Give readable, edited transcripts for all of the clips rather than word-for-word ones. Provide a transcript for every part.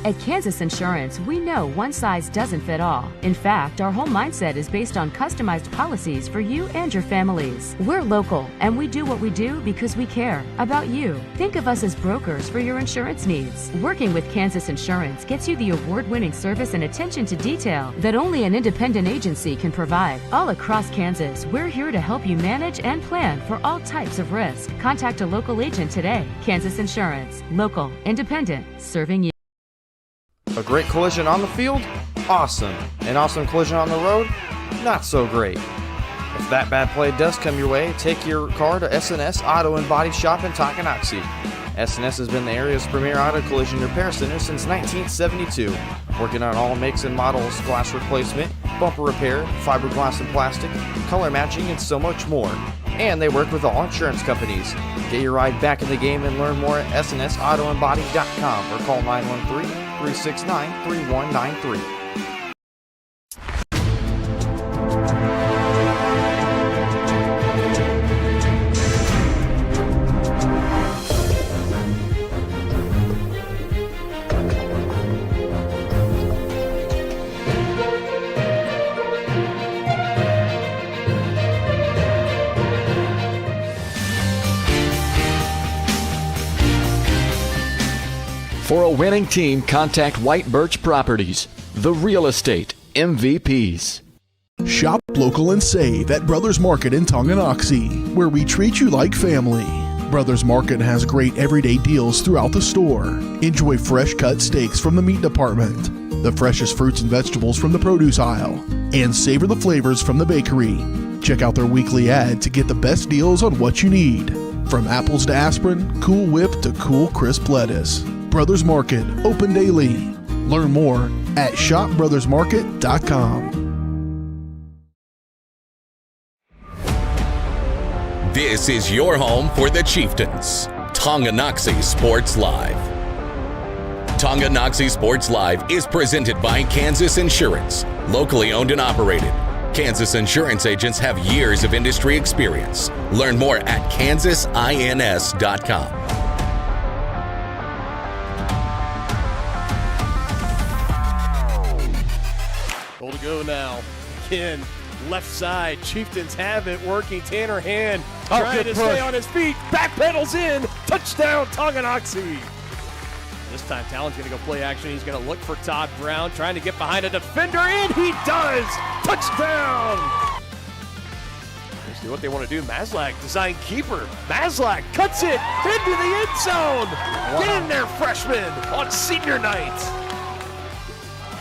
At Kansas Insurance, we know one size doesn't fit all. In fact, our whole mindset is based on customized policies for you and your families. We're local, and we do what we do because we care about you. Think of us as brokers for your insurance needs. Working with Kansas Insurance gets you the award-winning service and attention to detail that only an independent agency can provide. All across Kansas, we're here to help you manage and plan for all types of risk. Contact a local agent today. Kansas Insurance. Local, independent, serving you. A great collision on the field? Awesome. An awesome collision on the road? Not so great. If that bad play does come your way, take your car to S&S Auto and Body Shop in Tonganoxie. S&S has been the area's premier auto collision repair center since 1972, working on all makes and models, glass replacement, bumper repair, fiberglass and plastic, color matching, and so much more. And they work with all insurance companies. Get your ride back in the game and learn more at snsautoandbody.com or call 913-369-3193. For a winning team, contact White Birch Properties, the real estate MVPs. Shop local and save at Brothers Market in Tonganoxie, where we treat you like family. Brothers Market has great everyday deals throughout the store. Enjoy fresh cut steaks from the meat department, the freshest fruits and vegetables from the produce aisle, and savor the flavors from the bakery. Check out their weekly ad to get the best deals on what you need. From apples to aspirin, Cool Whip to cool crisp lettuce. Brothers Market, open daily. Learn more at shopbrothersmarket.com. This is your home for the Chieftains. Tonganoxie Sports Live. Tonganoxie Sports Live is presented by Kansas Insurance, locally owned and operated. Kansas Insurance agents have years of industry experience. Learn more at kansasins.com. Goal to go now. Again, left side. Chieftains have it working. Tanner Hand trying to stay on his feet. Back pedals in. Touchdown, Tonganoxie. This time, Talon's going to go play action. He's going to look for Todd Brown, trying to get behind a defender, and he does! Touchdown! Let's see what they want to do. Maslak, design keeper. Maslak cuts it into the end zone. Wow. Get in there, freshman, on senior night.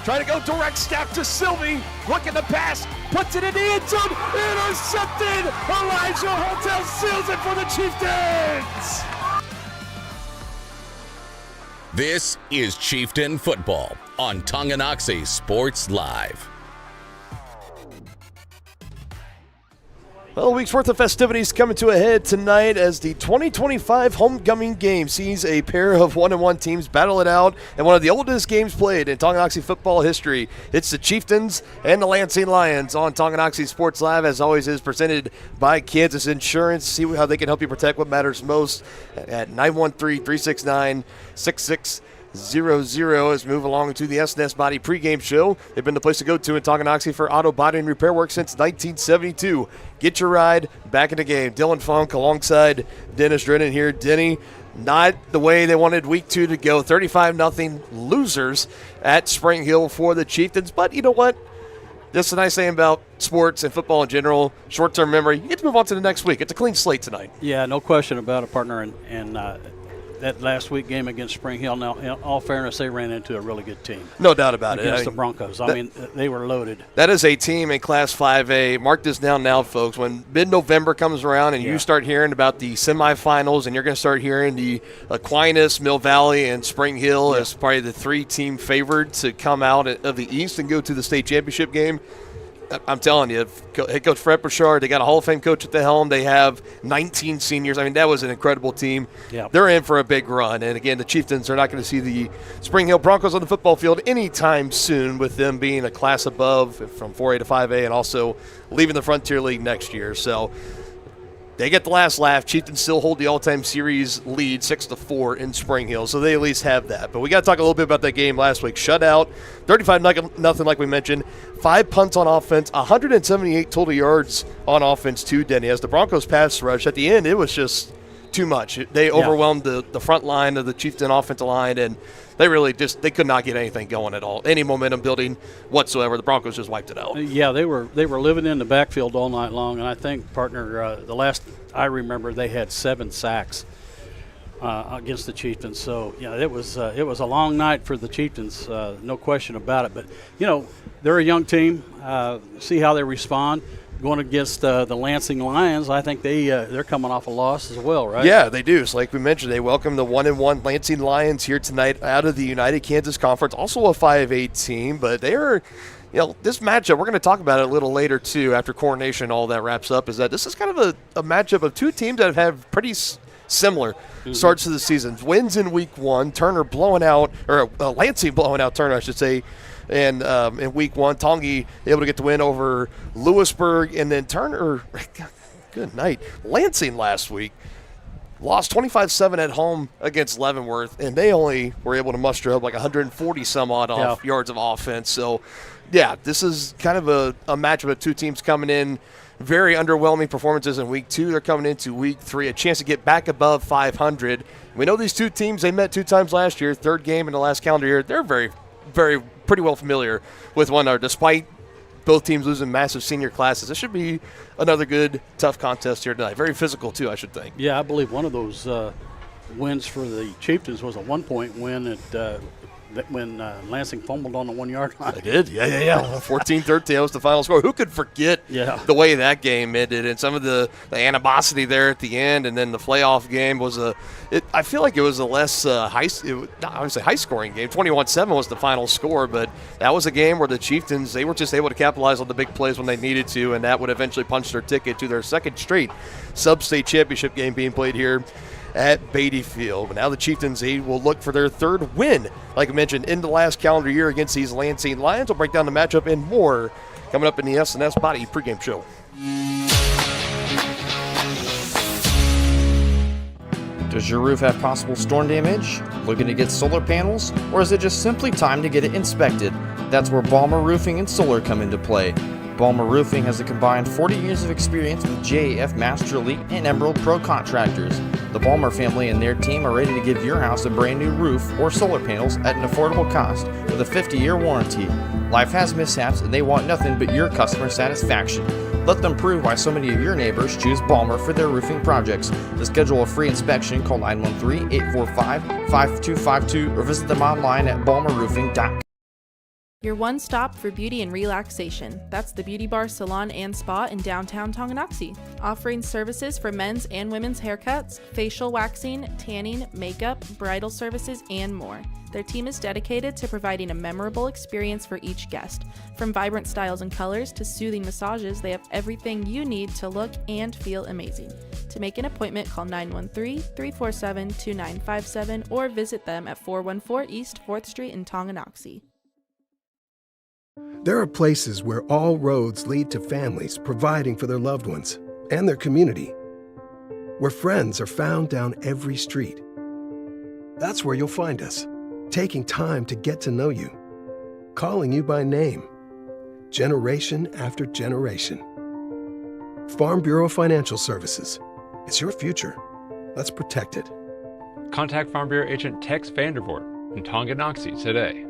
Trying to go direct snap to Sylvie. Looking to pass. Puts it in the end zone. Intercepted. Elijah Hotel seals it for the Chieftains. This is Chieftain Football on Tonganoxie Sports Live. Well, a week's worth of festivities coming to a head tonight as the 2025 homecoming game sees a pair of 1-1 teams battle it out in one of the oldest games played in Tonganoxie football history. It's the Chieftains and the Lansing Lions on Tonganoxie Sports Live, as always is presented by Kansas Insurance. See how they can help you protect what matters most at 913-369-6600 as we move along to the S&S Body pregame show. They've been the place to go to in Tonganoxie for auto body and repair work since 1972. Get your ride back in the game. Dylan Funk alongside Dennis Drennan here. Denny, not the way they wanted week 2 to go. 35-0 losers at Spring Hill for the Chieftains. But you know what? That's a nice thing about sports and football in general. Short-term memory. You get to move on to the next week. It's a clean slate tonight. Yeah, no question about it, partner. And that last week game against Spring Hill, now, in all fairness, they ran into a really good team. No doubt about it. Against the Broncos. I mean, they were loaded. That is a team in Class 5A. Mark this down now, folks. When mid-November comes around and you start hearing about the semifinals, and you're going to start hearing the Aquinas, Mill Valley, and Spring Hill as probably the 3-team favored to come out of the East and go to the state championship game. I'm telling you, head coach Fred Burchard, they got a Hall of Fame coach at the helm. They have 19 seniors. I mean, that was an incredible team. Yep. They're in for a big run. And, again, the Chieftains are not going to see the Spring Hill Broncos on the football field anytime soon, with them being a class above from 4A to 5A and also leaving the Frontier League next year. So They get the last laugh. Chieftains still hold the all-time series lead 6-4 in Spring Hill, so they at least have that. But we got to talk a little bit about that game last week. Shutout, 35-0 like we mentioned. 5 punts on offense, 178 total yards on offense too, Denny. As the Broncos pass rush, at the end, it was just too much. They overwhelmed the front line of the Chieftain offensive line, and they really they could not get anything going at all. Any momentum building whatsoever. The Broncos just wiped it out. Yeah, they were living in the backfield all night long, and I think, partner, the last I remember, they had 7 sacks against the Chieftains. So, yeah, it was a long night for the Chieftains, no question about it. But, they're a young team. See how they respond. Going against the Lansing Lions, I think they're coming off a loss as well, right? Yeah, they do. So like we mentioned, they welcome the 1-1 Lansing Lions here tonight out of the United Kansas Conference, also a 5-8 team, but they are, this matchup, we're going to talk about it a little later too after coronation and all that wraps up, is that this is kind of a matchup of two teams that have pretty similar starts to the season. Wins in week 1, Turner blowing out, or Lansing blowing out Turner, I should say. And in week 1, Tongi able to get the win over Lewisburg, and then Turner, good night, Lansing last week lost 25-7 at home against Leavenworth, and they only were able to muster up like 140 some odd yards of offense. So, yeah, this is kind of a matchup of two teams coming in. Very underwhelming performances in week 2. They're coming into week 3, a chance to get back above 500. We know these two teams, they met 2 times last year, third game in the last calendar year. They're pretty well familiar with one another, despite both teams losing massive senior classes. This should be another good, tough contest here tonight. Very physical, too, I should think. Yeah, I believe one of those wins for the Chieftains was a 1-point win when Lansing fumbled on the 1-yard line. They did, yeah. 14-13, that was the final score. Who could forget the way that game ended, and some of the animosity there at the end, and then the playoff game was I feel like it was a less high-scoring game. 21-7 was the final score, but that was a game where the Chieftains, they were just able to capitalize on the big plays when they needed to, and that would eventually punch their ticket to their second straight sub-state championship game being played here at Beatty Field. But now the Chieftains, they will look for their third win, like I mentioned, in the last calendar year against these Lansing Lions. We'll break down the matchup and more coming up in the S&S Body pregame show. Does your roof have possible storm damage? Looking to get solar panels? Or is it just simply time to get it inspected? That's where Balmer Roofing and Solar come into play. Balmer Roofing has a combined 40 years of experience with JAF Master Elite and Emerald Pro contractors. The Balmer family and their team are ready to give your house a brand new roof or solar panels at an affordable cost with a 50-year warranty. Life has mishaps and they want nothing but your customer satisfaction. Let them prove why so many of your neighbors choose Balmer for their roofing projects. To schedule a free inspection, call 913-845-5252 or visit them online at balmerroofing.com. Your one stop for beauty and relaxation. That's the Beauty Bar Salon and Spa in downtown Tonganoxie, offering services for men's and women's haircuts, facial waxing, tanning, makeup, bridal services, and more. Their team is dedicated to providing a memorable experience for each guest. From vibrant styles and colors to soothing massages, they have everything you need to look and feel amazing. To make an appointment, call 913-347-2957 or visit them at 414 East 4th Street in Tonganoxie. There are places where all roads lead to families providing for their loved ones and their community, where friends are found down every street. That's where you'll find us, taking time to get to know you, calling you by name, generation after generation. Farm Bureau Financial Services. It's your future. Let's protect it. Contact Farm Bureau agent Tex Vandervoort in Tonganoxie today.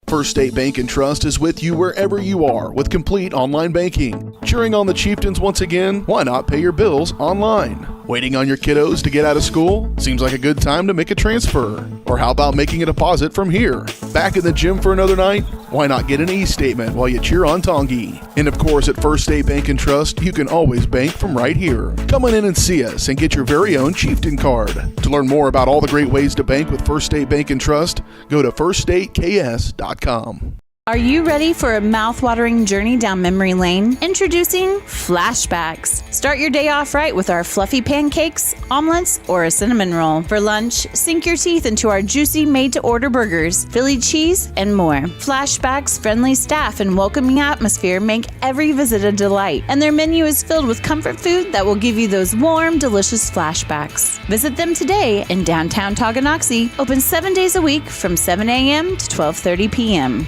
First State Bank and Trust is with you wherever you are with complete online banking. Cheering on the Chieftains once again? Why not pay your bills online? Waiting on your kiddos to get out of school? Seems like a good time to make a transfer. Or how about making a deposit from here? Back in the gym for another night? Why not get an e-statement while you cheer on Tongi? And of course, at First State Bank and Trust, you can always bank from right here. Come on in and see us and get your very own Chieftain card. To learn more about all the great ways to bank with First State Bank and Trust, go to firststateks.com. Are you ready for a mouth-watering journey down memory lane? Introducing Flashbacks. Start your day off right with our fluffy pancakes, omelets, or a cinnamon roll. For lunch, sink your teeth into our juicy made-to-order burgers, Philly cheese, and more. Flashbacks' friendly staff and welcoming atmosphere make every visit a delight, and their menu is filled with comfort food that will give you those warm, delicious flashbacks. Visit them today in downtown Tonganoxie, open 7 days a week from 7 a.m. to 12:30 p.m.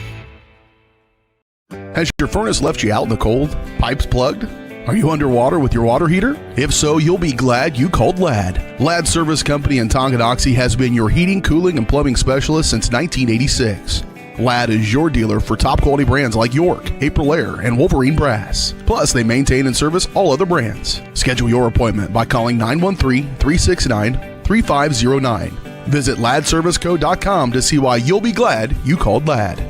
Has your furnace left you out in the cold? Pipes plugged? Are you underwater with your water heater? If so, you'll be glad you called Ladd. Ladd Service Company in Tonganoxie has been your heating, cooling, and plumbing specialist since 1986. Ladd is your dealer for top quality brands like York, Aprilaire, and Wolverine Brass. Plus, they maintain and service all other brands. Schedule your appointment by calling 913-369-3509. Visit laddserviceco.com to see why you'll be glad you called Ladd.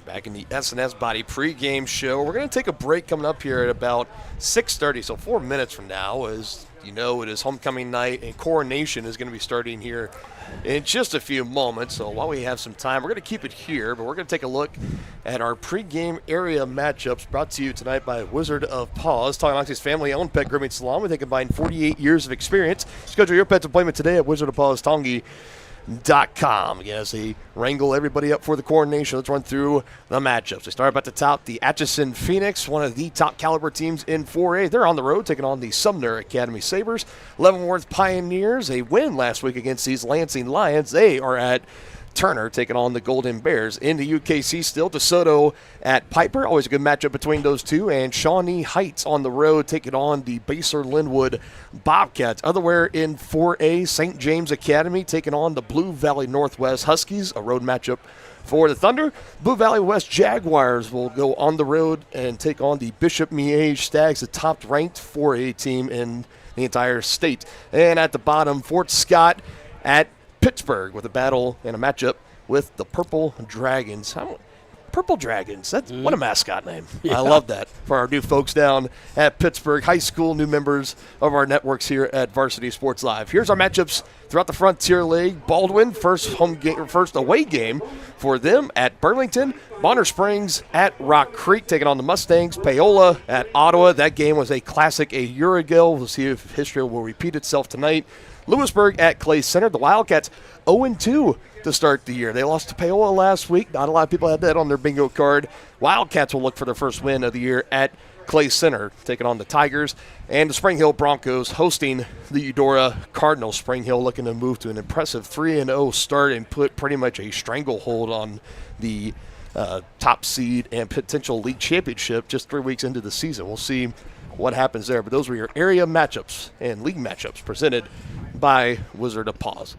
Back in the S&S Body pregame show. We're going to take a break coming up here at about 6:30, so 4 minutes from now. As you know, it is homecoming night, and coronation is going to be starting here in just a few moments. So while we have some time, we're going to keep it here, but we're going to take a look at our pregame area matchups brought to you tonight by Wizard of Paws, Tonganoxie's family-owned pet grooming salon with a combined 48 years of experience. Schedule your pet's appointment today at Wizard of Paws Tongi.com. Again, as they wrangle everybody up for the coronation, let's run through the matchups. They start at the top, the Atchison Phoenix, one of the top caliber teams in 4A. They're on the road taking on the Sumner Academy Sabres. Leavenworth Pioneers, a win last week against these Lansing Lions. They are at Turner taking on the Golden Bears. In the UKC still, DeSoto at Piper. Always a good matchup between those two. And Shawnee Heights on the road taking on the Basler Linwood Bobcats. Otherwhere in 4A, St. James Academy taking on the Blue Valley Northwest Huskies. A road matchup for the Thunder. Blue Valley West Jaguars will go on the road and take on the Bishop Miege Stags, the top-ranked 4A team in the entire state. And at the bottom, Fort Scott at Pittsburgh with a battle and a matchup with the Purple Dragons. Purple Dragons, that's what a mascot name. Yeah. I love that for our new folks down at Pittsburgh High School, new members of our networks here at Varsity Sports Live. Here's our matchups throughout the Frontier League. Baldwin, first away game for them at Burlington. Bonner Springs at Rock Creek taking on the Mustangs. Paola at Ottawa. That game was a classic a year ago. We'll see if history will repeat itself tonight. Lewisburg at Clay Center. The Wildcats 0-2 to start the year. They lost to Paola last week. Not a lot of people had that on their bingo card. Wildcats will look for their first win of the year at Clay Center, taking on the Tigers. And the Spring Hill Broncos hosting the Eudora Cardinals. Spring Hill looking to move to an impressive 3-0 start and put pretty much a stranglehold on the top seed and potential league championship just 3 weeks into the season. We'll see what happens there. But those were your area matchups and league matchups presented by Wizard of Paws.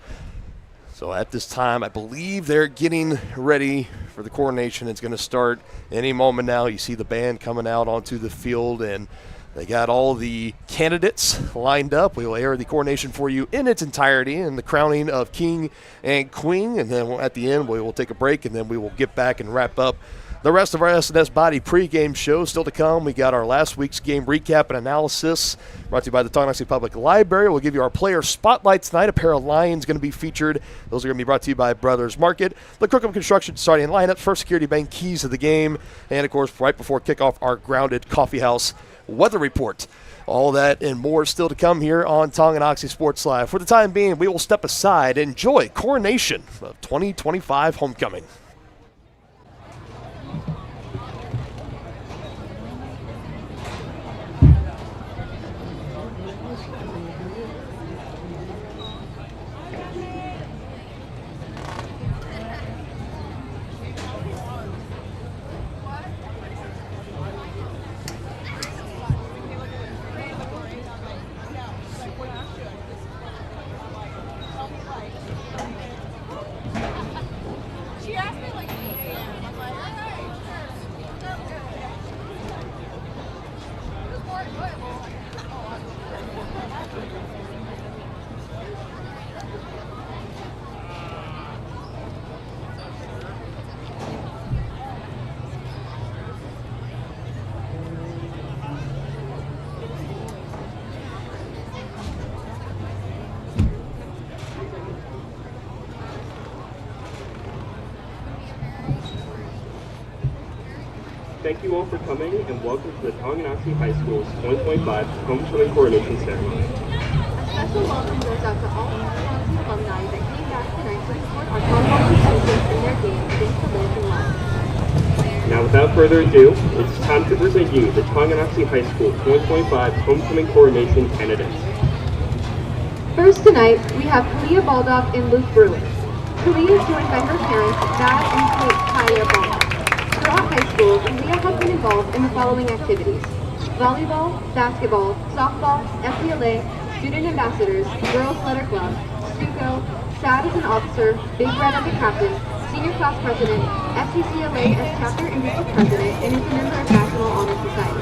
So at this time, I believe they're getting ready for the coronation. It's going to start any moment now. You see the band coming out onto the field, and they got all the candidates lined up. We will air the coronation for you in its entirety and the crowning of King and Queen. And then at the end, we will take a break, and then we will get back and wrap up the rest of our S&S Body pregame show. Still to come, we got our last week's game recap and analysis brought to you by the Tonganoxie Public Library. We'll give you our player spotlight tonight. A pair of Lions going to be featured. Those are going to be brought to you by Brothers Market. The Crookham Construction starting lineups, First Security Bank keys of the game, and of course, right before kickoff, our Grounded Coffee House weather report. All that and more still to come here on Tonganoxie Sports Live. For the time being, we will step aside and enjoy coronation of 2025 homecoming. She asked me thank you all for coming and welcome to the Tonganoxie High School's 2025 Homecoming Coronation Ceremony. A special welcome goes out to all Tonganoxie alumni that came back tonight to support our Tonganoxie students in their game against the Lansing Lions. Now without further ado, it's time to present you the Tonganoxie High School 2025 Homecoming Coronation candidates. First tonight, we have Kalia Baldock and Luke Brewer. Kalia is joined by her parents, Dad and Kaya Baldock. Throughout high school, Kalia has been involved in the following activities: volleyball, basketball, softball, FBLA, student ambassadors, girls letter club, Stuco, SAD as an officer, Big Red as a captain, senior class president, FCCLA as chapter and district president, and is a member of National Honor Society.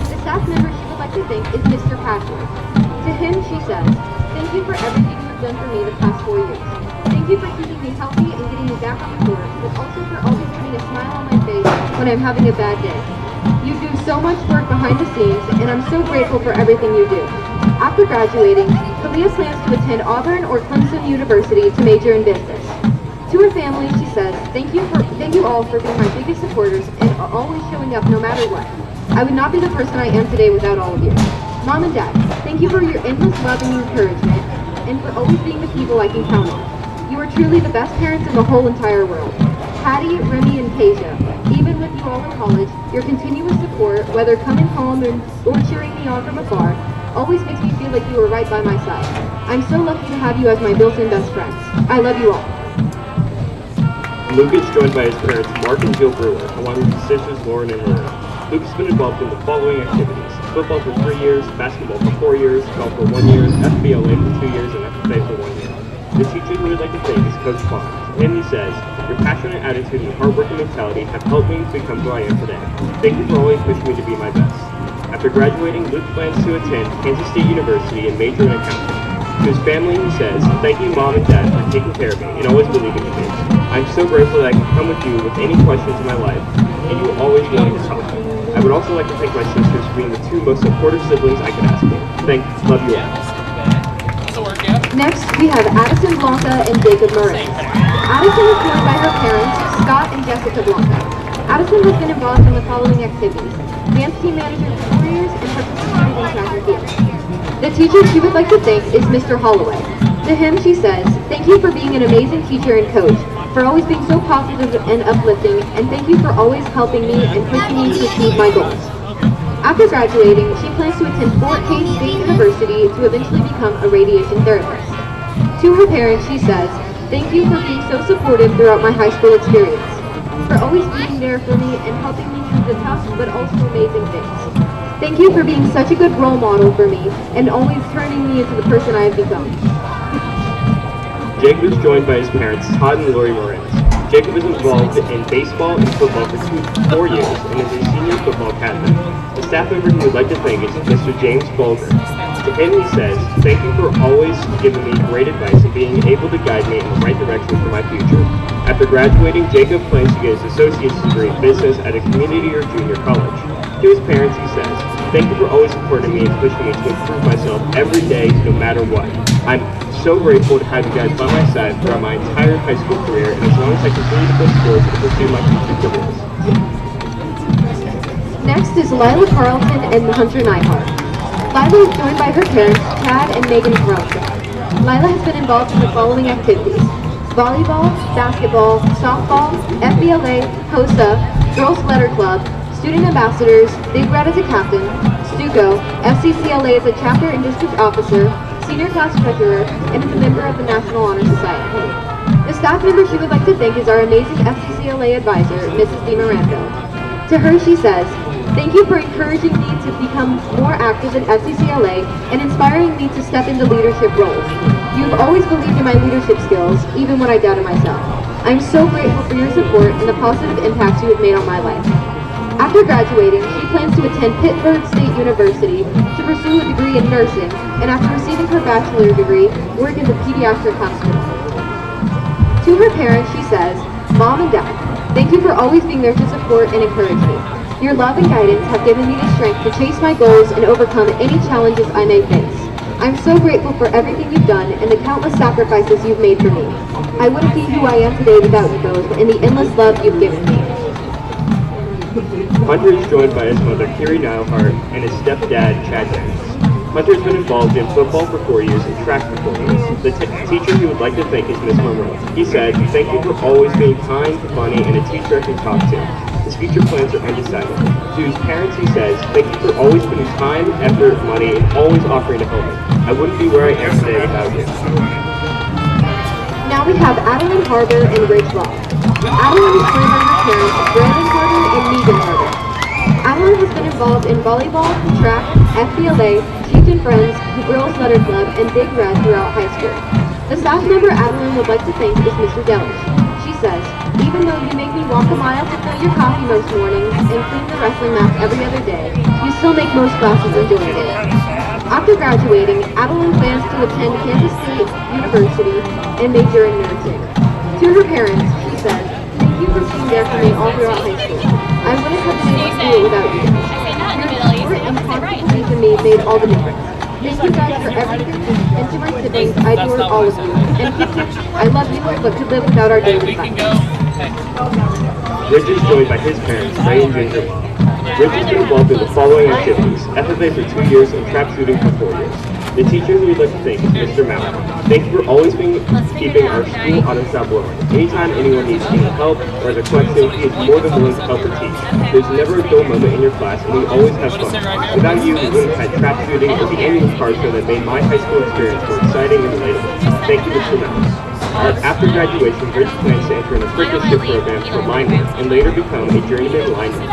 The staff member she would like to thank is Mr. Patchworth. To him, she says, "Thank you for everything you've done for me the past 4 years. Thank you for keeping me healthy and getting me back on the court, but also for always putting a smile on my face when I'm having a bad day. You do so much work behind the scenes, and I'm so grateful for everything you do." After graduating, Kalia plans to attend Auburn or Clemson University to major in business. To her family, she says, thank you all for being my biggest supporters and always showing up no matter what. I would not be the person I am today without all of you. Mom and Dad, thank you for your endless love and encouragement, and for always being the people I can count on. You are truly the best parents in the whole entire world. Patty, Remy, and Kasia, even with you all in college, your continuous support, whether coming home or cheering me on from afar, always makes me feel like you are right by my side. I'm so lucky to have you as my built-in best friends. I love you all. Luke is joined by his parents, Mark and Jill Brewer, along with his sisters, Lauren and Lorena. Luke has been involved in the following activities: football for 3 years, basketball for 4 years, golf for 1 year, FBLA for 2 years, and FFA for 1 year. The teacher who would like to thank is Coach Bond. To him he says, "Your passionate attitude and hard-working mentality have helped me become who I am today. Thank you for always pushing me to be my best." After graduating, Luke plans to attend Kansas State University and major in accounting. To his family he says, "Thank you Mom and Dad for taking care of me and always believing in me. I'm so grateful that I can come with you with any questions in my life, and you will always willing to talk. I would also like to thank my sisters for being the 2 most supportive siblings I could ask for. Love you all." Next, we have Addison Blanca and Jacob Murray. Addison is joined by her parents, Scott and Jessica Blanca. Addison has been involved in the following activities: dance team manager for 4 years and participated in track and field. The teacher she would like to thank is Mr. Holloway. To him she says, "Thank you for being an amazing teacher and coach, for always being so positive and uplifting, and thank you for always helping me and pushing me to achieve my goals." After graduating, she plans to attend Fort Hays State University to eventually become a radiation therapist. To her parents, she says, "Thank you for being so supportive throughout my high school experience, for always being there for me and helping me through the tough but also amazing things. Thank you for being such a good role model for me and always turning me into the person I have become." Jacob is joined by his parents, Todd and Lori Moritz. Jacob is involved in baseball and football for 4 years and is a senior football captain. The staff member he would like to thank is Mr. James Bulger. To him he says, "Thank you for always giving me great advice and being able to guide me in the right direction for my future." After graduating, Jacob plans to get his associate's degree in business at a community or junior college. To his parents he says, "Thank you for always supporting me and pushing me to improve myself every day no matter what. I'm so grateful to have you guys by my side throughout my entire high school career, and as long as I continue to play sports and pursue my future careers." Next is Lila Carlton and Hunter Neihart. Lila is joined by her parents, Chad and Megan Carlton. Lila has been involved in the following activities: volleyball, basketball, softball, FBLA, HOSA, Girls Letter Club, student ambassadors, Big Red as a captain, Stuco, FCCLA as a chapter and district officer, senior class treasurer, and is a member of the National Honor Society. The staff member she would like to thank is our amazing FCCLA advisor, Mrs. DiMorando. To her she says, "Thank you for encouraging me to become more active in FCCLA and inspiring me to step into leadership roles. You've always believed in my leadership skills, even when I doubted myself. I'm so grateful for your support and the positive impact you have made on my life." After graduating, she plans to attend Pittsburgh State University to pursue a degree in nursing, and after receiving her bachelor's degree, work in the pediatric hospital. To her parents, she says, "Mom and Dad, thank you for always being there to support and encourage me. Your love and guidance have given me the strength to chase my goals and overcome any challenges I may face. I'm so grateful for everything you've done and the countless sacrifices you've made for me. I wouldn't be who I am today without you both and the endless love you've given me." Hunter is joined by his mother, Carrie Nilehart, and his stepdad, Chad Dennis. Hunter has been involved in football for 4 years and track for 4 years. The teacher he would like to thank is Miss Monroe. He said, "Thank you for always being kind, funny, and a teacher I can talk to. His future plans are undecided." To his parents, he says, "Thank you for always putting time, effort, money, and always offering to help me. I wouldn't be where I am today without you." Now we have Adeline Harder and Rich Ross. Adeline is joined by her parents, Brandon Harder and Megan Harder. Adeline has been involved in volleyball, track, FBLA, Chieftain Friends, the Girls Letter Club, and Big Red throughout high school. The staff member Adeline would like to thank is Mr. Delish. She says, "Even though you make me walk a mile to fill your coffee most mornings and clean the wrestling mat every other day, you still make most classes enjoyable." After graduating, Adeline plans to attend Kansas State University and major in nursing. To her parents, she says, "Thank you for being there for me all throughout high school. I wouldn't have been able to do it without you. Your support and constant belief in me made all the difference. Thank you guys for everything, and to my siblings, I adore all of you. And teachers, I love you, but could live without our daily fight." Rich is joined by his parents, Ray and Ginger. Rich has been involved in the following activities: FFA for 2 years and trap shooting for 4 years. The teacher who we'd like to thank is Mr. Mount. Thank you for always keeping our school on its top blowing. Anytime anyone needs any help or has a question, he is more than willing to help or teach. There's never a dull moment in your class, and we always have fun. Without you, we wouldn't have had trap shooting or the annual card show that made my high school experience more exciting and relatable. Thank you, Mr. Mount. After graduation, Rich plans to enter an apprenticeship program for lineman and later become a journeyman lineman.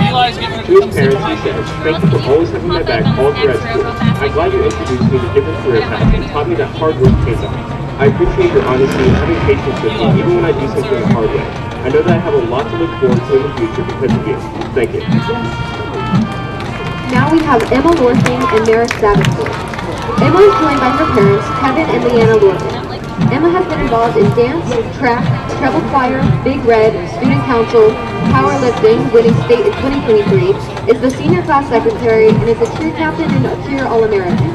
To his parents, he says, "Thank you for always having my back all throughout school. I'm glad you introduced me to different career paths and taught me that hard work pays off. I appreciate your honesty and having patience with me even when I do something the hard way. I know that I have a lot to look forward to in the future because of you. Thank you." Now we have Emma Lorthing and Merrick Savage. Emma is joined by her parents, Kevin and Leanna Lorthing. Emma has been involved in dance, track, treble choir, Big Red, student council, powerlifting, winning state in 2023, is the senior class secretary, and is a cheer captain and a cheer All-American.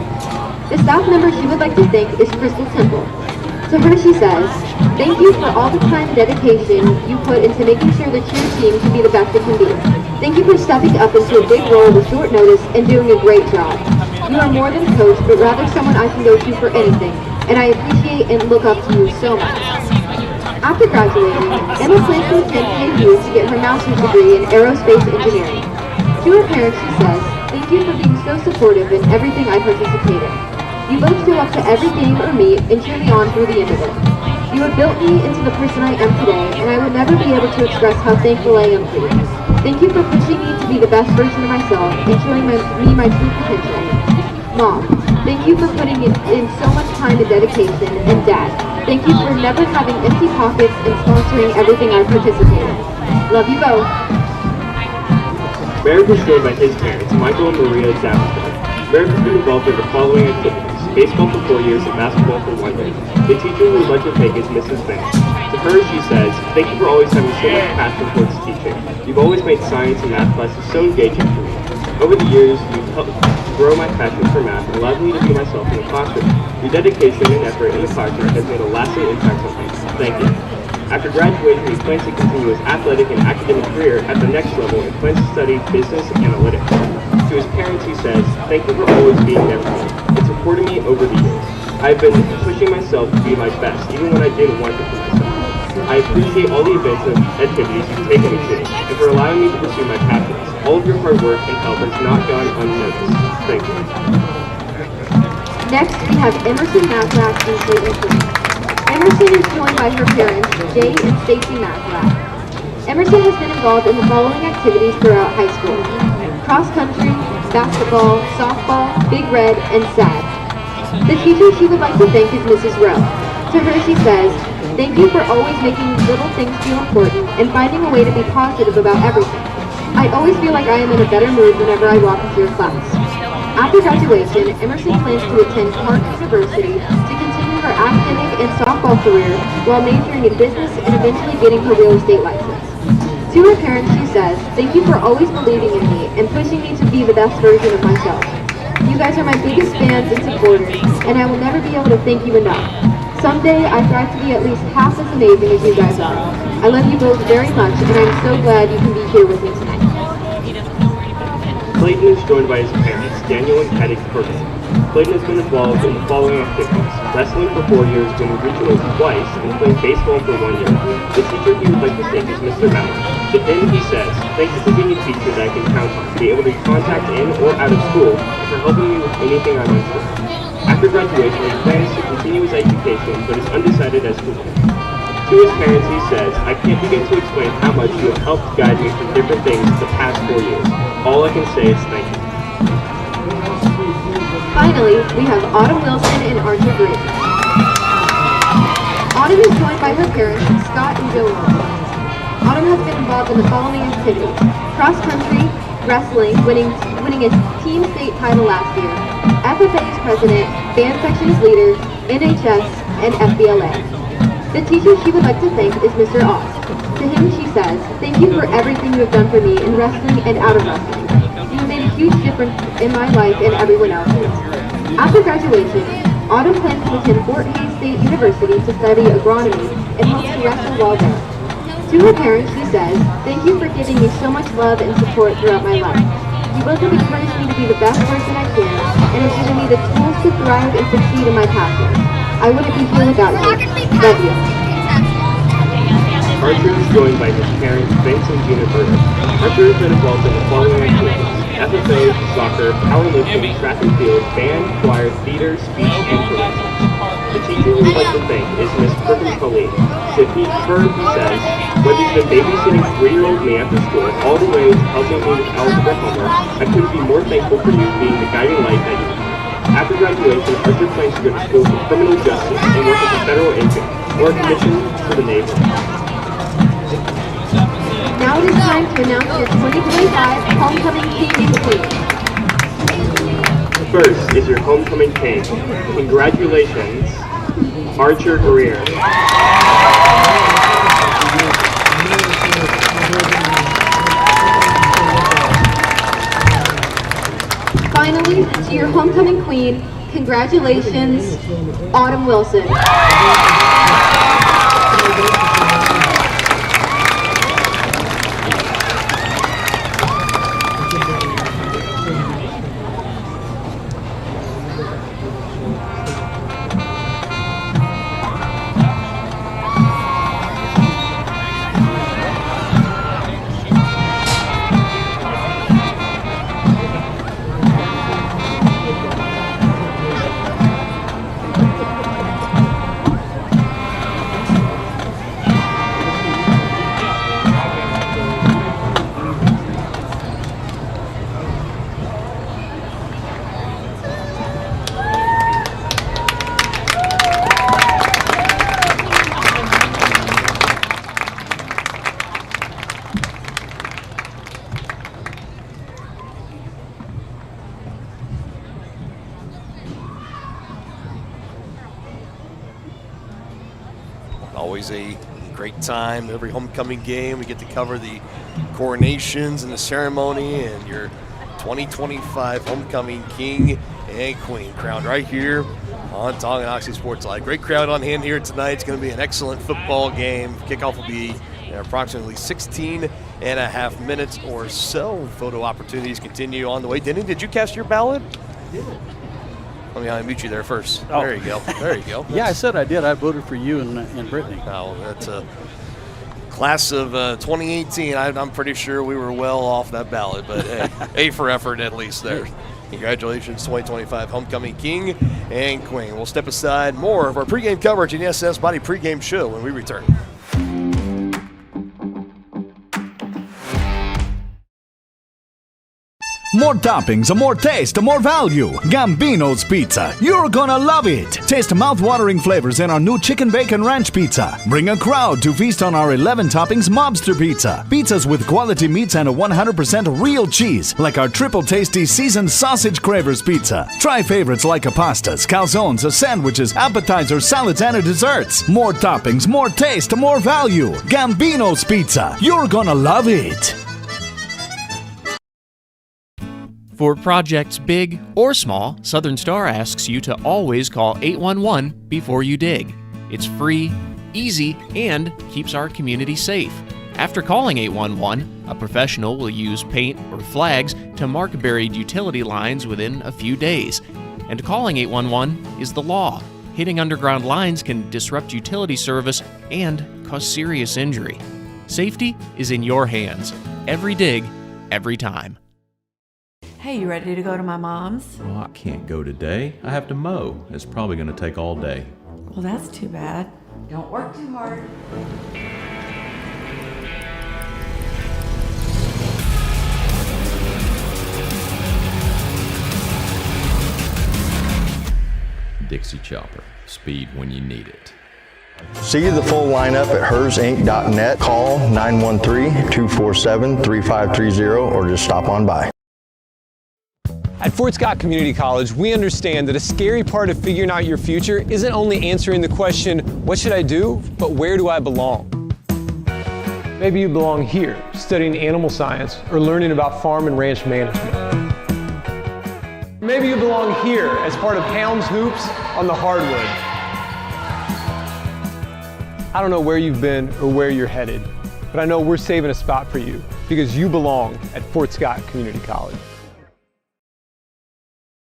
The staff member she would like to thank is Crystal Temple. To her she says, "Thank you for all the time and dedication you put into making sure the cheer team can be the best it can be. Thank you for stepping up into a big role with short notice and doing a great job. You are more than a coach, but rather someone I can go to for anything, and I appreciate and look up to you so much." After graduating, Emma plans to attend KU to get her master's degree in aerospace engineering. To her parents she says, "Thank you for being so supportive in everything I participate in. You both show up to every game or meet and cheer me on through the end of it. You have built me into the person I am today, and I will never be able to express how thankful I am for you. Thank you for pushing me to be the best version of myself and showing me my true potential. Mom, thank you for putting in so much time and dedication, and Dad, thank you for never having empty pockets and sponsoring everything I participate in. Love you both." Merrick is joined by his parents, Michael and Maria Davenport. Merrick has been involved in the following activities: baseball for 4 years and basketball for 1 year. The teacher we would like to thank is Mrs. Banks. To her, she says, "Thank you for always having so much passion towards teaching. You've always made science and math classes so engaging for me. Over the years, you've helped grow my passion for math and allowed me to be myself in the classroom. Your dedication and effort in the classroom has made a lasting impact on me. Thank you." After graduating, he plans to continue his athletic and academic career at the next level and plans to study business analytics. To his parents, he says, "Thank you for always being there for me and supporting me over the years. I've been pushing myself to be my best, even when I didn't want it for myself. I appreciate all the events and activities you've taken me to, and for allowing me to pursue my passions. All of your hard work and help has not gone unnoticed. Thank you." Next, we have Emerson Mazlack and Clayton Quinn. Emerson is joined by her parents, Jay and Stacy Mazlack. Emerson has been involved in the following activities throughout high school: cross country, basketball, softball, Big Red, and SAD. The teacher she would like to thank is Mrs. Rowe. To her she says, "Thank you for always making little things feel important and finding a way to be positive about everything. I always feel like I am in a better mood whenever I walk into your class." After graduation, Emerson plans to attend Clark University to continue her academic and softball career while majoring in business and eventually getting her real estate license. To her parents, she says, "Thank you for always believing in me and pushing me to be the best version of myself. You guys are my biggest fans and supporters, and I will never be able to thank you enough. Someday, I strive to be at least half as amazing as you guys are. I love you both very much, and I'm so glad you can be here with me tonight." Clayton is joined by his parents, Daniel and Patty Kirby. Clayton has been involved in the following activities: wrestling for 4 years, winning regionals twice, and playing baseball for 1 year. The teacher he would like to thank is Mr. Mallett. To him, he says, "Thank you for being a teacher that I can count on, be able to contact in or out of school, and for helping me with anything I'm unsure." After graduation, he plans to continue his education, but is undecided as to when. To his parents, he says, "I can't begin to explain how much you have helped guide me through different things the past 4 years. All I can say is thank you." Finally, we have Autumn Wilson and Archer Green. Autumn is joined by her parents, Scott and Joe Wilson. Autumn has been involved in the following activities: cross country, wrestling, winning a team state title last year, FFA's president, band sections leader, NHS, and FBLA. The teacher she would like to thank is Mr. Ost. To him she says, "Thank you for everything you have done for me in wrestling and out of wrestling. You have made a huge difference in my life and everyone else's." After graduation, Autumn plans to attend Fort Hays State University to study agronomy and hopes to wrestle while there. To her parents she says, "Thank you for giving me so much love and support throughout my life. You both have encouraged me to be the best person I can and have given me the tools to thrive and succeed in my passion. I wouldn't be here without you. Love you." Archer is joined by his parents, Vince and Gina Burner. Archer has been involved in the following activities: FFA, soccer, powerlifting, track and field, band, choir, theater, speech, and tourism. The teacher we would like to thank is Miss Perkins Colleen. He says, "Whether you've been babysitting 3-year-old me after school all the way to helping me with algebra homework, I couldn't be more thankful for you being the guiding light that you are." After graduation, Archer plans to go to school for criminal justice and work as a federal agent or a commission for the Navy. Now it is time to announce your 2025 Homecoming King and Queen. First is your homecoming king. Congratulations, Archer Greer. Finally, to your homecoming queen, congratulations, Autumn Wilson. Always a great time. Every homecoming game, we get to cover the coronations and the ceremony, and your 2025 homecoming king and queen crowned right here on Tonganoxie Sports Live. Great crowd on hand here tonight. It's going to be an excellent football game. Kickoff will be in approximately 16 and a half minutes or so. Photo opportunities continue on the way. Denny, did you cast your ballot? I did. Let me unmute you there first. Oh. There you go. There you go. Yeah, I said I did. I voted for you and Brittany. Oh, that's a class of 2018. I'm pretty sure we were well off that ballot, but hey, A for effort at least there. Congratulations, 2025 homecoming king and queen. We'll step aside more of our pregame coverage in the SS Body pregame show when we return. More toppings, more taste, more value. Gambino's Pizza. You're gonna love it. Taste mouth-watering flavors in our new chicken bacon ranch pizza. Bring a crowd to feast on our 11 toppings mobster pizza. Pizzas with quality meats and a 100% real cheese, like our triple tasty seasoned sausage cravers pizza. Try favorites like pastas, calzones, sandwiches, appetizers, salads, and desserts. More toppings, more taste, more value. Gambino's Pizza. You're gonna love it. For projects big or small, Southern Star asks you to always call 811 before you dig. It's free, easy, and keeps our community safe. After calling 811, a professional will use paint or flags to mark buried utility lines within a few days. And calling 811 is the law. Hitting underground lines can disrupt utility service and cause serious injury. Safety is in your hands. Every dig, every time. Hey, you ready to go to my mom's? Oh, I can't go today. I have to mow. It's probably going to take all day. Well, that's too bad. Don't work too hard. Dixie Chopper. Speed when you need it. See the full lineup at hersinc.net. Call 913-247-3530 or just stop on by. At Fort Scott Community College, we understand that a scary part of figuring out your future isn't only answering the question, what should I do, but where do I belong? Maybe you belong here, studying animal science or learning about farm and ranch management. Maybe you belong here as part of Helms Hoops on the hardwood. I don't know where you've been or where you're headed, but I know we're saving a spot for you because you belong at Fort Scott Community College.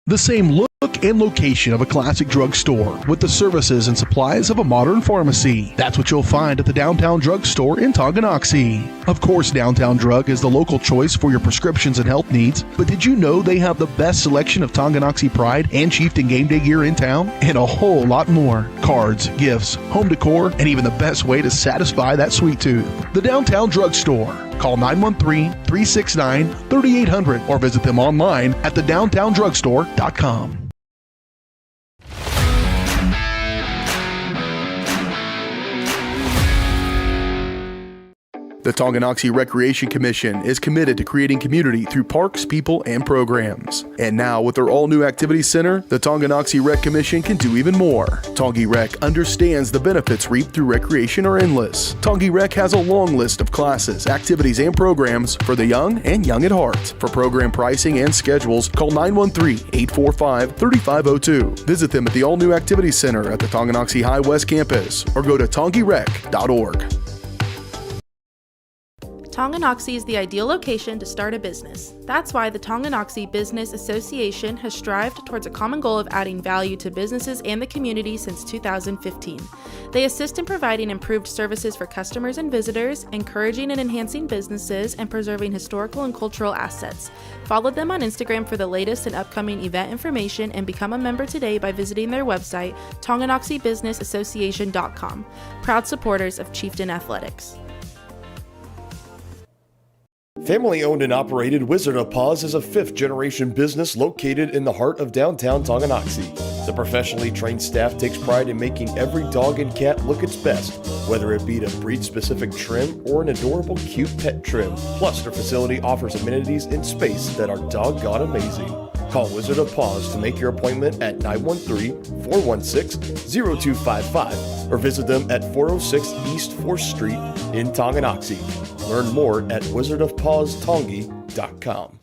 The same look and location of a classic drugstore with the services and supplies of a modern pharmacy. That's what you'll find at the Downtown Drug Store in Tonganoxie. Of course, Downtown Drug is the local choice for your prescriptions and health needs, but did you know they have the best selection of Tonganoxie Pride and Chieftain Game Day gear in town? And a whole lot more. Cards, gifts, home decor, and even the best way to satisfy that sweet tooth. The Downtown Drug Store. Call 913-369-3800 or visit them online at thedowntowndrugstore.com. The Tonganoxie Recreation Commission is committed to creating community through parks, people, and programs. And now, with their all-new activity center, the Tonganoxie Rec Commission can do even more. Tongi Rec understands the benefits reaped through recreation are endless. Tongi Rec has a long list of classes, activities, and programs for the young and young at heart. For program pricing and schedules, call 913-845-3502. Visit them at the all-new activity center at the Tonganoxie High West campus or go to tongirec.org. Tonganoxie is the ideal location to start a business. That's why the Tonganoxie Business Association has strived towards a common goal of adding value to businesses and the community since 2015. They assist in providing improved services for customers and visitors, encouraging and enhancing businesses, and preserving historical and cultural assets. Follow them on Instagram for the latest and upcoming event information and become a member today by visiting their website, tonganoxiebusinessassociation.com. Proud supporters of Chieftain Athletics. Family owned and operated Wizard of Paws is a fifth-generation business located in the heart of downtown Tonganoxie. The professionally trained staff takes pride in making every dog and cat look its best, whether it be a breed-specific trim or an adorable cute pet trim. Plus, their facility offers amenities and space that are doggone amazing. Call Wizard of Paws to make your appointment at 913-416-0255 or visit them at 406 East 4th Street in Tonganoxie. Learn more at wizardofpawstongi.com.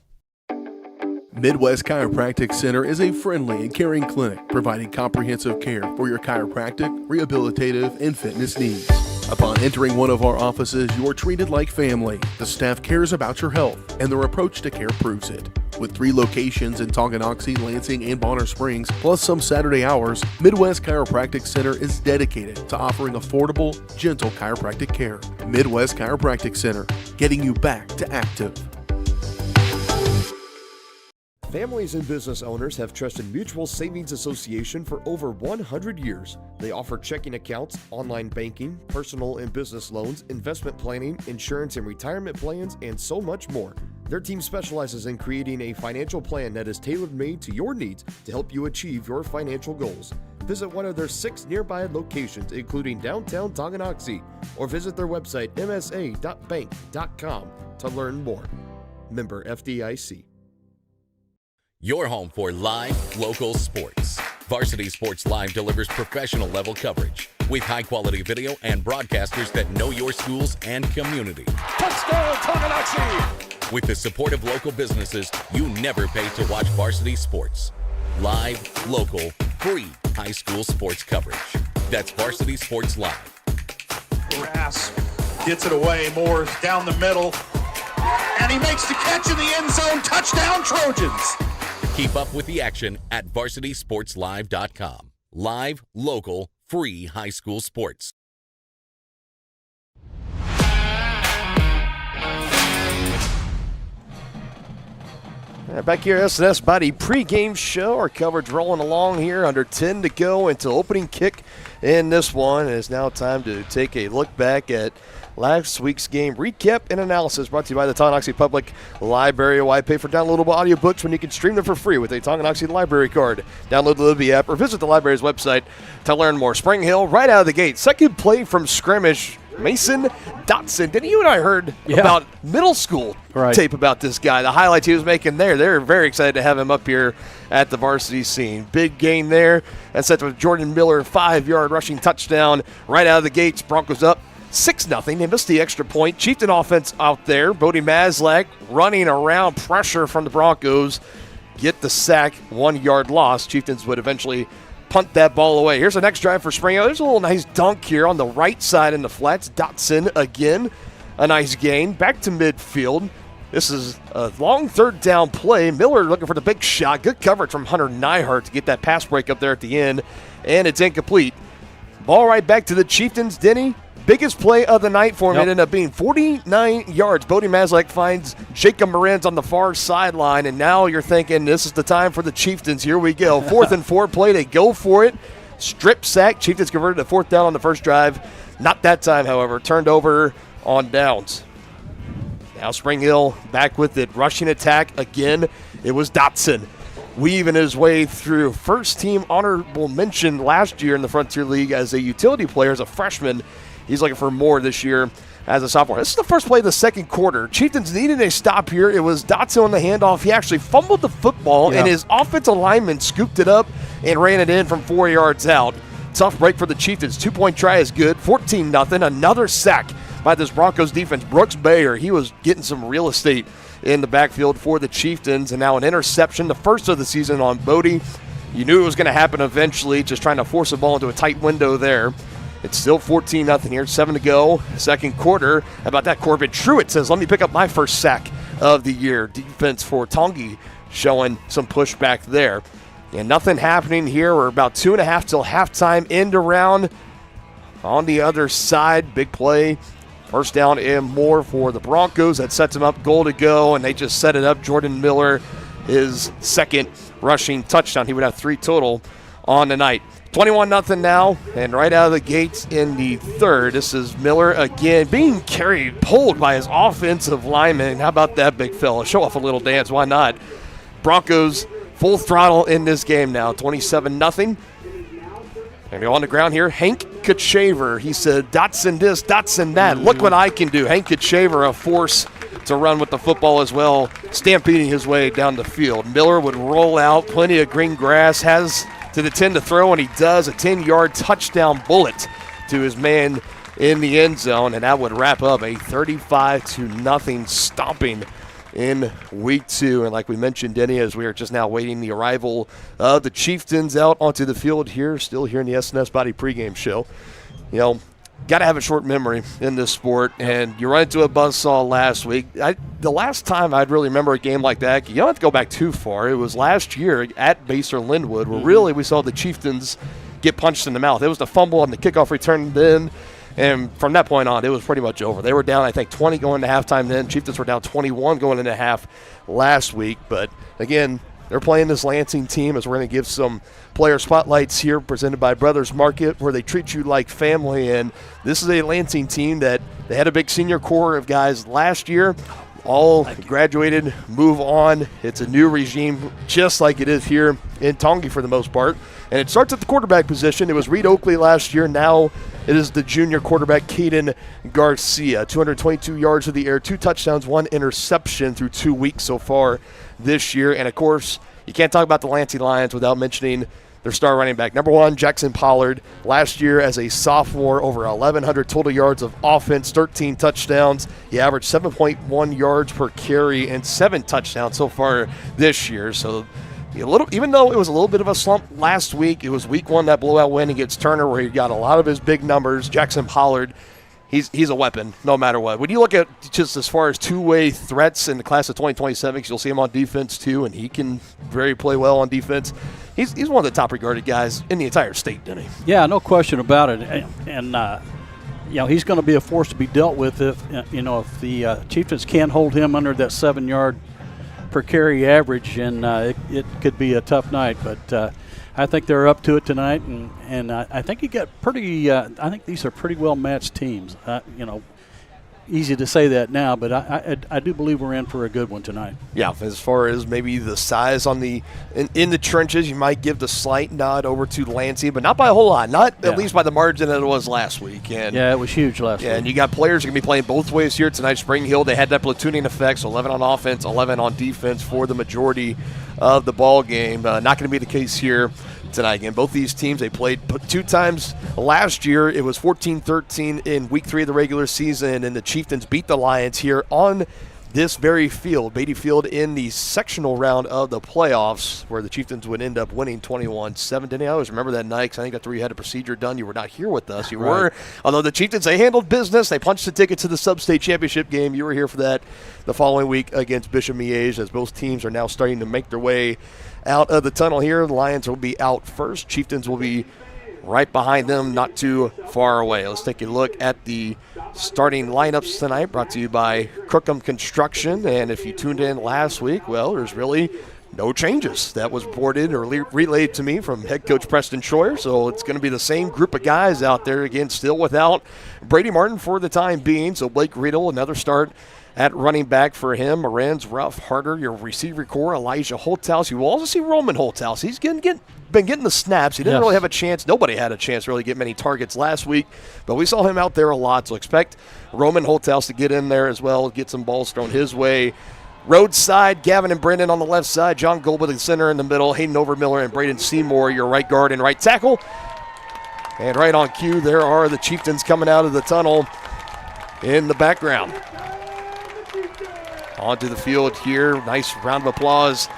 Midwest Chiropractic Center is a friendly and caring clinic providing comprehensive care for your chiropractic, rehabilitative, and fitness needs. Upon entering one of our offices, you are treated like family. The staff cares about your health, and their approach to care proves it. With 3 locations in Tonganoxie, Lansing, and Bonner Springs, plus some Saturday hours, Midwest Chiropractic Center is dedicated to offering affordable, gentle chiropractic care. Midwest Chiropractic Center, getting you back to active. Families and business owners have trusted Mutual Savings Association for over 100 years. They offer checking accounts, online banking, personal and business loans, investment planning, insurance and retirement plans, and so much more. Their team specializes in creating a financial plan that is tailor-made to your needs to help you achieve your financial goals. Visit one of their 6 nearby locations, including downtown Tonganoxie, or visit their website msa.bank.com to learn more. Member FDIC. Your home for live, local sports. Varsity Sports Live delivers professional level coverage with high quality video and broadcasters that know your schools and community. Touchdown, Tonganoxie! With the support of local businesses, you never pay to watch varsity sports. Live, local, free high school sports coverage. That's Varsity Sports Live. Grass. Gets it away. Moore's down the middle. And he makes the catch in the end zone. Touchdown, Trojans. Keep up with the action at VarsitySportsLive.com. Live, local, free high school sports. Back here, S&S Body pregame show. Our coverage rolling along here. Under 10 to go until opening kick in this one. It's now time to take a look back at last week's game recap and analysis, brought to you by the Tonganoxie Public Library. Why pay for downloadable audiobooks when you can stream them for free with a Tonganoxie library card? Download the Libby app or visit the library's website to learn more. Spring Hill right out of the gate. Second play from scrimmage. Mason Dotson. Didn't you and I heard about middle school tape about this guy, the highlights he was making there. They're very excited to have him up here at the varsity scene. Big gain there. That's set with Jordan Miller, 5-yard rushing touchdown right out of the gates. Broncos up 6-0. They missed the extra point. Chieftain offense out there. Bodie Maslak running around, pressure from the Broncos. Get the sack, 1-yard loss. Chieftains would eventually punt that ball away. Here's the next drive for Spring Hill. There's a little nice dunk here on the right side in the flats. Dotson again, a nice gain. Back to midfield. This is a long third down play. Miller looking for the big shot. Good coverage from Hunter Nyhart to get that pass break up there at the end. And it's incomplete. Ball right back to the Chieftains. Denny, biggest play of the night for him. It ended up being 49 yards. Bodie Maslak finds Jacob Morenz on the far sideline, and now you're thinking this is the time for the Chieftains. Here we go. 4th and 4 play. They go for it. Strip sack. Chieftains converted to 4th down on the first drive. Not that time, however. Turned over on downs. Now Spring Hill back with it. Rushing attack again. It was Dotson weaving his way through. First team honorable mention last year in the Frontier League as a utility player, as a freshman. He's looking for more this year as a sophomore. This is the first play of the second quarter. Chieftains needed a stop here. It was Dotson on the handoff. He actually fumbled the football, and his offensive lineman scooped it up and ran it in from 4 yards out. Tough break for the Chieftains. 2-point try is good. 14-0. Another sack by this Broncos defense. Brooks Bayer, he was getting some real estate in the backfield for the Chieftains, and now an interception, the first of the season on Bodie. You knew it was going to happen eventually, just trying to force the ball into a tight window there. It's still 14-0 here, 7 to go, second quarter. How about that? Corbin Truitt says, let me pick up my first sack of the year. Defense for Tongi showing some pushback there. And nothing happening here. We're about 2.5 till halftime. End around on the other side. Big play. First down and more for the Broncos. That sets them up, goal to go, and they just set it up. Jordan Miller, his second rushing touchdown. He would have 3 total on the night. 21-0 now, and right out of the gates in the third, this is Miller again being pulled by his offensive lineman. How about that, big fella? Show off a little dance, why not? Broncos full throttle in this game now, 27-0. And on the ground here, Hank Kachaver. He said, Dotson this, Dotson that. Look what I can do. Hank Kachaver, a force to run with the football as well, stampeding his way down the field. Miller would roll out, plenty of green grass, has to the 10 to throw, and he does. A 10-yard touchdown bullet to his man in the end zone, and that would wrap up a 35-0 stomping in week 2. And like we mentioned, Denny, as we are just now waiting the arrival of the Chieftains out onto the field here, still here in the S&S Body pregame show. You know, got to have a short memory in this sport, and you run into a buzzsaw last week. The last time I'd really remember a game like that, you don't have to go back too far. It was last year at Baser Linwood, where really we saw the Chieftains get punched in the mouth. It was the fumble on the kickoff return then, and from that point on, it was pretty much over. They were down, I think, 20 going to halftime then. Chieftains were down 21 going into half last week. But, again, they're playing this Lansing team, as we're going to give some player spotlights here presented by Brothers Market, where they treat you like family. And this is a Lansing team that they had a big senior core of guys last year. All graduated, move on. It's a new regime, just like it is here in Tongi for the most part. And it starts at the quarterback position. It was Reed Oakley last year. Now it is the junior quarterback, Caden Garcia. 222 yards of the air, 2 touchdowns, 1 interception through 2 weeks so far this year. And, of course, you can't talk about the Lansing Lions without mentioning their star running back. Number 1, Jackson Pollard. Last year as a sophomore, over 1,100 total yards of offense, 13 touchdowns. He averaged 7.1 yards per carry and 7 touchdowns so far this year. So even though it was a little bit of a slump last week, it was week 1, that blowout win against Turner, where he got a lot of his big numbers. Jackson Pollard he's a weapon no matter what. When you look at just as far as two-way threats in the class of 2027, you'll see him on defense too, and he can play well on defense. He's one of the top regarded guys in the entire state, isn't he? Yeah, no question about it. And he's going to be a force to be dealt with if the Chieftains can't hold him under that 7-yard per carry average, and it could be a tough night. But I think they're up to it tonight, and I think you got pretty. I think these are pretty well matched teams. Easy to say that now, but I do believe we're in for a good one tonight. Yeah, as far as maybe the size in the trenches, you might give the slight nod over to Lansing, but not by a whole lot. Not at least by the margin that it was last week. And it was huge last week. And you got players who are going to be playing both ways here tonight. Spring Hill, they had that platooning effect, so 11 on offense, 11 on defense for the majority of the ball game. Not going to be the case here tonight. Again, both these teams, they played 2 times last year. It was 14-13 in week 3 of the regular season, and the Chieftains beat the Lions here on this very field, Beatty Field, in the sectional round of the playoffs, where the Chieftains would end up winning 21-7. Denny, I always remember that night because I think that's where you had a procedure done. You were not here with us. You were, although the Chieftains, they handled business. They punched the ticket to the sub-state championship game. You were here for that the following week against Bishop Miege, as both teams are now starting to make their way out of the tunnel here. The Lions will be out first. Chieftains will be right behind them, not too far away. Let's take a look at the starting lineups tonight, brought to you by Crookham Construction. And if you tuned in last week, well, there's really no changes. That was reported or relayed to me from head coach Preston Schroyer. So it's going to be the same group of guys out there, again, still without Brady Martin for the time being. So Blake Riedel, another start at running back for him. Moranz, Ruff, Harder, your receiver core, Elijah Holthouse. You will also see Roman Holthouse. He's been getting the snaps. He didn't really have a chance. Nobody had a chance to really get many targets last week, but we saw him out there a lot. So expect Roman Holthouse to get in there as well, get some balls thrown his way. Roadside, Gavin and Brendan on the left side, John Golba, the center in the middle, Hayden Overmiller and Braden Seymour, your right guard and right tackle. And right on cue, there are the Chieftains coming out of the tunnel in the background. Onto the field here. Nice round of applause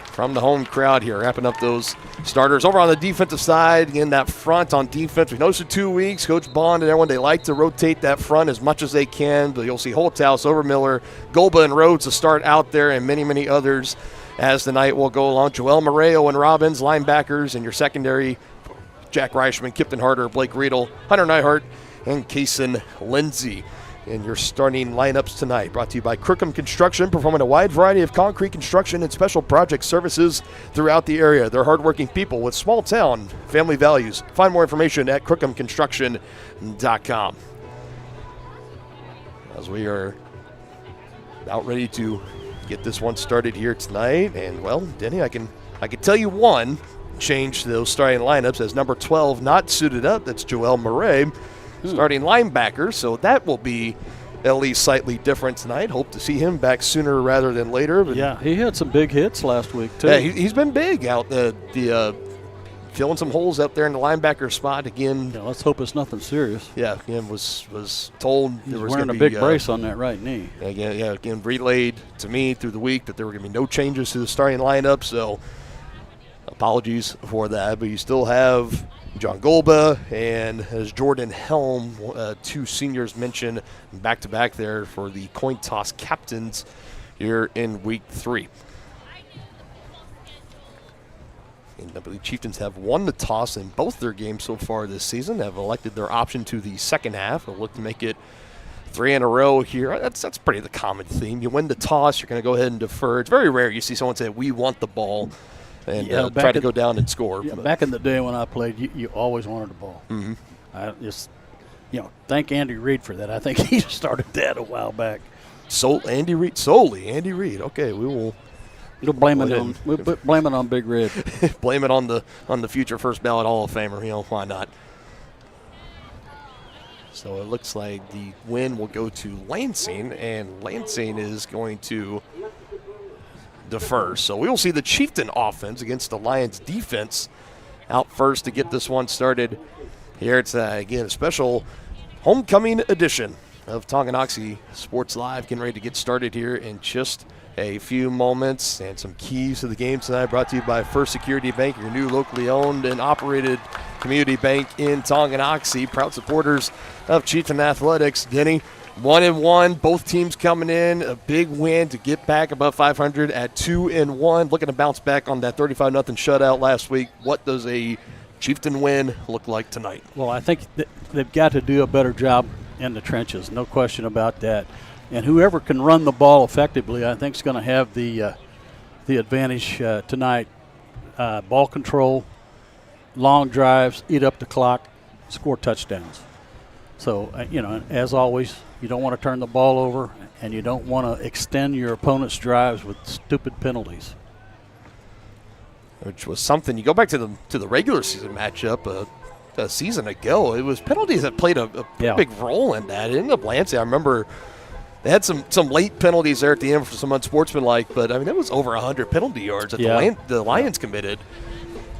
from the home crowd here, wrapping up those starters. Over on the defensive side, again, that front on defense. We noticed for 2 weeks, Coach Bond and everyone, they like to rotate that front as much as they can. But you'll see Holthouse, Overmiller, Golba, and Rhodes to start out there, and many, many others as the night will go along. Joel Moreo and Robbins, linebackers, and your secondary, Jack Reichman, Kipton Harder, Blake Riedel, Hunter Neihart, and Kaysen Lindsay. In your starting lineups tonight, brought to you by Crookham Construction, performing a wide variety of concrete construction and special project services throughout the area. They're hardworking people with small town family values. Find more information at crookhamconstruction.com. As we are about ready to get this one started here tonight, and well, Denny, I can tell you one change to those starting lineups, as number 12 not suited up. That's Joel Murray, starting linebacker, so that will be at least slightly different tonight. Hope to see him back sooner rather than later. But yeah, he had some big hits last week, too. Yeah, he's been big out filling some holes up there in the linebacker spot again. Yeah, let's hope it's nothing serious. Yeah, again, was told he's there was wearing a big brace on that right knee. Again, relayed to me through the week that there were going to be no changes to the starting lineup, so apologies for that. But you still have John Golba and as Jordan Helm, 2 seniors mentioned back-to-back there for the coin toss captains here in week 3. And I believe Chieftains have won the toss in both their games so far this season, have elected their option to the second half. They'll look to make it 3 in a row here. That's pretty the common theme. You win the toss, you're going to go ahead and defer. It's very rare you see someone say, we want the ball, and try to go down and score. Yeah, back in the day when I played, you always wanted the ball. Mm-hmm. I just, thank Andy Reid for that. I think he started that a while back. Andy Reid. Okay, we'll blame it on Big Red. Blame it on the future first ballot Hall of Famer. Why not? So it looks like the win will go to Lansing, and Lansing is going to defer. So we will see the Chieftain offense against the Lions defense out first to get this one started. Here it's, again, a special homecoming edition of Tonganoxie Sports Live, getting ready to get started here in just a few moments. And some keys to the game tonight brought to you by First Security Bank, your new locally owned and operated Community Bank in Tonganoxie. Proud supporters of Chieftain Athletics. Denny, 1-1. Both teams coming in. A big win to get back above 500 at 2-1. Looking to bounce back on that 35-0 shutout last week. What does a Chieftain win look like tonight? Well, I think they've got to do a better job in the trenches. No question about that. And whoever can run the ball effectively, I think, is going to have the advantage tonight. Ball control, long drives, eat up the clock, score touchdowns. So, as always, you don't want to turn the ball over, and you don't want to extend your opponent's drives with stupid penalties. Which was something, you go back to the regular season matchup a season ago, it was penalties that played a big role in that. It ended up Lansing. I remember they had some late penalties there at the end for some unsportsmanlike, but, it was over 100 penalty yards that the Lions committed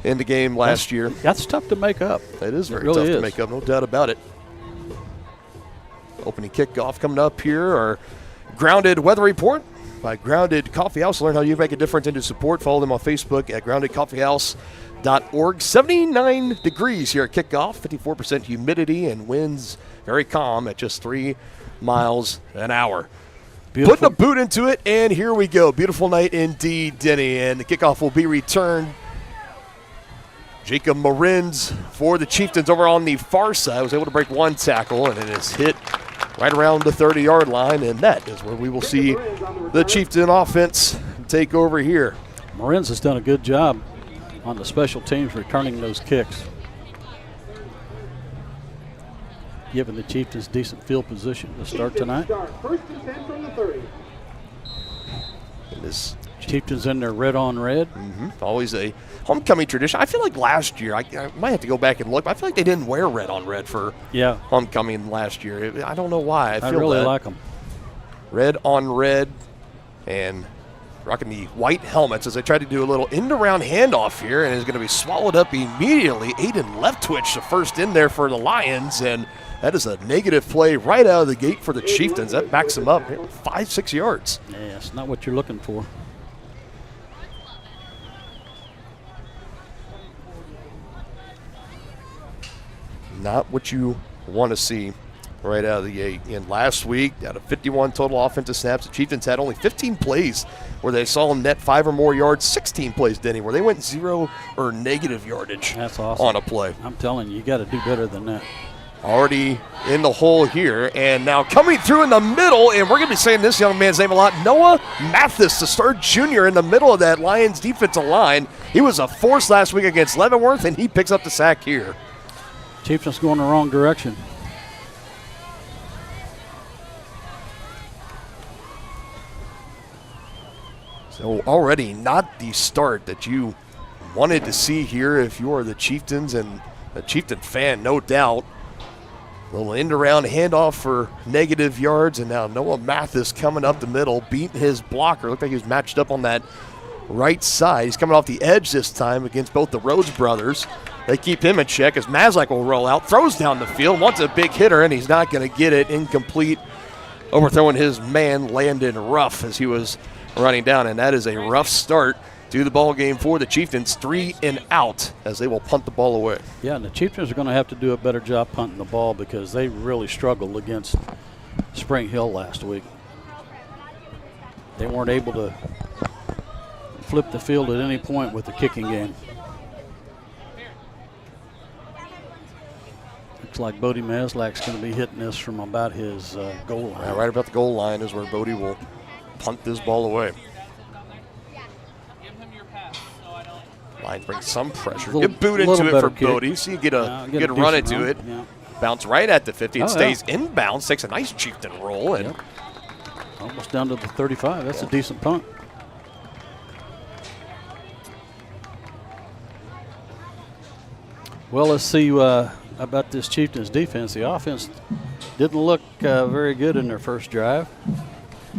in the game last year. That's tough to make up. It is very tough to make up, no doubt about it. Opening kickoff coming up here, our Grounded Weather Report by Grounded Coffee House. Learn how you make a difference into support. Follow them on Facebook at groundedcoffeehouse.org. 79 degrees here at kickoff, 54% humidity, and winds very calm at just 3 miles an hour. Beautiful. Putting a boot into it, and here we go. Beautiful night indeed, Denny, and the kickoff will be returned. Jacob Marins for the Chieftains over on the far side was able to break one tackle, and it is hit right around the 30-yard line, and that is where we will see the Chieftain offense take over here. Marins has done a good job on the special teams returning those kicks, giving the Chieftains decent field position to start tonight. First and 10 from the 30. And this Chieftains in their red on red. Always a homecoming tradition. I feel like last year, I might have to go back and look, but I feel like they didn't wear red on red for homecoming last year. I don't know why. I really like them. Red on red, and rocking the white helmets as they try to do a little end-around handoff here, and is going to be swallowed up immediately. Aiden left twitch the first in there for the Lions, and that is a negative play right out of the gate for the Chieftains. That backs them up 5-6 yards. Yeah, it's not what you're looking for. Not what you want to see right out of the gate. And last week, out of 51 total offensive snaps, the Chieftains had only 15 plays where they saw net 5 or more yards, 16 plays, Denny, where they went 0 or negative yardage. That's awesome. On a play. I'm telling you, you got to do better than that. Already in the hole here, and now coming through in the middle, and we're going to be saying this young man's name a lot, Noah Mathis, the star junior in the middle of that Lions defensive line. He was a force last week against Leavenworth, and he picks up the sack here. Chieftains going the wrong direction. So already not the start that you wanted to see here if you are the Chieftains and a Chieftain fan, no doubt. A little end-around handoff for negative yards, and now Noah Mathis coming up the middle, beating his blocker. Looked like he was matched up on that right side. He's coming off the edge this time against both the Rhodes brothers. They keep him in check as Mazak will roll out, throws down the field, wants a big hitter, and he's not going to get it. Incomplete, overthrowing his man Landon Ruff as he was running down, and that is a rough start to the ball game for the Chieftains. 3 and out as they will punt the ball away. Yeah, and the Chieftains are going to have to do a better job punting the ball because they really struggled against Spring Hill last week. They weren't able to flip the field at any point with the kicking game. Looks like Bodie Maslak's going to be hitting this from about his goal line. Yeah, right about the goal line is where Bodie will punt this ball away. Lions bring some pressure. Get boot into it for Bodie. So you get a run into it. Yeah. Bounce right at the 50. It stays inbounds. Takes a nice Chieftain roll. And almost down to the 35. That's a decent punt. Well, let's see about this Chieftains defense. The offense didn't look very good in their first drive.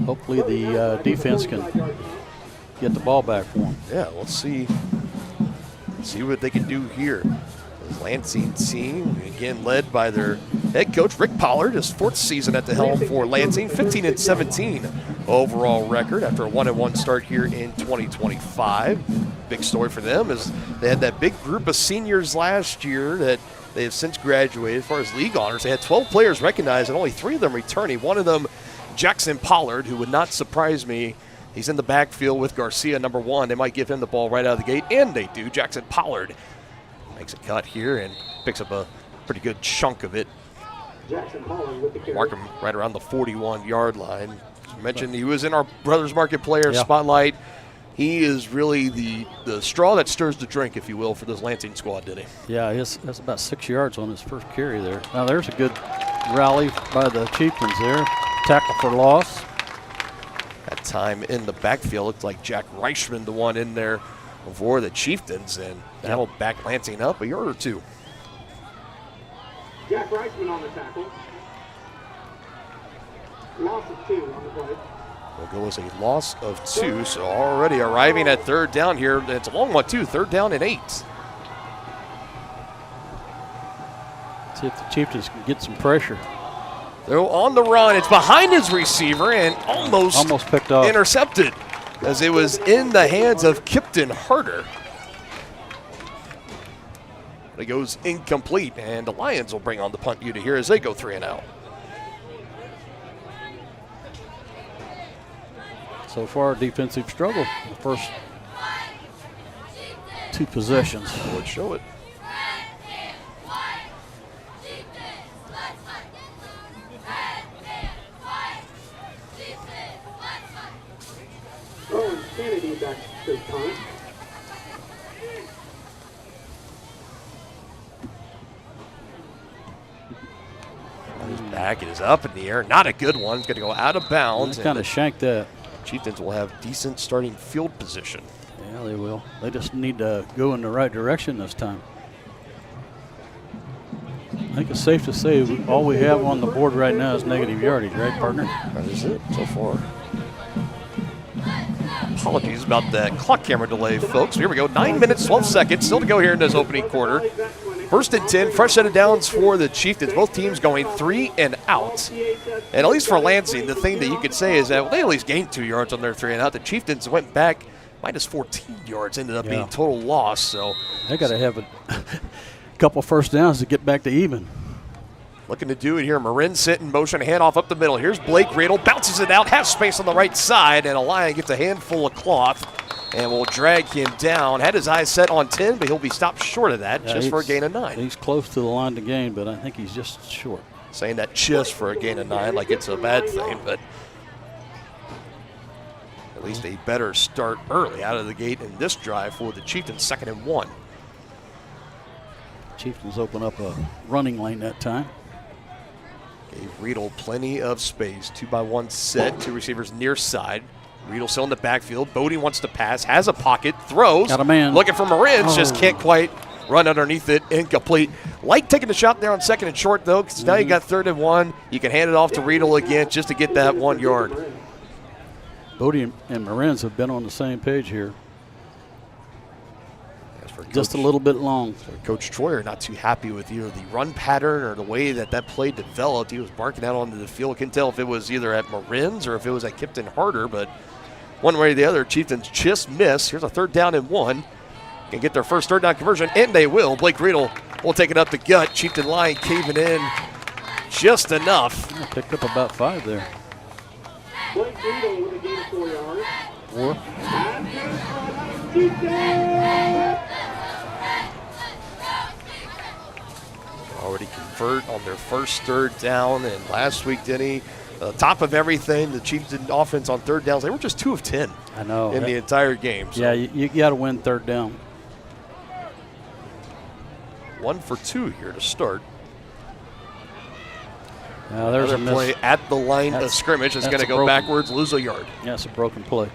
Hopefully the defense can get the ball back for them. Yeah, let's see what they can do here. The Lansing team, again led by their head coach, Rick Pollard, his 4th season at the helm for Lansing, 15-17 overall record after a 1-1 start here in 2025. Big story for them is they had that big group of seniors last year that they have since graduated. As far as league honors, they had 12 players recognized and only 3 of them returning. One of them, Jackson Pollard, who would not surprise me. He's in the backfield with Garcia, number 1. They might give him the ball right out of the gate, and they do. Jackson Pollard makes a cut here and picks up a pretty good chunk of it. Mark him right around the 41-yard line. As you mentioned, he was in our Brothers Market player spotlight. He is really the straw that stirs the drink, if you will, for this Lansing squad, didn't he? Yeah, that's about 6 yards on his first carry there. Now there's a good rally by the Chieftains there. Tackle for loss. That time in the backfield looked like Jack Reichman, the one in there for the Chieftains, and that'll back Lansing up a yard or 2. Jack Reichman on the tackle. Loss of 2 on the play. Will go as a loss of 2, so already arriving at third down here. It's a long one, too. 3rd down and 8. See if the Chieftains can get some pressure. They're on the run. It's behind his receiver and almost picked off. Intercepted as it was in the hands of Kipton Harder. But it goes incomplete, and the Lions will bring on the punt unit here as they go 3 and out. So far, defensive struggle the first 2 possessions. Would show it. Kennedy back to punt. His back, it is up in the air. Not a good one. It's going to go out of bounds. Kind of shanked that. Chieftains will have decent starting field position. Yeah, they will. They just need to go in the right direction this time. I think it's safe to say all we have on the board right now is negative yardage, right, partner? That is it so far. Apologies about that clock camera delay, folks. Here we go. 9 minutes, 12 seconds. Still to go here in this opening quarter. 1st and 10. Fresh set of downs for the Chieftains. Both teams going 3 and out. And at least for Lansing, the thing that you could say is that they at least gained 2 yards on their 3 and out. The Chieftains went back minus 14 yards. Ended up being total loss. So they got to have a couple first downs to get back to even. Looking to do it here. Marin sitting, motion, handoff up the middle. Here's Blake Riddle, bounces it out, has space on the right side, and a Lion gets a handful of cloth and will drag him down. Had his eyes set on 10, but he'll be stopped short of that just for a gain of 9. He's close to the line to gain, but I think he's just short. Saying that just for a gain of 9 like it's a bad thing, but at least a better start early out of the gate in this drive for the Chieftains, 2nd and 1. Chieftains open up a running lane that time. Gave Riedel plenty of space. 2-by-1 set, 2 receivers near side. Riedel still in the backfield. Bodie wants to pass, has a pocket, throws. Got a man. Looking for Marins, just can't quite run underneath it. Incomplete. Like taking the shot there on 2nd and short, though, because now you got 3rd and 1. You can hand it off to Riedel again just to get that 1 yard. Bodie and Marins have been on the same page here. Just a little bit long. Coach Troyer not too happy with either the run pattern or the way that play developed. He was barking out onto the field. Couldn't tell if it was either at Marin's or if it was at Kipton Harder, but one way or the other, Chieftains just miss. Here's a 3rd down and 1. Can get their first 3rd down conversion, and they will. Blake Riedel will take it up the gut. Chieftain line caving in just enough. Yeah, picked up about 5 there. Blake Riedel with a gain of 4 yards. 4. Already convert on their first 3rd down, and last week, Denny, top of everything, the Chiefs' offense on 3rd downs, they were just 2 of 10. I know. In the entire game. So. Yeah, you got to win 3rd down. 1 for 2 here to start. Now there's another play at the line of scrimmage. It's going to go backwards, lose a yard. Yeah, it's a broken play.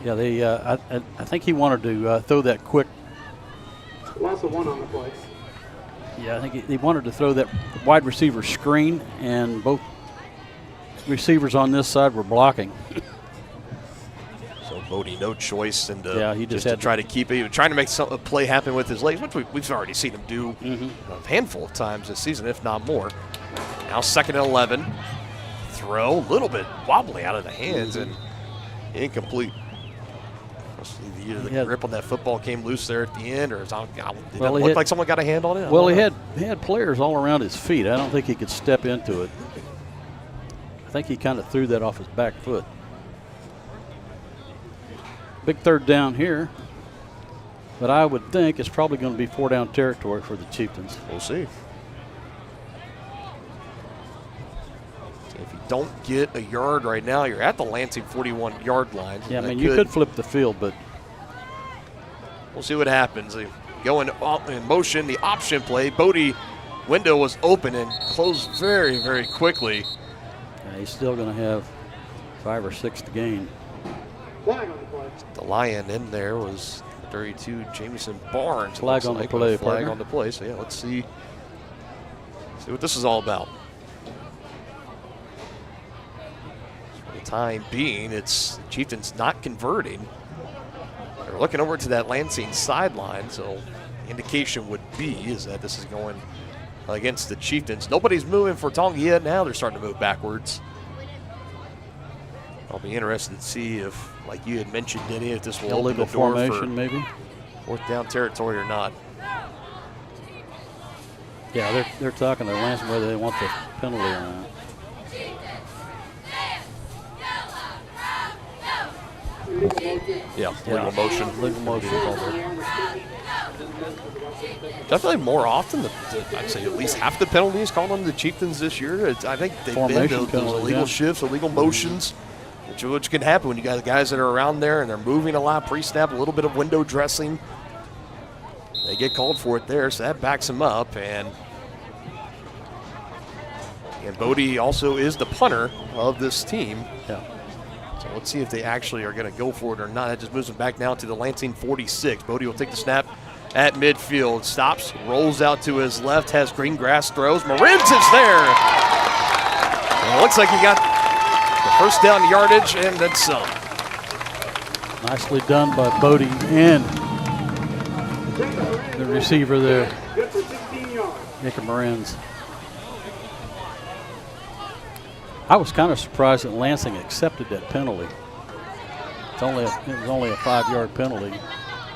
Yeah, they. I think he wanted to throw that quick. Loss of 1 on the play. Yeah, I think he wanted to throw that wide receiver screen, and both receivers on this side were blocking. So Bodie no choice and he just to try to keep it. He was trying to make a play happen with his legs, which we've already seen him do a handful of times this season, if not more. Now 2nd and 11. Throw, a little bit wobbly out of the hands and incomplete. The grip on that football came loose there at the end, or did it look like someone got a hand on it? Well, he had players all around his feet. I don't think he could step into it. I think he kind of threw that off his back foot. Big 3rd down here, but I would think it's probably going to be 4-down territory for the Chieftains. We'll see. If you don't get a yard right now, you're at the Lansing 41-yard line. Yeah, I mean, you could flip the field, but we'll see what happens. They go in motion, the option play. Bodie window was open and closed very, very quickly. Yeah, he's still going to have 5 or 6 to gain. The Lion in there was 32, Jamison Barnes. Flag on the play. Flag on the play. So, yeah, let's see what this is all about. For the time being, it's Chieftains not converting. They're looking over to that Lansing sideline, so the indication would be is that this is going against the Chieftains. Nobody's moving for Tonga yet. Now they're starting to move backwards. I'll be interested to see if, like you had mentioned, Denny, if this will open the door formation, for maybe 4th down territory or not. Yeah, they're talking to Lansing whether they want the penalty or not. Yeah, legal motion. Legal motion. Definitely more often, I'd say at least half the penalties called on the Chieftains this year. I think they've been those illegal shifts, illegal motions, which can happen when you got guys that are around there and they're moving a lot, pre-snap, a little bit of window dressing. They get called for it there, so that backs them up. And Bodie also is the punter of this team. Yeah. So let's see if they actually are going to go for it or not. That just moves them back now to the Lansing 46. Bodie will take the snap at midfield. Stops, rolls out to his left, has green grass, throws. Marins is there. And it looks like he got the 1st down yardage and then some. Nicely done by Bodie and the receiver there, Nick Marins. I was kind of surprised that Lansing accepted that penalty. It was only a 5-yard penalty.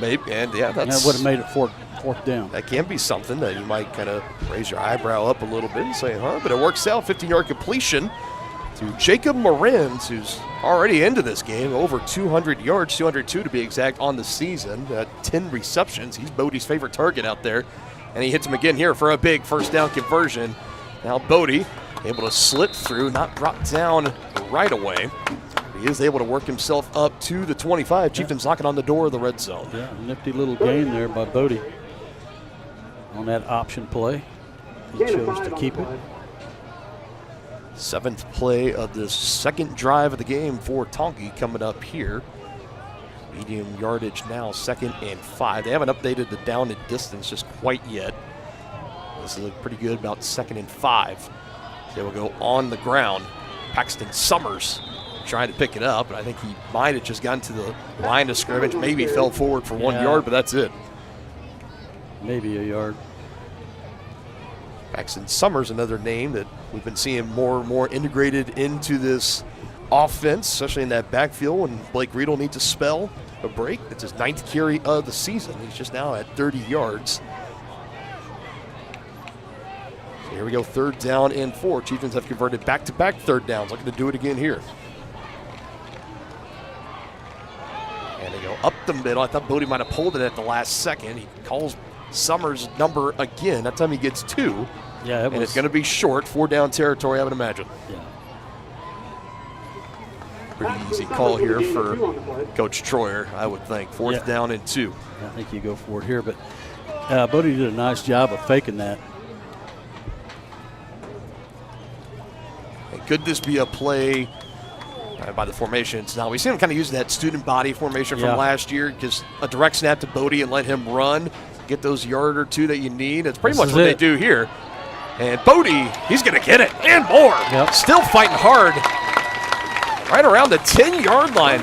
Maybe, and yeah, that would have made it 4th down. That can be something that you might kind of raise your eyebrow up a little bit and say, huh? But it works out. 15-yard completion to Jacob Marins, who's already into this game, over 200 yards, 202 to be exact on the season. 10 receptions. He's Bodie's favorite target out there, and he hits him again here for a big 1st down conversion. Now Bodie able to slip through, not brought down right away. He is able to work himself up to the 25. Chieftains knocking on the door of the red zone. Yeah, nifty little gain there by Bodie on that option play. He chose to keep it. 7th play of the 2nd drive of the game for Tongi coming up here. Medium yardage now, 2nd and 5. They haven't updated the down and distance just quite yet. This is pretty good, about 2nd and 5. They will go on the ground. Paxton Summers trying to pick it up, and I think he might have just gotten to the line of scrimmage, maybe fell forward for 1 yard, but that's it. Maybe a yard. Paxton Summers, another name that we've been seeing more and more integrated into this offense, especially in that backfield when Blake Riedel needs to spell a break. It's his 9th carry of the season. He's just now at 30 yards. Here we go, 3rd down and 4. Chieftains have converted back-to-back 3rd downs. Looking to do it again here. And they go up the middle. I thought Bodie might have pulled it at the last second. He calls Summers' number again. That time he gets 2. Yeah, and it's going to be short, 4-down territory, I would imagine. Yeah. Pretty easy call here for Coach Troyer, I would think. 4th down and 2. I think you go for it here, but Bodie did a nice job of faking that. Could this be a play by the formations? Now, we see him kind of use that student body formation from last year, just a direct snap to Bodie and let him run, get those yard or 2 that you need. That's pretty much what they do here. And Bodie, he's going to get it and more. Still fighting hard right around the 10-yard line.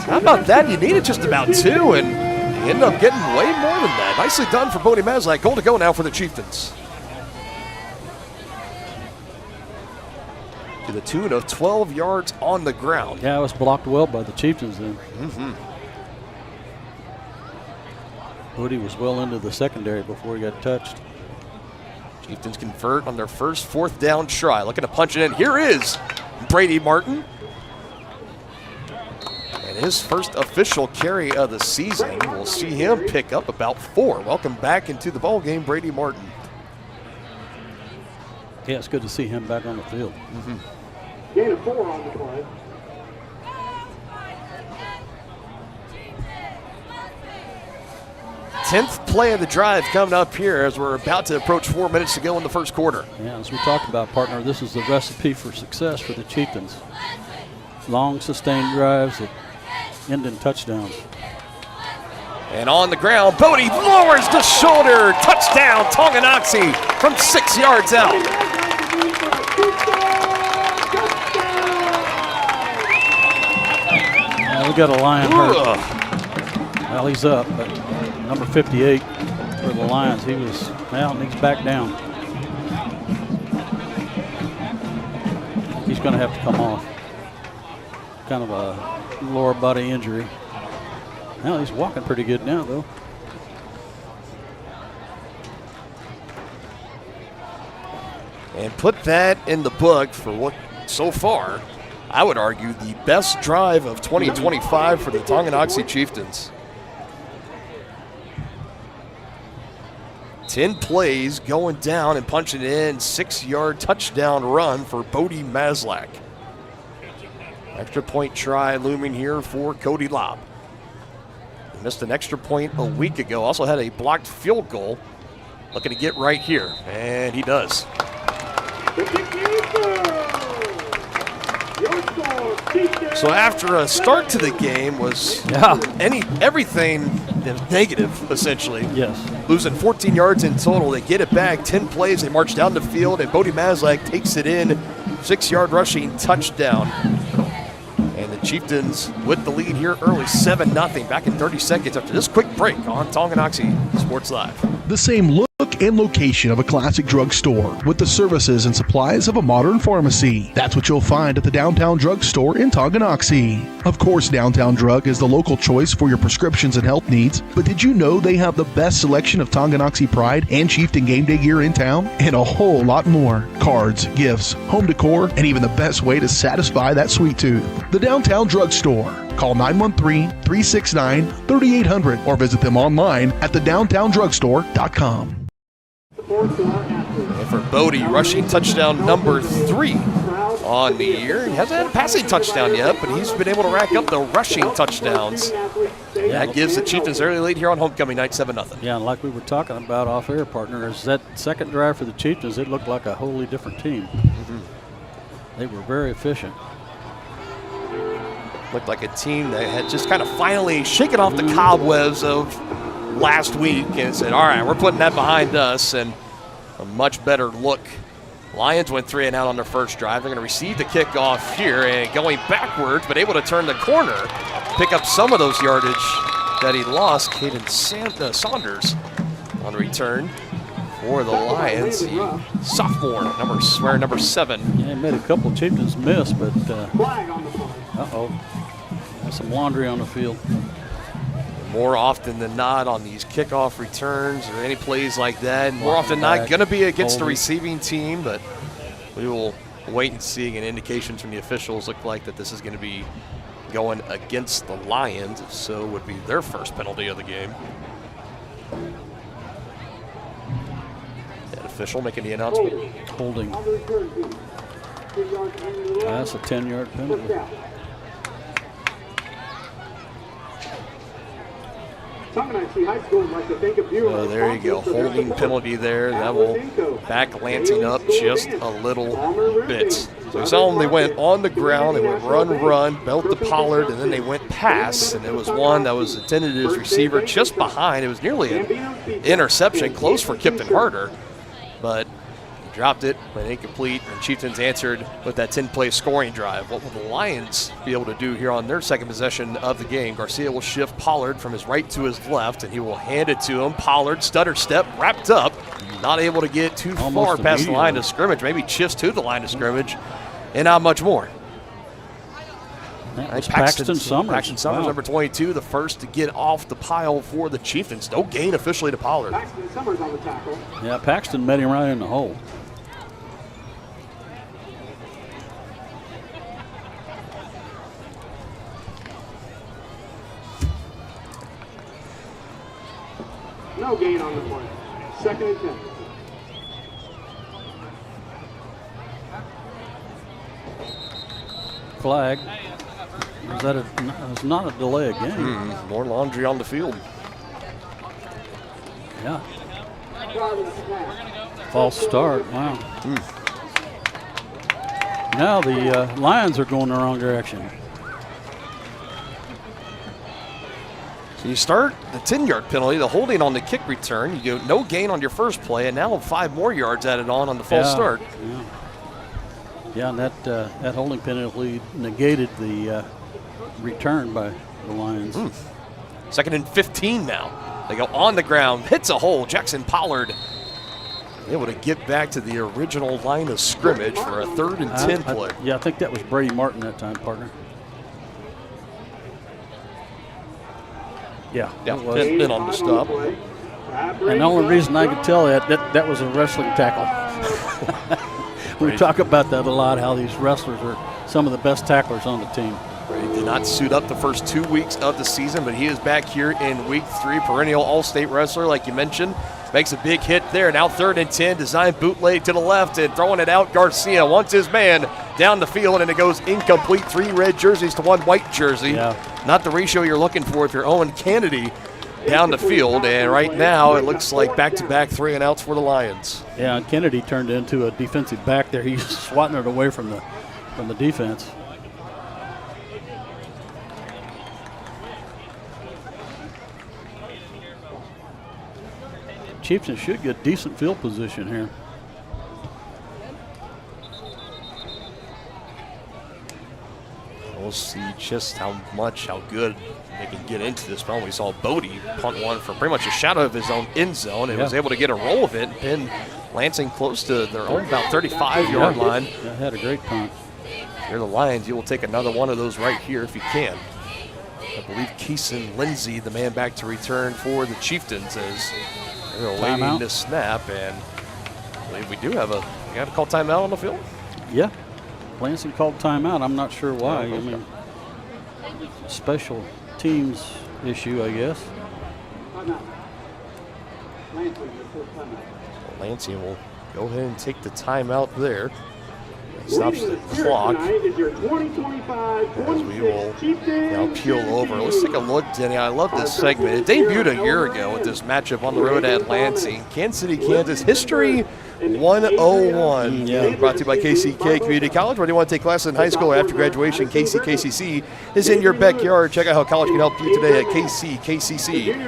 How about that? You needed just about 2, and you end up getting way more than that. Nicely done for Bodie Maslak. Goal to go now for the Chieftains. To the tune of 12 yards on the ground. Yeah, it was blocked well by the Chieftains then. Bodie was well into the secondary before he got touched. Chieftains convert on their first 4th down try. Looking to punch it in. Here is Brady Martin. And his first official carry of the season. We'll see him pick up about 4. Welcome back into the ball game, Brady Martin. Yeah, it's good to see him back on the field. Gain of 4 on the play. Tenth play of the drive coming up here as we're about to approach 4 minutes to go in the first quarter. Yeah, as we talked about, partner, this is the recipe for success for the Chieftains. Long, sustained drives that end in touchdowns. And on the ground, Bodie lowers the shoulder. Touchdown, Tonganoxie from 6 yards out. We got a Lion hurt. Well, he's up, but number 58 for the Lions, he's back down. He's going to have to come off. Kind of a lower body injury. Well, he's walking pretty good now, though. And put that in the book for what, so far, I would argue the best drive of 2025 for the Tonganoxie Chieftains. 10 plays going down and punching in, 6-yard touchdown run for Bodie Maslak. Extra point try looming here for Cody Lobb. He missed an extra point a week ago. Also had a blocked field goal. Looking to get right here, and he does. So after a start to the game was everything negative, essentially. Yes. Losing 14 yards in total. They get it back, 10 plays. They march down the field, and Bodie Maslak takes it in. 6-yard rushing touchdown. And the Chieftains with the lead here early, 7-0, back in 30 seconds after this quick break on Tonganoxie Sports Live. The same look and location of a classic drugstore with the services and supplies of a modern pharmacy. That's what you'll find at the Downtown Drug Store in Tonganoxie. Of course, Downtown Drug is the local choice for your prescriptions and health needs, but did you know they have the best selection of Tonganoxie Pride and Chieftain Game Day gear in town? And a whole lot more. Cards, gifts, home decor, and even the best way to satisfy that sweet tooth. The Downtown Drug Store. Call 913-369-3800 or visit them online at thedowntowndrugstore.com. And for Bodie, rushing touchdown number 3 on the year. He hasn't had a passing touchdown yet, but he's been able to rack up the rushing touchdowns. That gives the Chieftains early lead here on homecoming night, 7-0. Yeah, and like we were talking about off air, partner, is that second drive for the Chieftains, it looked like a wholly different team. They were very efficient. Looked like a team that had just kind of finally shaken off the cobwebs of last week and said, all right, we're putting that behind us, and a much better look. Lions went 3 and out on their first drive. They're going to receive the kickoff here and going backwards, but able to turn the corner, pick up some of those yardage that he lost. Caden Saunders on return for the Lions, the sophomore, number 7. Yeah, he made a couple of Chieftains miss, but there's some laundry on the field. More often than not on these kickoff returns or any plays like that, more often than not going to be against the receiving team, but we will wait and see. And indications from the officials look like that this is going to be going against the Lions, so would be their first penalty of the game. That official making the announcement. Holding. That's a 10-yard penalty. Oh, there you go, holding penalty there. That will back Lansing up just a little bit. So we saw them, they went on the ground, they went run, belt the Pollard, and then they went pass, and it was one that was intended as receiver just behind. It was nearly an interception, close for Kipton Harder, but dropped it, went incomplete, and Chieftains answered with that 10-play scoring drive. What will the Lions be able to do here on their second possession of the game? Garcia will shift Pollard from his right to his left, and he will hand it to him. Pollard, stutter step, wrapped up. Not able to get too far past the line of scrimmage. Maybe shifts to the line of scrimmage, and not much more. Paxton Summers. Paxton Summers, number 22, the first to get off the pile for the Chieftains. No gain officially to Pollard. Paxton Summers on the tackle. Yeah, Paxton met him right in the hole. No gain on the play. 2nd and 10. Flag. It's not a delay of game. More laundry on the field. Yeah. False start. Wow. Now the Lions are going the wrong direction. So you start the 10-yard penalty, the holding on the kick return. You go no gain on your first play, and now 5 more yards added on the false start. Yeah, and that holding penalty negated the return by the Lions. 2nd and 15 now. They go on the ground, hits a hole. Jackson Pollard able to get back to the original line of scrimmage for a 3rd and 10 play. I think that was Brady Martin that time, partner. Yeah, been on the stop. And the only reason I could tell that was a wrestling tackle. We talk about that a lot, how these wrestlers are some of the best tacklers on the team. He did not suit up the first 2 weeks of the season, but he is back here in week 3. Perennial All-State wrestler, like you mentioned. Makes a big hit there. Now 3rd and 10, designed bootleg to the left and throwing it out. Garcia wants his man down the field, and it goes incomplete. 3 red jerseys to 1 white jersey. Not the ratio you're looking for if you're Owen Kennedy down the field. And right now it looks like back-to-back 3 and outs for the Lions. Yeah, and Kennedy turned into a defensive back there. He's swatting it away from the defense. Chieftains should get decent field position here. We'll see just how good they can get into this one. We saw Bodie punt one from pretty much a shadow of his own end zone and was able to get a roll of it and pin Lansing close to their own about 35-yard line. That had a great punt. Here are the Lions. You will take another one of those right here if you can. I believe Keeson Lindsay, the man back to return for the Chieftains, as they're awaiting this snap, and I believe we do have you got to call timeout on the field? Yeah. Lansing called timeout. I'm not sure why. I mean, special teams issue, I guess. Lansing will go ahead and take the timeout there. Stops the clock as we will now peel over. Let's take a look, Denny. I love this segment. It debuted a year ago with this matchup on the road at Lansing. Kansas City, Kansas. History 101. Brought to you by KCK Community College. Whether you want to take classes in high school or after graduation, KCC is in your backyard. Check out how college can help you today at kckcc.edu.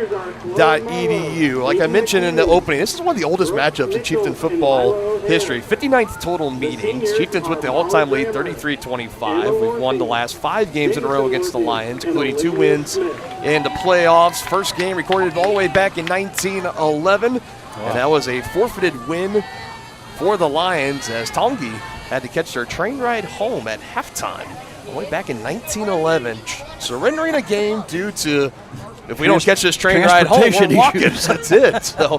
Like I mentioned in the opening, this is one of the oldest matchups in Chieftain football history. 59th total meetings. Chieftains with the all-time lead, 33-25. We've won the last 5 games in a row against the Lions, including 2 wins in the playoffs. First game recorded all the way back in 1911. And that was a forfeited win for the Lions as Tongi had to catch their train ride home at halftime all the way back in 1911. Surrendering a game due to, if we don't catch this train ride home, we're walking. That's it. So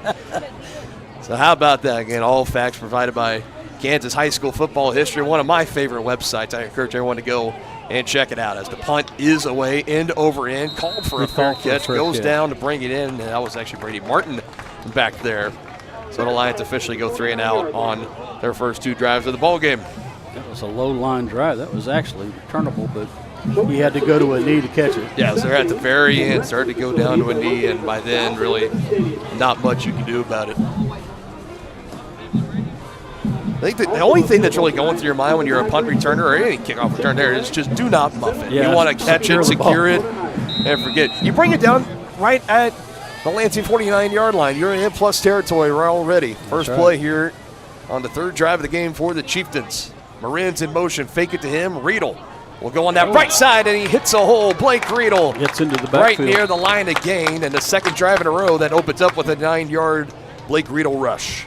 how about that? Again, all facts provided by Kansas high school football history, one of my favorite websites. I encourage everyone to go and check it out as the punt is away, end over end, called for a fair catch, goes down to bring it in, and that was actually Brady Martin back there. So the Lions officially go 3 and out on their first 2 drives of the ball game. That was a low line drive. That was actually returnable, but he had to go to a knee to catch it. Yeah, so they're at the very end, started to go down to a knee, and by then, really not much you can do about it. I think the only thing that's really going through your mind when you're a punt returner or any kickoff returner is just do not muff it. You want to catch it, secure it, and forget. You bring it down right at the Lansing 49-yard line. You're in plus territory already. First play here on the third drive of the game for the Chieftains. Marin's in motion, fake it to him. Riedel will go on that right side, and he hits a hole. Blake Riedel gets into the backfield. Right near the line of gain, and the second drive in a row that opens up with a 9-yard Blake Riedel rush.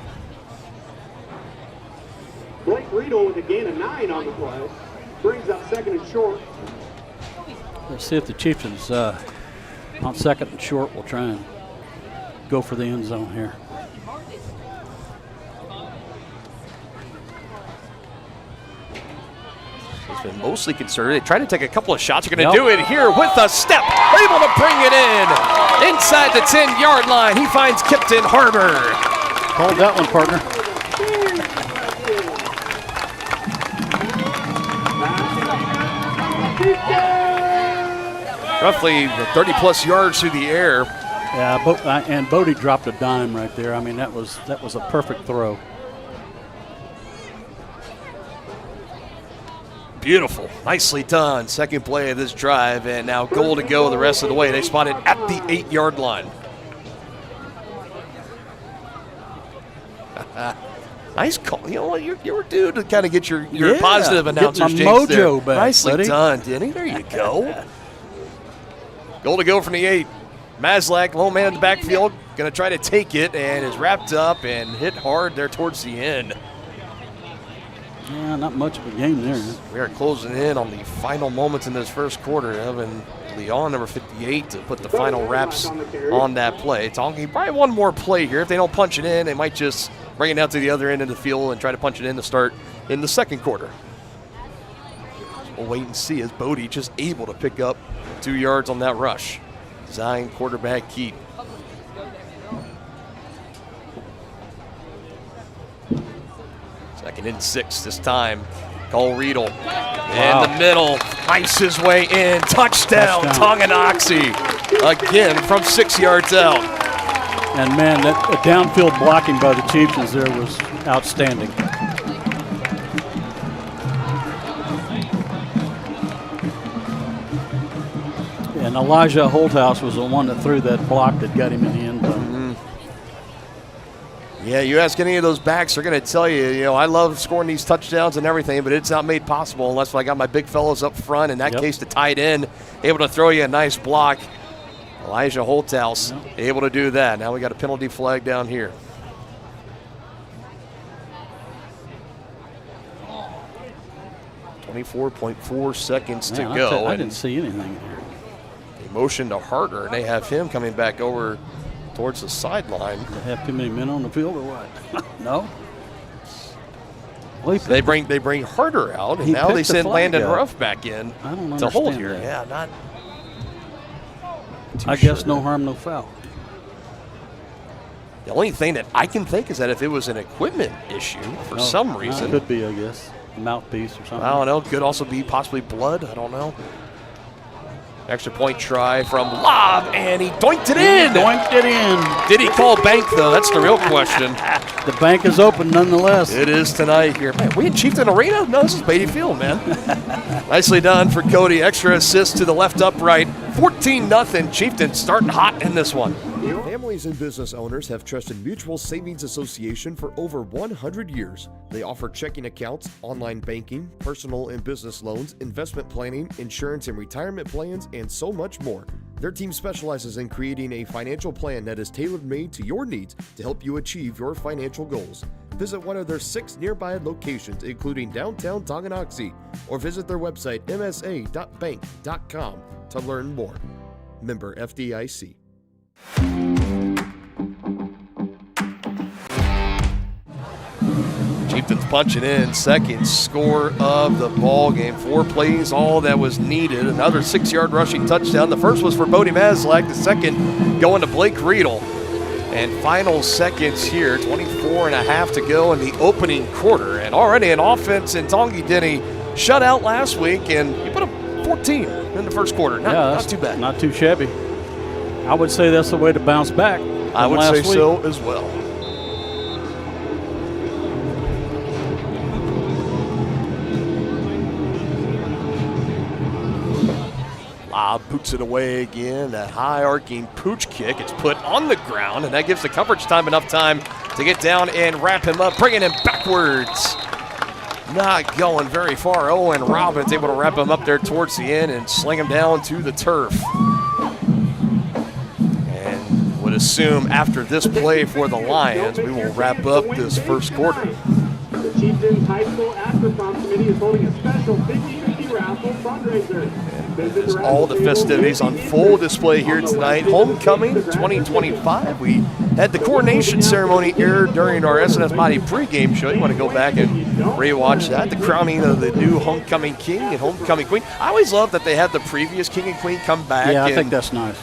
Blake Riedel with a gain of 9 on the play. Brings up second and short. Let's see if the Chieftains on second and short will try and go for the end zone here. He's been mostly conservative. They tried to take a couple of shots. They're going to do it here with a step. Able to bring it in. Inside the 10-yard line, he finds Kipton Harbor. Called that one, partner. Roughly 30-plus yards through the air. Yeah, and Bodie dropped a dime right there. I mean, that was a perfect throw. Beautiful. Nicely done. Second play of this drive, and now goal to go the rest of the way. They spot it at the 8-yard line. Nice call. You know what? You're due to kind of get your positive announcers get my mojo back, Nicely buddy. done, Denny. There you go. Goal to go from the 8. Maslak, low man in the backfield, going to try to take it, and is wrapped up and hit hard there towards the end. Yeah, not much of a game there. We are closing in on the final moments in this first quarter, having Leon, number 58, to put the final wraps on that play. Tongi, probably one more play here. If they don't punch it in, they might just bring it out to the other end of the field and try to punch it in to start in the second quarter. We'll wait and see as Bodie just able to pick up 2 yards on that rush. Zion quarterback Keat. Second and 6 this time. Cole Riedel in the middle. Ice his way in. Touchdown. Tonganoxie. Again from 6 yards out. And man, that downfield blocking by the Chieftains there was outstanding. And Elijah Holthouse was the one that threw that block that got him in the end zone. Yeah, you ask any of those backs, they're going to tell you, I love scoring these touchdowns and everything, but it's not made possible unless I got my big fellows up front. In that case, the tight end, able to throw you a nice block. Elijah Holthouse able to do that. Now we got a penalty flag down here. .4 seconds to go. I didn't see anything here. They motion to Harder, and they have him coming back over towards the sideline. They have too many men on the field or what? No. Well, they bring Harder out, and now they send Landon Ruff back in to hold here. That. Yeah, not. I guess no harm, no foul. The only thing that I can think is that if it was an equipment issue for some reason. It could be, I guess. A mouthpiece or something. I don't know. Could also be possibly blood. I don't know. Extra point try from Lob, and he doinked it in. Doinked it in. Did he call bank, though? That's the real question. The bank is open nonetheless. It is tonight here. Man, we in Chieftain Arena? No, this is Beatty Field, man. Nicely done for Cody. Extra assist to the left upright. 14-0. Chieftain starting hot in this one. Families and business owners have trusted Mutual Savings Association for over 100 years. They offer checking accounts, online banking, personal and business loans, investment planning, insurance and retirement plans, and so much more. Their team specializes in creating a financial plan that is tailor-made to your needs to help you achieve your financial goals. Visit one of their 6 nearby locations, including downtown Tonganoxie, or visit their website msa.bank.com to learn more. Member FDIC. Chieftains punching in, second score of the ball game. 4 plays, all that was needed. Another 6-yard rushing touchdown. The first was for Bodie Maslak, the second going to Blake Riedel. And final seconds here, 24.5 to go in the opening quarter. And already an offense in Tongi Denny shut out last week, and you put up 14 in the first quarter. Not too bad. Not too shabby. I would say that's the way to bounce back. I would say so as well. Lob boots it away again. That high arcing pooch kick. It's put on the ground, and that gives the coverage time enough time to get down and wrap him up, bringing him backwards. Not going very far. Owen Robbins able to wrap him up there towards the end and sling him down to the turf. And would assume after this play for the Lions, we will wrap up this first quarter. The Chieftains High School After Prom Committee is holding a special 50-50 raffle fundraiser. There's all the festivities on full display here tonight. Homecoming 2025. We had the coronation ceremony aired during our SNS Body pregame show. You want to go back and rewatch that. The crowning of the new homecoming king and homecoming queen. I always love that they had the previous king and queen come back. Yeah, I think that's nice.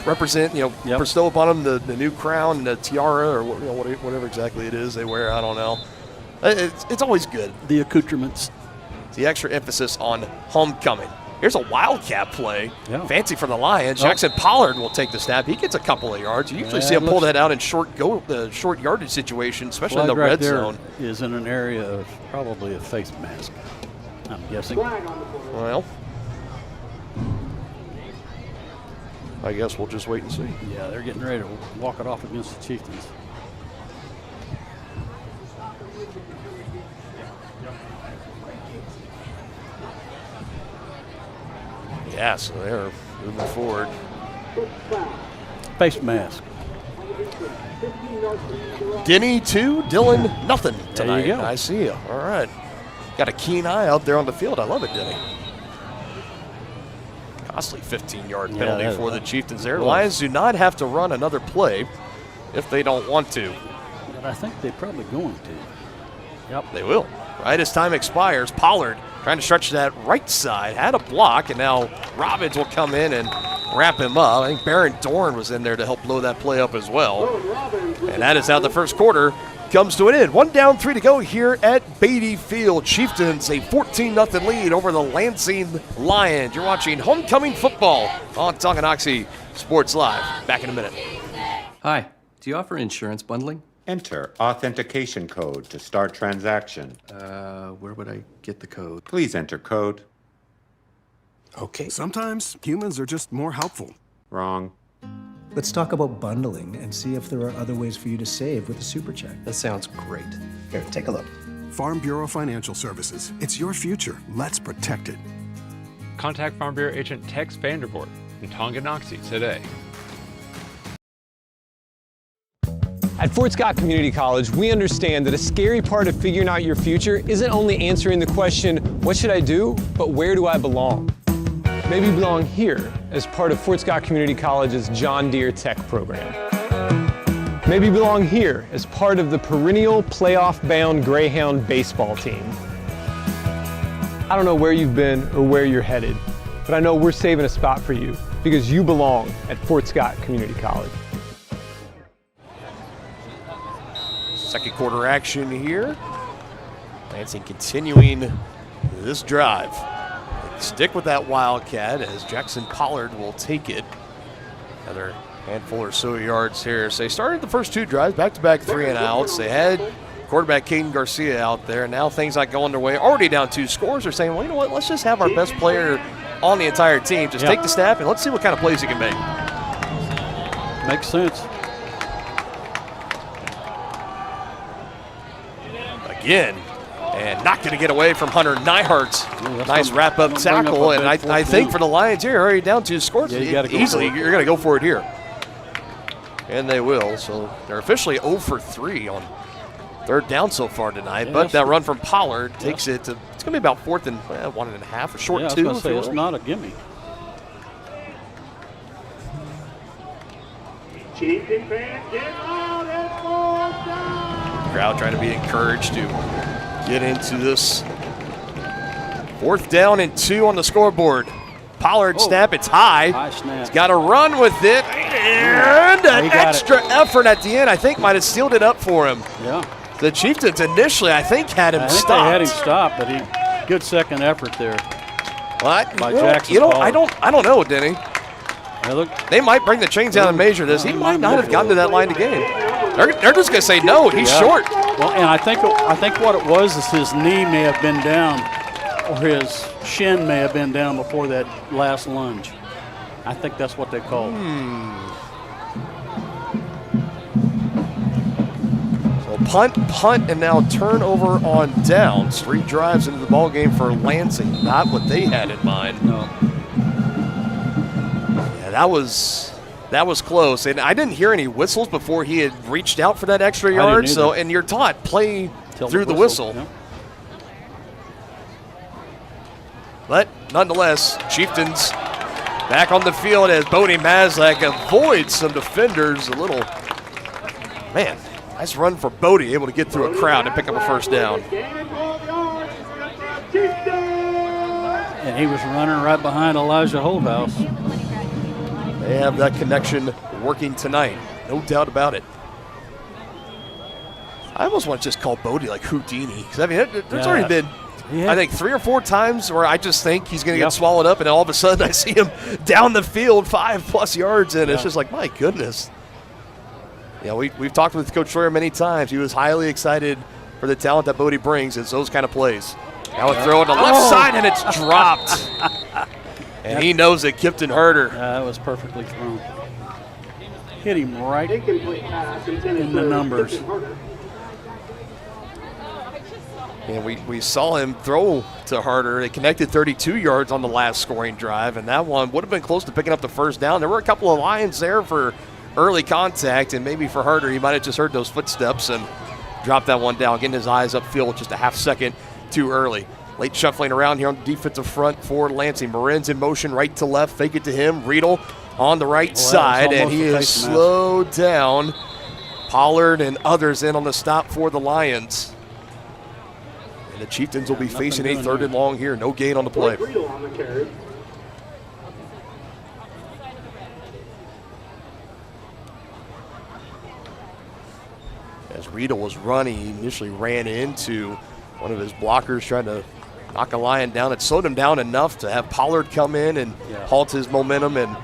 Represent, bestow upon them the new crown and the tiara or whatever exactly it is they wear. I don't know. It's always good. The accoutrements. The extra emphasis on homecoming. Here's a wildcat play. Yeah. Fancy for the Lions. Jackson Pollard will take the snap. He gets a couple of yards. You usually see him pull that out in short yardage situations, especially in the red zone. Is in an area of probably a face mask, I'm guessing. Well, I guess we'll just wait and see. Yeah, they're getting ready to walk it off against the Chieftains. Yeah, so they're moving forward. Face mask. Denny 2, Dylan nothing tonight. There you go. I see you. All right. Got a keen eye out there on the field. I love it, Denny. Costly 15-yard penalty for the Chieftains there. Lions do not have to run another play if they don't want to. But I think they're probably going to. Yep. They will. Right as time expires, Pollard trying to stretch that right side, had a block, and now Robbins will come in and wrap him up. I think Baron Dorn was in there to help blow that play up as well. And that is how the first quarter comes to an end. 1 down, 3 to go here at Beatty Field. Chieftains a 14-0 lead over the Lansing Lions. You're watching homecoming football on Tonganoxie Sports Live. Back in a minute. Hi, do you offer insurance bundling? Enter authentication code to start transaction. Where would I get the code? Please enter code. Okay. Sometimes humans are just more helpful. Wrong. Let's talk about bundling and see if there are other ways for you to save with a super check. That sounds great. Here, take a look. Farm Bureau Financial Services. It's your future. Let's protect it. Contact Farm Bureau agent Tex Vandervoort in Tonganoxie today. At Fort Scott Community College, we understand that a scary part of figuring out your future isn't only answering the question, what should I do, but where do I belong? Maybe you belong here as part of Fort Scott Community College's John Deere Tech program. Maybe you belong here as part of the perennial playoff-bound Greyhound baseball team. I don't know where you've been or where you're headed, but I know we're saving a spot for you because you belong at Fort Scott Community College. Second quarter action here. Lansing continuing this drive. Stick with that Wildcat as Jackson Pollard will take it. Another handful or so yards here. So they started the first 2 drives, back-to-back 3-and-outs. They had quarterback Caden Garcia out there. Now things like going their way. Already down 2 scores. They're saying, well, you know what? Let's just have our best player on the entire team. Just take the snap and let's see what kind of plays he can make. Makes sense. Again, and not going to get away from Hunter Nyhart. Nice wrap-up tackle, and I think for the Lions here, already down 2 scores, easily you're going to go for it here. And they will, so they're officially 0 for 3 on 3rd down so far tonight, but that run from Pollard takes it to, it's going to be about 4th and 1.5, a short 2. I was gonna say, it's not a gimme. Chieftain fans, get out and fall down! Crowd trying to be encouraged to get into this 4th down and 2 on the scoreboard. Pollard snap, it's high. High snap. He's got to run with it, and an extra effort at the end, I think, might have sealed it up for him. Yeah. The Chieftains initially, I think, had him stopped. They had him stopped, but good second effort there. What? By Jackson Pollard. I don't know, Denny. Look, they might bring the chains down and measure this. He might not have gotten to that line to gain. They're just going to say no. He's short. Well, and I think what it was is his knee may have been down, or his shin may have been down before that last lunge. I think that's what they called. punt, and now turnover on downs. 3 drives into the ball game for Lansing. Not what they had in mind. No. Yeah, that was close. And I didn't hear any whistles before he had reached out for that extra yard. So, and you're taught, play through the whistle. Yep. But nonetheless, Chieftains back on the field as Bodie Maslak avoids some defenders a little. Man, nice run for Bodie, able to get through a crowd and pick up a first down. And he was running right behind Elijah Holdhouse. They have that connection working tonight, no doubt about it. I almost want to just call Bodie like Houdini, because I mean, there's already been, I think, 3 or 4 times where I just think he's going to get swallowed up, and all of a sudden I see him down the field 5+ yards, and it's just like, my goodness. Yeah, we've talked with Coach Schroyer many times. He was highly excited for the talent that Bodie brings. It's those kind of plays. Now a throw on the left side, and it's dropped. And he knows it, Kipton Herder. That was perfectly thrown. Hit him right in the numbers. And we saw him throw to Herder. They connected 32 yards on the last scoring drive, and that one would have been close to picking up the first down. There were a couple of Lions there for early contact, and maybe for Herder, he might have just heard those footsteps and dropped that one down, getting his eyes upfield just a half second too early. Late shuffling around here on the defensive front for Lansing. Marin's in motion right to left, fake it to him. Riedel on the right side, and he is slowed down. Pollard and others in on the stop for the Lions. And the Chieftains will be facing a 3rd and long here. No gain on the play. As Riedel was running, he initially ran into one of his blockers trying to knock a Lion down. It slowed him down enough to have Pollard come in and halt his momentum, and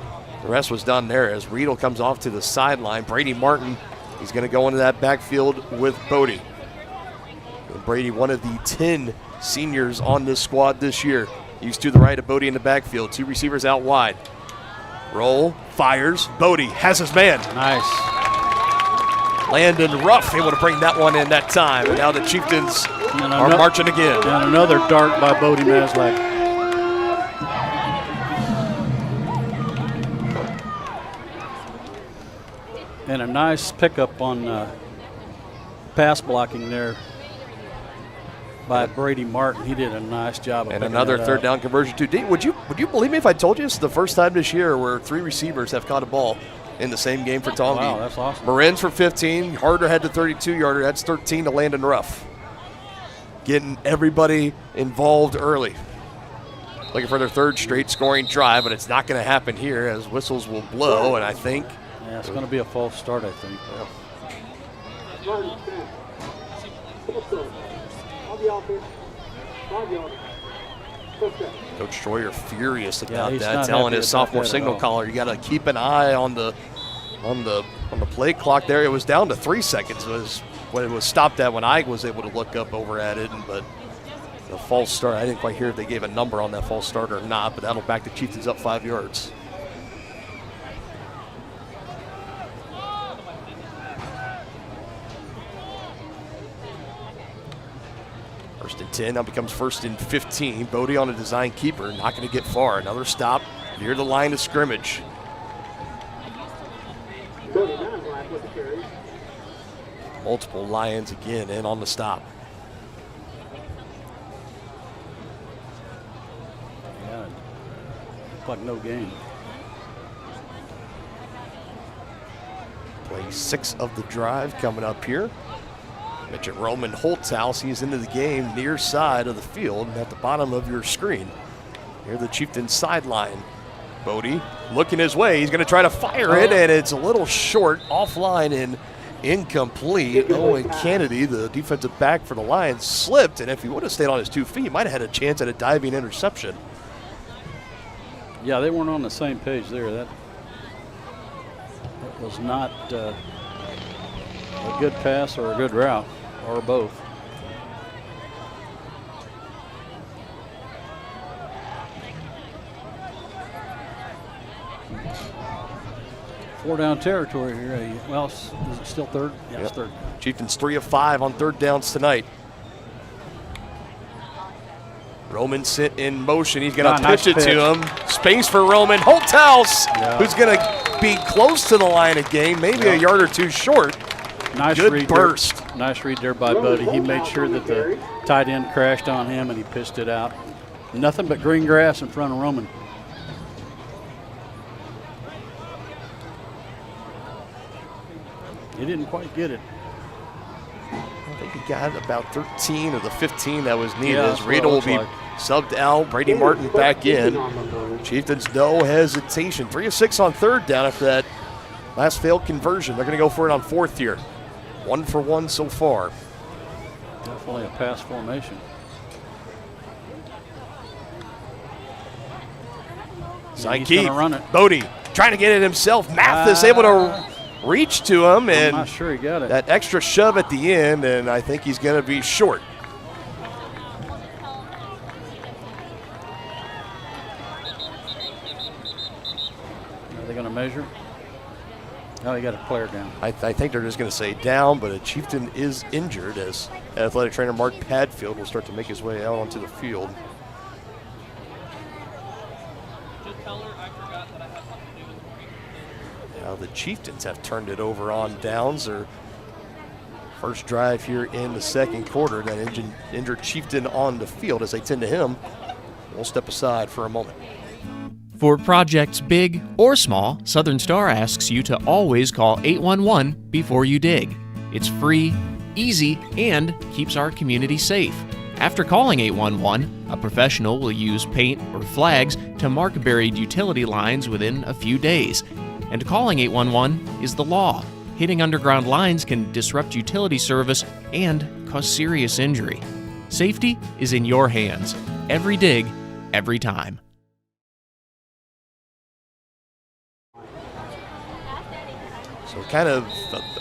the rest was done there as Riedel comes off to the sideline. Brady Martin, he's going to go into that backfield with Bodie. And Brady, one of the 10 seniors on this squad this year. He's to the right of Bodie in the backfield. 2 receivers out wide. Roll, fires. Bodie has his man. Nice. Landon Ruff able to bring that one in that time. And now the Chieftains are marching again. And another dart by Bodie Maslak. And a nice pickup on pass blocking there by Brady Martin. He did a nice job of and another 3rd down conversion too. Would you believe me if I told you it's the first time this year where 3 receivers have caught a ball in the same game for Tongi? Wow, that's awesome. Marin's for 15. Harder had the 32-yarder. That's 13 to Landon Ruff. Getting everybody involved early. Looking for their 3rd straight scoring drive, but it's not going to happen here as whistles will blow, and I think... Yeah, it's going to be a false start, I think. Coach Schroyer furious about that, telling his sophomore signal caller, you got to keep an eye on the play clock there. It was down to 3 seconds was when it was stopped at when I was able to look up over at it. But the false start, I didn't quite hear if they gave a number on that false start or not, but that'll back the Chieftains up 5 yards. First and 10, now becomes 1st and 15. Bodie on a design keeper, not going to get far. Another stop near the line of scrimmage. Multiple Lions again in on the stop. Yeah, looked like no gain. Play 6 of the drive coming up here. Mentioned Roman Holthouse. He's into the game near side of the field at the bottom of your screen. Here the Chieftains sideline. Bodie looking his way. He's going to try to fire it, and it's a little short, offline and incomplete. Owen Kennedy, the defensive back for the Lions, slipped, and if he would have stayed on his 2 feet, he might have had a chance at a diving interception. Yeah, they weren't on the same page there. That was not a good pass or a good route, or both. 4-down territory here. Well, is it still third? Yeah, it's third. Chieftains 3 of 5 on third downs tonight. Roman sit in motion. He's going to pitch it to him. Space for Roman. Holthouse, who's going to be close to the line of game, maybe a yard or two short. Nice Good read burst. There. Nice read there by Buddy. He made sure that the tight end crashed on him and he pitched it out. Nothing but green grass in front of Roman. He didn't quite get it. I think he got about 13 of the 15 that was needed. Yeah, As Riedel will be subbed out. Brady Martin back in. Chieftains, no hesitation. 3 of 6 on third down after that last failed conversion. They're going to go for it on fourth here. 1 for 1 so far. Definitely a pass formation. Saiki, Bodie trying to get it himself. Mathis able to reach to him, and I'm not sure he got it. That extra shove at the end, and I think he's going to be short. Are they going to measure? Oh, he got a player down. I think they're just going to say down, but a Chieftain is injured as athletic trainer Mark Padfield will start to make his way out onto the field. Now the Chieftains have turned it over on downs. Their first drive here in the second quarter. That injured Chieftain on the field as they tend to him. We'll step aside for a moment. For projects big or small, Southern Star asks you to always call 811 before you dig. It's free, easy, and keeps our community safe. After calling 811, a professional will use paint or flags to mark buried utility lines within a few days. And calling 811 is the law. Hitting underground lines can disrupt utility service and cause serious injury. Safety is in your hands. Every dig, every time. So kind of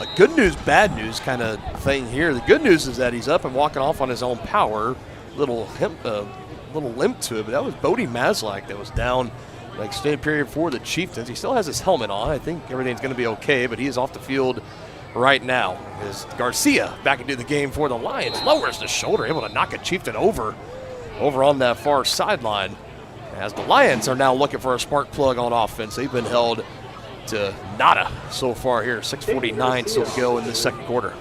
a good news, bad news kind of thing here. The good news is that he's up and walking off on his own power. Little limp to it, but that was Bodie Maslak that was down an extended period for the Chieftains. He still has his helmet on. I think everything's going to be okay, but he is off the field right now. As Garcia back into the game for the Lions. Lowers the shoulder, able to knock a Chieftain over on that far sideline. As the Lions are now looking for a spark plug on offense. They've been held to nada so far here. 6:49 still to go in the second quarter.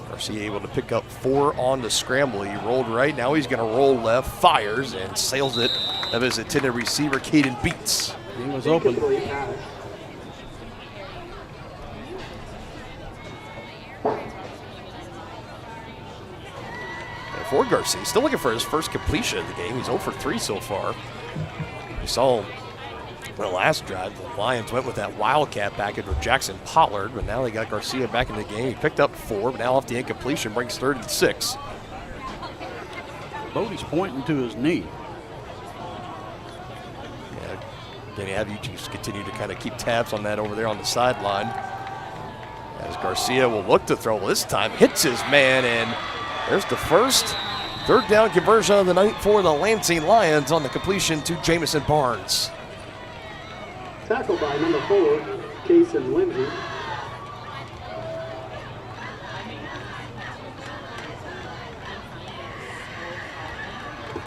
Garcia able to pick up 4 on the scramble. He rolled right. Now he's going to roll left, fires, and sails it of his intended receiver, Caden Beats. He was open. For Garcia, still looking for his first completion of the game. He's 0 for 3 so far. We saw the last drive, the Lions went with that wildcat package with Jackson Pollard, but now they got Garcia back in the game. He picked up 4, but now off the incompletion brings 3rd and 6. Bodie's pointing to his knee. Yeah, Danny, have you just continue to kind of keep tabs on that over there on the sideline. As Garcia will look to throw this time, hits his man, and there's the first 3rd down conversion of the night for the Lansing Lions on the completion to Jamison Barnes. Tackled by number 4, Kason Lindsey.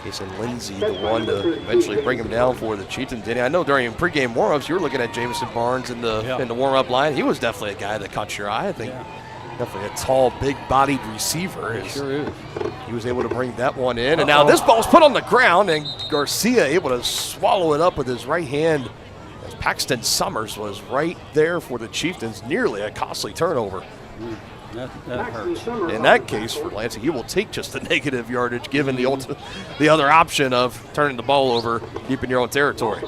Kason Lindsey, the one to eventually bring him down for the Chieftains. Danny, I know during pregame warmups you were looking at Jamison Barnes in the warm-up line. He was definitely a guy that caught your eye. I think definitely a tall, big-bodied receiver. He sure is. He was able to bring that one in, and now this ball's put on the ground, and Garcia able to swallow it up with his right hand. As Paxton Summers was right there for the Chieftains, nearly a costly turnover. That hurts. In that case, for Lansing, he will take just the negative yardage, given the other option of turning the ball over, deep in your own territory.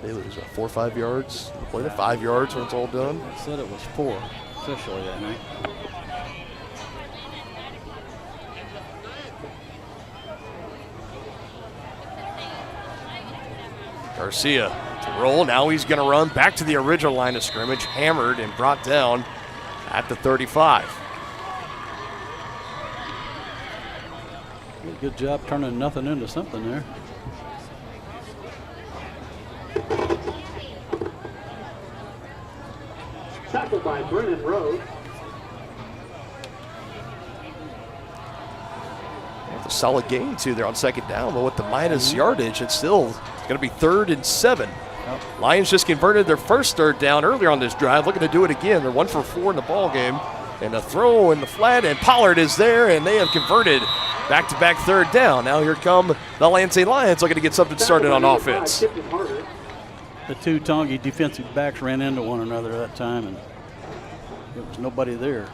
They lose 4 or 5 yards. Play to 5 yards when it's all done. I said it was 4 officially that night. Garcia to roll. Now he's going to run back to the original line of scrimmage, hammered and brought down at the 35. Good job turning nothing into something there. Tackled by Brennan Rose. A solid gain, too, there on second down, but with the minus yardage, it's still going to be 3rd and 7. Lions just converted their first third down earlier on this drive, looking to do it again. They're 1 for 4 in the ball game. And a throw in the flat, and Pollard is there, and they have converted back-to-back third down. Now here come the Lansing Lions looking to get something started on offense. The two Tongi defensive backs ran into one another that time, and there was nobody there.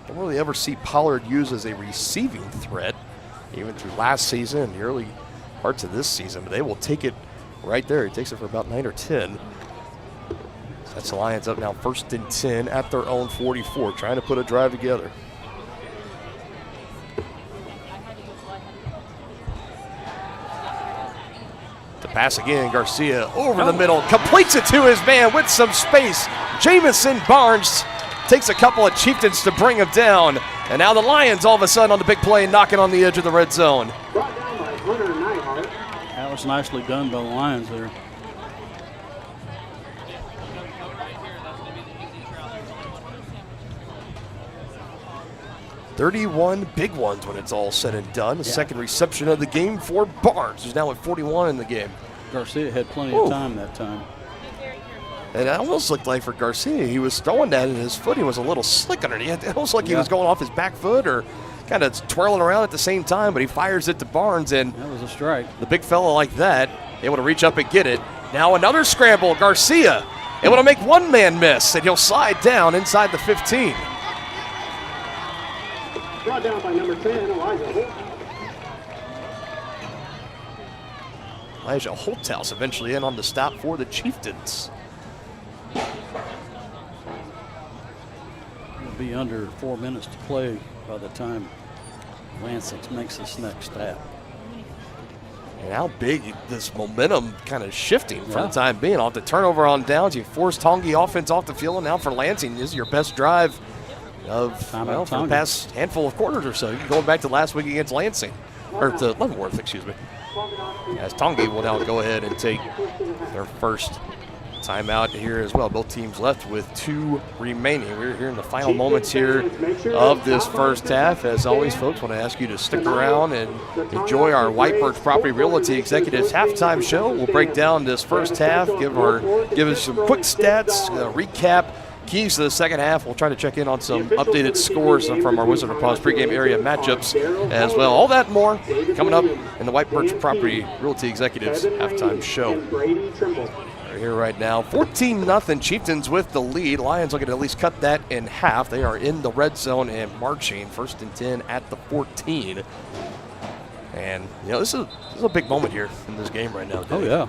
Don't really ever see Pollard used as a receiving threat, even through last season and the early parts of this season. But they will take it right there. He takes it for about 9 or 10. So that's the Lions up now 1st and 10 at their own 44, trying to put a drive together. To pass again, Garcia over the middle, completes it to his man with some space. Jamison Barnes takes a couple of Chieftains to bring him down. And now the Lions all of a sudden on the big play, knocking on the edge of the red zone. Brought down by Hunter Neihart. That was nicely done by the Lions there. "31 big ones when it's all said and done. The second reception of the game for Barnes, who's now at 41 in the game. Garcia had plenty of time that time. And it almost looked like for Garcia, he was throwing that and his footing was a little slick underneath. It almost like he was going off his back foot or kind of twirling around at the same time, but he fires it to Barnes, and that was a strike. The big fella like that, able to reach up and get it. Now another scramble, Garcia able to make one man miss, and he'll slide down inside the 15. Brought down by number 10, Elijah Holt. Elijah Holthouse eventually in on the stop for the Chieftains. It'll be under 4 minutes to play by the time Lansing makes this next step. And how big this momentum kind of shifting for the time being. Off the turnover on downs, you force Tongi offense off the field, and now for Lansing, this is your best drive of for the past handful of quarters or so. You're going back to last week against Lansing, or to Leavenworth, excuse me. As Tongi will now go ahead and take their first timeout here as well. Both teams left with 2 remaining. We're here in the final moments here of this first half. As always, folks, want to ask you to stick around and enjoy our White Birch Property Realty Executives halftime show. We'll break down this first half, give us some quick stats, recap, keys to the second half. We'll try to check in on some updated scores from our Wizard of Paws pregame area matchups as well. All that and more coming up in the White Birch Property Realty Executives halftime show. We're here right now, 14-0 Chieftains with the lead. Lions looking to at least cut that in half. They are in the red zone and marching, 1st and 10 at the 14. And this is a big moment here in this game right now. Dave. Oh yeah.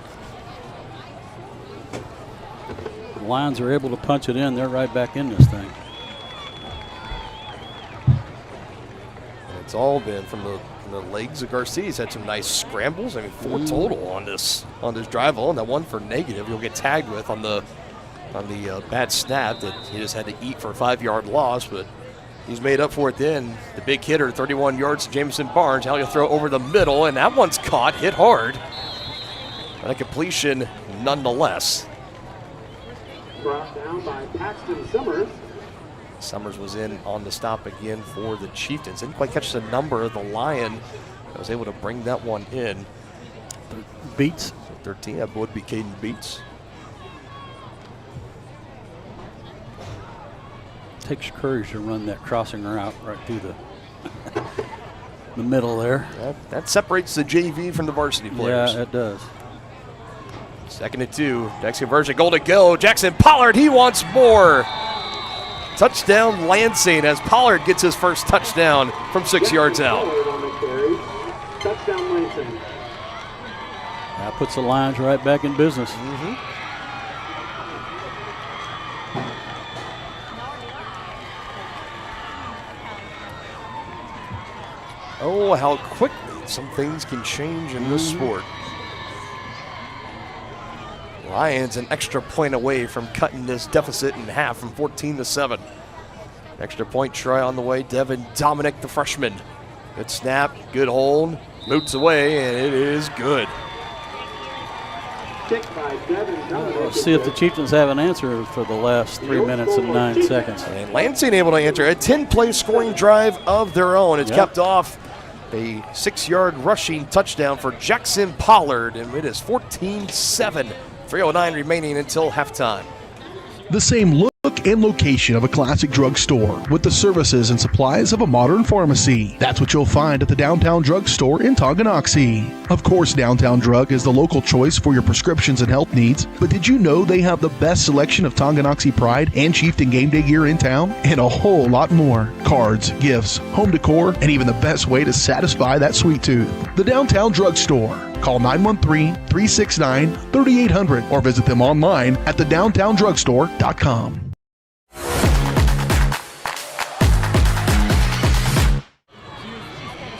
The Lions are able to punch it in. They're right back in this thing. And it's all been from the legs of Garcia. He's had some nice scrambles. I mean, 4 total on this drive alone. That one for negative you'll get tagged with on the bad snap that he just had to eat for a 5-yard loss, but he's made up for it then. The big hitter, 31 yards to Jamison Barnes. Now he'll throw over the middle, and that one's caught, hit hard. But a completion nonetheless. Brought down by Paxton Summers. Summers was in on the stop again for the Chieftains. Didn't quite catch the number of the Lion. I was able to bring that one in. Beats. So 13, that would be Caden Beats. Takes courage to run that crossing route right through the middle there. That separates the JV from the varsity players. Yeah, it does. 2nd and 2. Next conversion, goal to go. Jackson Pollard, he wants more. Touchdown Lansing as Pollard gets his first touchdown from 6 yards out. Touchdown Lansing. That puts the Lions right back in business. Oh, how quickly some things can change in this sport. Lions an extra point away from cutting this deficit in half from 14-7. Extra point try on the way. Devin Dominic, the freshman. Good snap, good hold, moots away, and it is good. Let's see if the Chieftains have an answer for the last 3 minutes and 9 seconds. And Lansing able to answer a 10-play scoring drive of their own. It's kept off a 6-yard rushing touchdown for Jackson Pollard, and it is 14-7. 3:09 remaining until halftime. The same look and location of a classic drugstore with the services and supplies of a modern pharmacy. That's what you'll find at the Downtown Drug Store in Tonganoxie. Of course, Downtown Drug is the local choice for your prescriptions and health needs, but did you know they have the best selection of Tonganoxie Pride and Chieftain Game Day gear in town? And a whole lot more. Cards, gifts, home decor, and even the best way to satisfy that sweet tooth. The Downtown Drug Store. Call 913-369-3800 or visit them online at thedowntowndrugstore.com.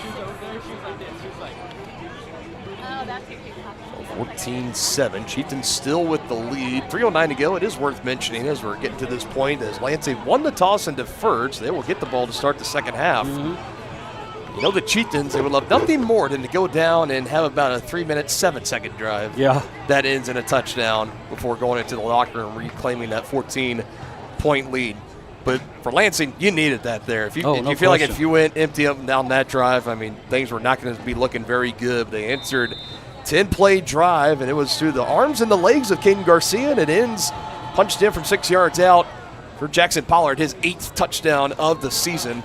So 14-7. Chieftains still with the lead. 3:09 to go. It is worth mentioning as we're getting to this point as Lansing won the toss and deferred, so they will get the ball to start the second half. You know the Chieftains, they would love nothing more than to go down and have about a 3-minute, 7-second drive. Yeah. That ends in a touchdown before going into the locker room reclaiming that 14-point lead. But for Lansing, you needed that there. If you, you feel like if you went empty up and down that drive, I mean, things were not going to be looking very good. They answered 10-play drive, and it was through the arms and the legs of Caden Garcia, and it ends punched in from 6 yards out for Jackson Pollard, his 8th touchdown of the season.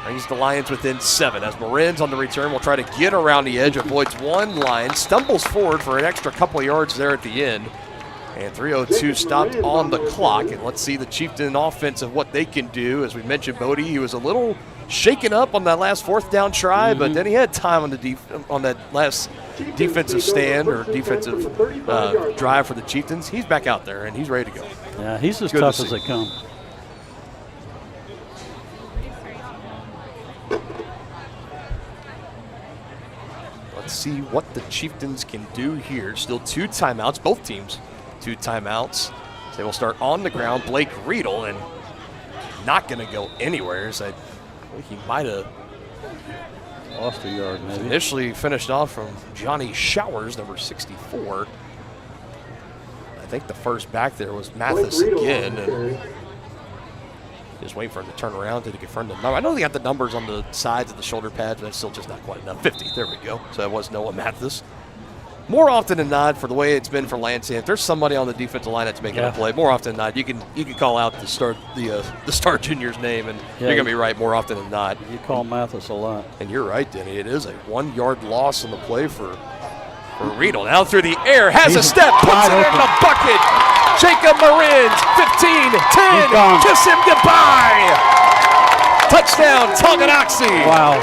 Brings the Lions within 7 as Marin's on the return will try to get around the edge, avoids one line, stumbles forward for an extra couple of yards there at the end. And 3:02 stopped on the clock. And let's see the Chieftain offense of what they can do. As we mentioned, Bodie, he was a little shaken up on that last 4th down try, but then he had time on that last defensive stand or defensive drive for the Chieftains. He's back out there, and he's ready to go. Yeah, he's as tough as they come. Let's see what the Chieftains can do here. Still 2 timeouts, both teams 2 timeouts. So they will start on the ground. Blake Riedel, and not going to go anywhere. So I think he might have lost a yard maybe. Initially finished off from Johnny Showers, number 64. I think the first back there was Mathis again. And just waiting for him to turn around to confirm the number. I know they got the numbers on the sides of the shoulder pads, but that's still just not quite enough. 50, there we go. So that was Noah Mathis. More often than not, for the way it's been for Lansing, if there's somebody on the defensive line that's making a play, more often than not, you can call out the star junior's name, and you're gonna be right more often than not. You call Mathis a lot, and you're right, Denny. It is a 1-yard loss on the play for Riedel. Now through the air, has a step, puts it in the bucket. Jacob Marins, 15, 10, kiss him goodbye. Touchdown, Tonganoxie. Wow.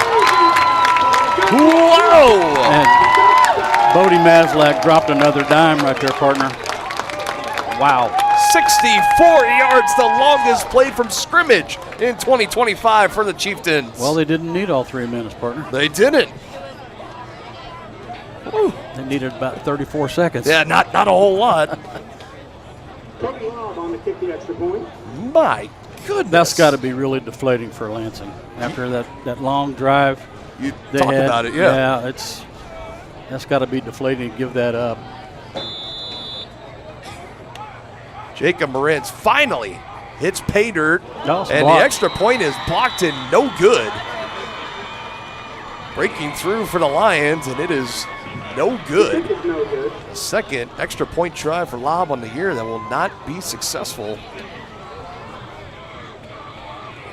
Whoa. And Bodie Maslak dropped another dime right there, partner. Wow. 64 yards, the longest played from scrimmage in 2025 for the Chieftains. Well, they didn't need all 3 minutes, partner. They didn't. Woo. They needed about 34 seconds. Yeah, not a whole lot. Cody Lobb on the kick, the extra point. My goodness. That's got to be really deflating for Lansing after that long drive. You talk about it, yeah. Yeah, that's got to be deflating to give that up. Jacob Marins finally hits pay dirt, and blocked. the extra point is blocked and no good. Breaking through for the Lions, and it is no good. A second extra point try for Lobb on the year that will not be successful.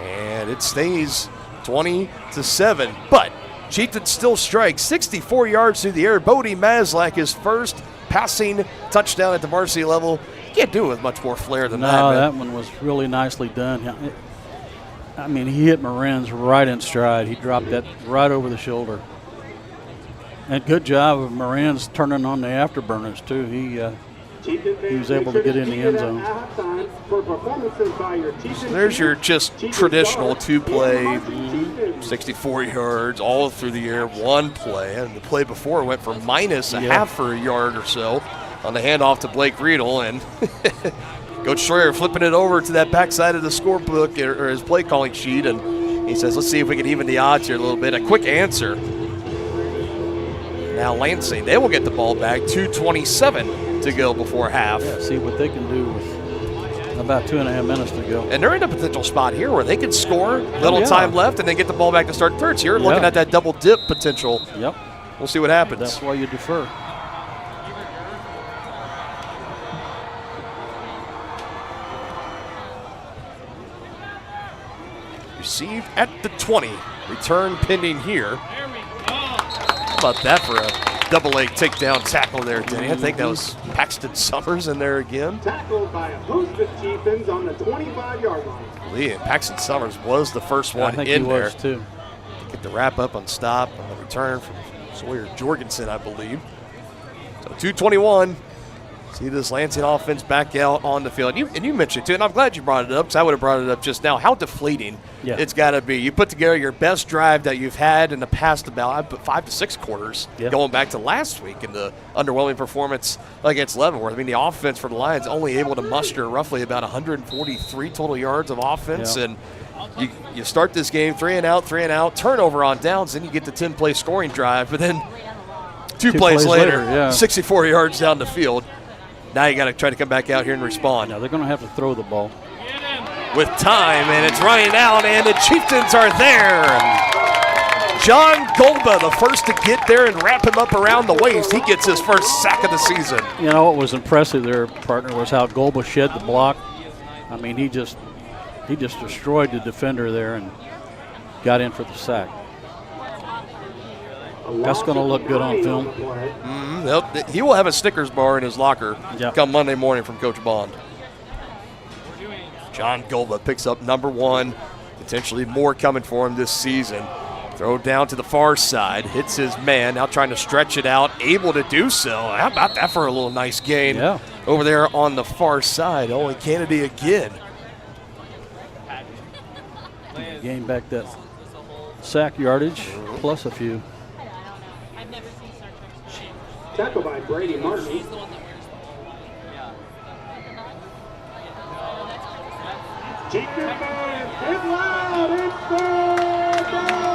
And it stays 20-7, but Chieftains still strike 64 yards through the air. Bodie Maslak, his first passing touchdown at the varsity level. You can't do it with much more flair than that, man. That one was really nicely done. I mean, he hit Marins right in stride. He dropped that right over the shoulder. And good job of Marins turning on the afterburners, too. he was able to get in the end zone. So there's your just traditional two-play, 64 yards, all through the air, one play. And the play before went for minus a half for a yard or so on the handoff to Blake Riedel. And Coach Schroyer flipping it over to that backside of the scorebook or his play calling sheet. And he says, let's see if we can even the odds here a little bit. A quick answer. Now Lansing, they will get the ball back. 2:27 to go before half. Yeah, see what they can do with about 2.5 minutes to go. And they're in a potential spot here where they could score, little time left, and then get the ball back to start third. So you're looking at that double dip potential. Yep. We'll see what happens. That's why you defer. Received at the 20. Return pending here. How about that for a double-leg takedown tackle there, Denny? I think that was Paxton Summers in there again. Tackled by a host of Chieftains on the 25-yard line. Lee and Paxton Summers was the first one I think in he there. was too. Get the wrap up on stop on the return from Sawyer Jorgensen, I believe. So 2:21. See this Lansing offense back out on the field. And you mentioned it too, and I'm glad you brought it up because I would have brought it up just now, how deflating it's got to be. You put together your best drive that you've had in the past about 5 to 6 quarters, going back to last week in the underwhelming performance against Leavenworth. I mean, the offense for the Lions only able to muster roughly about 143 total yards of offense, and you start this game 3 and out, turnover on downs, then you get the 10-play scoring drive, but then two plays later 64 yards down the field. Now you got to try to come back out here and respond. Now they're going to have to throw the ball. With time, and it's running out, and the Chieftains are there. John Golba, the first to get there and wrap him up around the waist. He gets his first sack of the season. You know what was impressive there, partner, was how Golba shed the block. I mean, he just destroyed the defender there and got in for the sack. That's going to look good on film. He will have a Snickers bar in his locker come Monday morning from Coach Bond. John Golba picks up number 1, potentially more coming for him this season. Throw down to the far side, hits his man, now trying to stretch it out, able to do so. How about that for a little nice gain over there on the far side? Only Kennedy again. Gain back that sack yardage plus a few. Tackle by Brady Martin. Chieftain fans, hit loud, it's third down!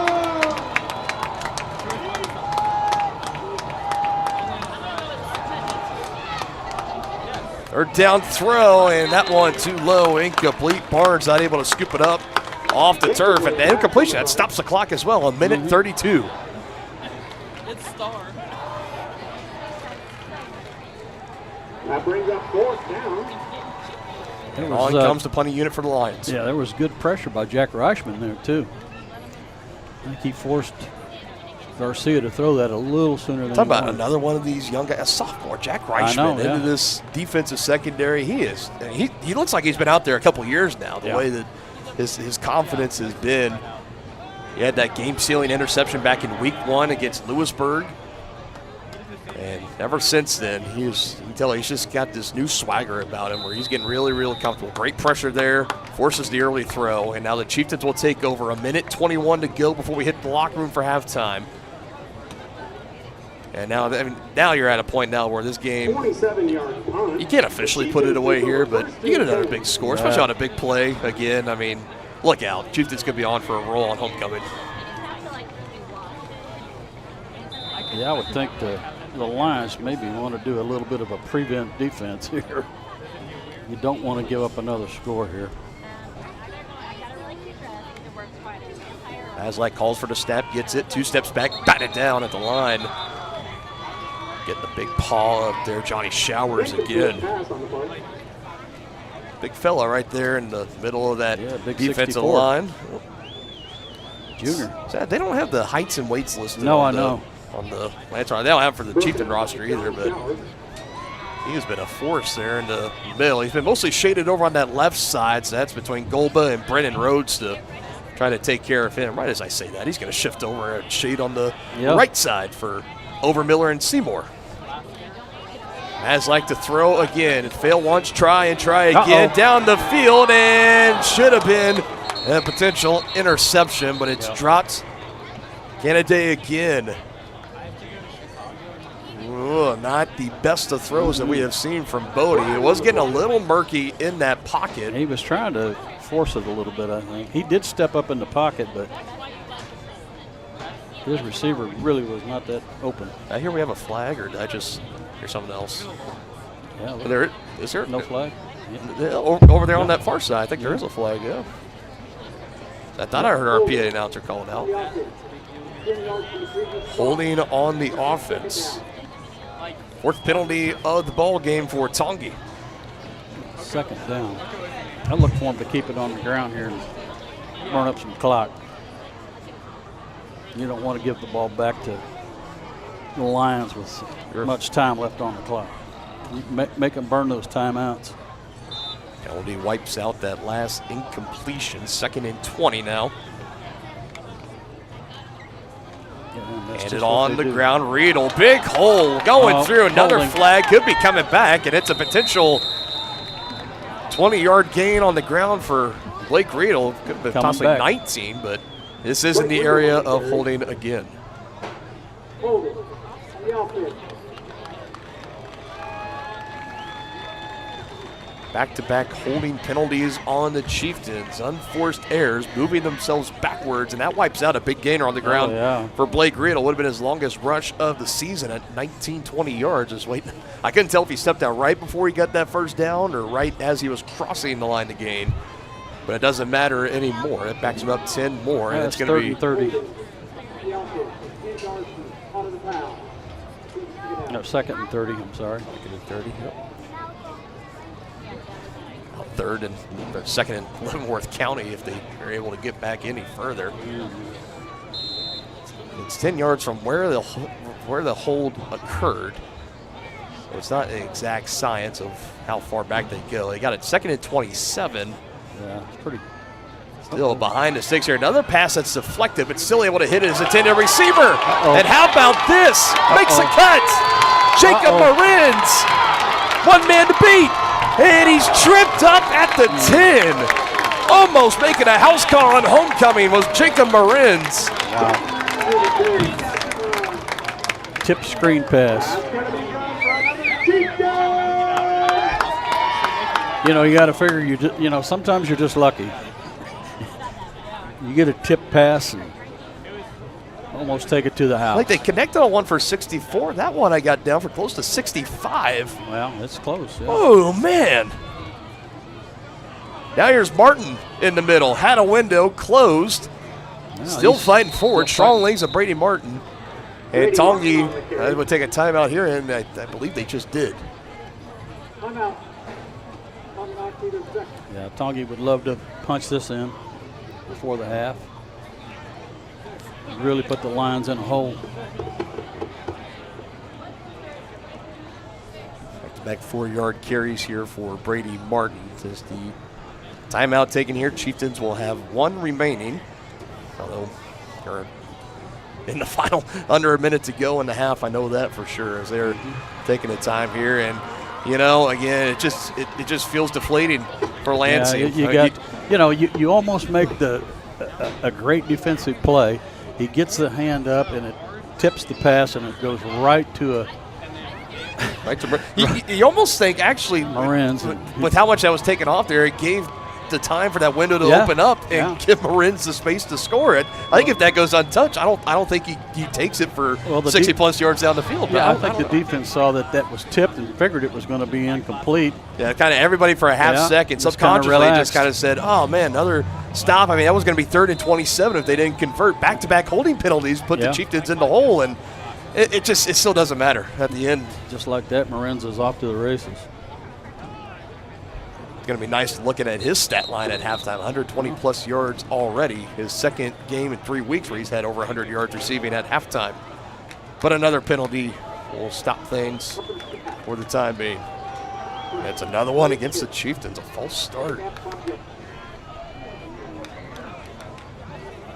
Third down throw, and that one too low, incomplete. Barnes not able to scoop it up off the turf, and the incompletion, that stops the clock as well, 1:32. That brings up 4th down. On comes the punting unit for the Lions. Yeah, there was good pressure by Jack Reichman there, too. I think he forced Garcia to throw that a little sooner than Talk about another one of these young guys, a sophomore, Jack Reichman, into this defensive secondary. He looks like he's been out there a couple years now, the way that his confidence has been. He had that game-sealing interception back in week 1 against Lewisburg. And ever since then, you can tell he's just got this new swagger about him where he's getting really, really comfortable. Great pressure there, forces the early throw, and now the Chieftains will take over. 1:21 to go before we hit the locker room for halftime. And now you're at a point now where this game, 27-yard punt. You can't officially put it away here, but you get another big score, especially on a big play. Again, I mean, look out. Chieftains could be on for a roll on homecoming. Yeah, I would think the Lions maybe want to do a little bit of a prevent defense here. You don't want to give up another score here. Aslak calls for the snap, gets it, 2 steps back, batted down at the line. Getting the big paw up there, Johnny Showers again. Big fella right there in the middle of that defensive 64. line. Junior. They don't have the heights and weights listed. No, I know. On the Lance, they don't have for the Chieftain roster either, but he has been a force there in the middle. He's been mostly shaded over on that left side, so that's between Golba and Brennan Rhodes to try to take care of him. Right as I say that, he's going to shift over and shade on the right side for Overmiller and Seymour. As like to throw again. Fail once, try again. Down the field, and should have been a potential interception, but it's dropped. Kennedy again. Ooh, not the best of throws that we have seen from Bodie. It was getting a little murky in that pocket. He was trying to force it a little bit, I think. He did step up in the pocket, but his receiver really was not that open. I hear we have a flag, or did I just hear something else? Yeah, Is there no flag? Yeah, over there on that far side, I think there is a flag, yeah. I thought I heard our PA announcer calling out. Holding on the offense. Fourth penalty of the ball game for Tongi. Second down. I look for him to keep it on the ground here and burn up some clock. You don't want to give the ball back to the Lions with much time left on the clock. Make them burn those timeouts. Penalty wipes out that last incompletion. 2nd and 20 now. And it on the ground. Riedel, big hole going through. Another flag could be coming back, and it's a potential 20-yard gain on the ground for Blake Riedel. Could have been possibly 19, but this is in the area of holding again. Back-to-back holding penalties on the Chieftains. Unforced errors, moving themselves backwards, and that wipes out a big gainer on the ground for Blake Riedel. Would have been his longest rush of the season at 19-20 yards. Just waiting. I couldn't tell if he stepped out right before he got that first down or right as he was crossing the line to gain. But it doesn't matter anymore. It backs him up 10 more, and it's going to be 30. No, 2nd and 30. I'm sorry. 2nd and 30. Yep. 3rd and 2nd in Leavenworth County if they are able to get back any further. It's 10 yards from where the hold occurred. So it's not an exact science of how far back they go. They got it 2nd and 27. Yeah, it's pretty. Still behind the sticks here. Another pass that's deflected, but still able to hit his intended receiver. And how about this? Makes a cut. Jacob Marins. One man to beat. And he's tripped up at the 10. Almost making a house call on homecoming was Jacob Marins. Wow. Tip screen pass. You know, you got to figure you know, sometimes you're just lucky. You get a tip pass and almost take it to the house. Like they connected on one for 64. That one I got down for close to 65. Well, it's close. Yeah. Oh, man. Now here's Martin in the middle. Had a window, closed. Yeah, still fighting forward. Strong legs of Brady Martin. And Tongi would take a timeout here, and I believe they just did. Yeah, Tongi would love to punch this in before the half. Really put the Lions in a hole. Back 4-yard carries here for Brady Martin. As the timeout taken here, Chieftains will have one remaining. Although they're in the final under a minute to go in the half, I know that for sure, as they're taking the time here. And you know, again, it just feels deflating for Lansing. Yeah, you almost make a great defensive play. He gets the hand up and it tips the pass and it goes right to a. Right to you almost think actually Marins with how much that was taken off there, it gave the time for that window to open up and give Marins the space to score it. I think if that goes untouched, I don't think he takes it for 60 plus yards down the field. Yeah, I think the defense saw that was tipped and figured it was going to be incomplete. Yeah, kind of everybody for a half second subconsciously just kind of said, "Oh man, another stop." I mean, that was going to be 3rd and 27 if they didn't convert. Back-to-back holding penalties put the Chieftains in the hole, and it still doesn't matter at the end. Just like that, Marins is off to the races. It's going to be nice looking at his stat line at halftime. 120-plus yards already. His second game in 3 weeks where he's had over 100 yards receiving at halftime. But another penalty will stop things for the time being. That's another one against the Chieftains, a false start.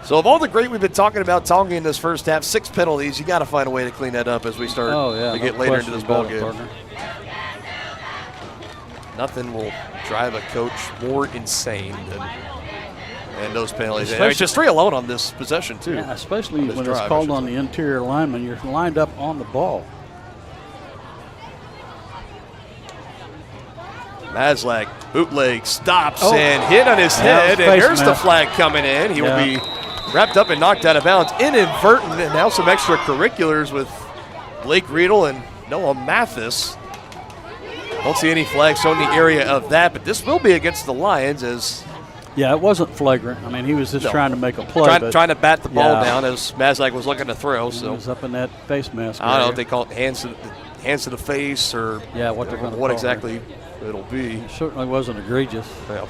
So of all the great we've been talking about Tongi in this first half, 6 penalties, you got to find a way to clean that up as we start to get later into this ball game. Nothing will drive a coach more insane than those penalties. And just 3 alone on this possession, too. Yeah, especially when it's called on the interior lineman. You're lined up on the ball. Maslak, bootleg, stops and hit on his head. And here's the flag coming in. He will be wrapped up and knocked out of bounds. Inadvertent, and now some extracurriculars with Blake Riedel and Noah Mathis. Don't see any flags shown in the area of that, but this will be against the Lions as... Yeah, it wasn't flagrant. I mean, he was just trying to make a play. Trying to bat the ball down as Maslak was looking to throw. He was up in that face mask. I don't know if they call it hands to the face or what they're going to what exactly it'll be. It certainly wasn't egregious. Yeah.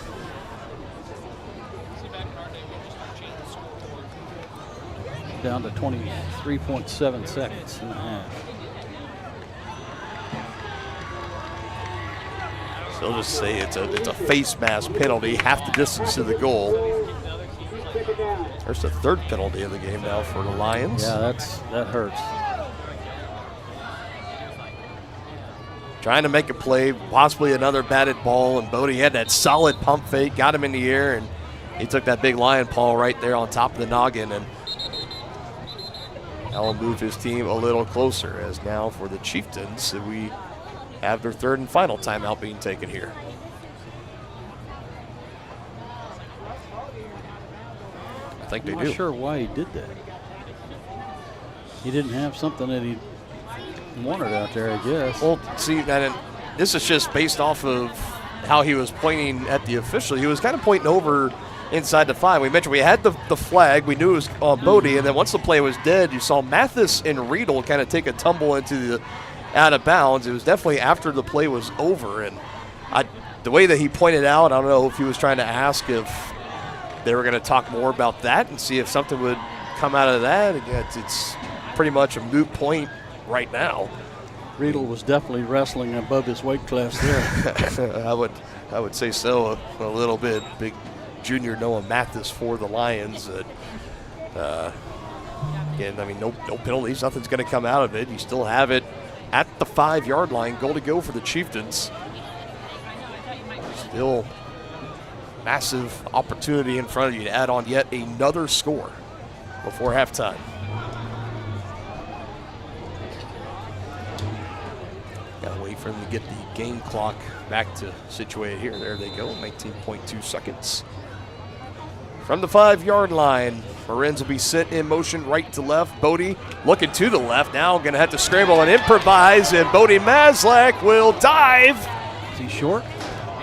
Down to 23.7 seconds and a half. So they'll just say it's a face mask penalty, half the distance to the goal. There's the 3rd penalty of the game now for the Lions. Yeah, that hurts. Trying to make a play, possibly another batted ball, and Bodie had that solid pump fake, got him in the air, and he took that big lion paw right there on top of the noggin, and that'll move his team a little closer, as now for the Chieftains, we have their 3rd and final timeout being taken here. I think they do. I'm not sure why he did that. He didn't have something that he wanted out there, I guess. Well, see, this is just based off of how he was pointing at the official. He was kind of pointing over inside the 5. We mentioned we had the flag. We knew it was on Bodie, and then once the play was dead, you saw Mathis and Riedel kind of take a tumble into the out of bounds. It was definitely after the play was over, and the way that he pointed out, I don't know if he was trying to ask if they were going to talk more about that and see if something would come out of that. Again, it's pretty much a moot point right now. Riedel was definitely wrestling above his weight class there. I would say so a little bit. Big junior Noah Mathis for the Lions. Again, I mean, no penalties. Nothing's going to come out of it. You still have it at the 5-yard line. Goal to go for the Chieftains. Still massive opportunity in front of you to add on yet another score before halftime. Gotta wait for them to get the game clock back to situated here. There they go, 19.2 seconds. From the 5-yard line, Marin's will be sent in motion right to left. Bodie looking to the left. Now going to have to scramble and improvise, and Bodie Maslak will dive. Is he short?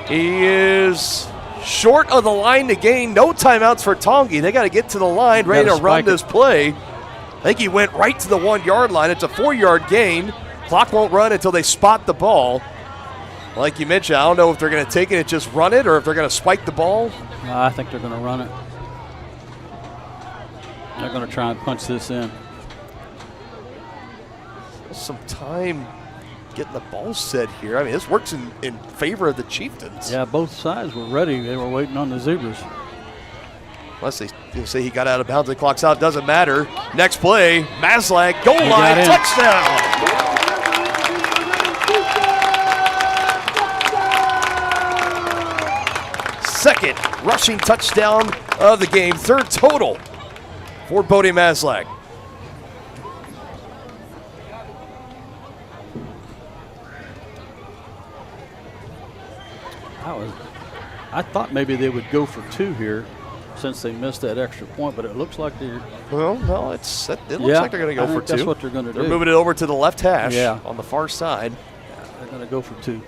He is short of the line to gain. No timeouts for Tongi. They got to get to the line, ready to run this play. I think he went right to the 1-yard line. It's a 4-yard gain. Clock won't run until they spot the ball. Like you mentioned, I don't know if they're going to take it and just run it or if they're going to spike the ball. I think they're going to run it. They're going to try and punch this in. Some time getting the ball set here. I mean, this works in favor of the Chieftains. Yeah, both sides were ready. They were waiting on the Zebras. Unless they say he got out of bounds, the clock's out, doesn't matter. Next play, Maslak, goal line, touchdown. Second rushing touchdown of the game, 3rd total for Bodie Maslak. I thought maybe they would go for 2 here since they missed that extra point, but it looks like they're... Well, no, it looks like they're going to go for 2. That's what they're going to do. They're moving it over to the left hash on the far side. They're going to go for 2.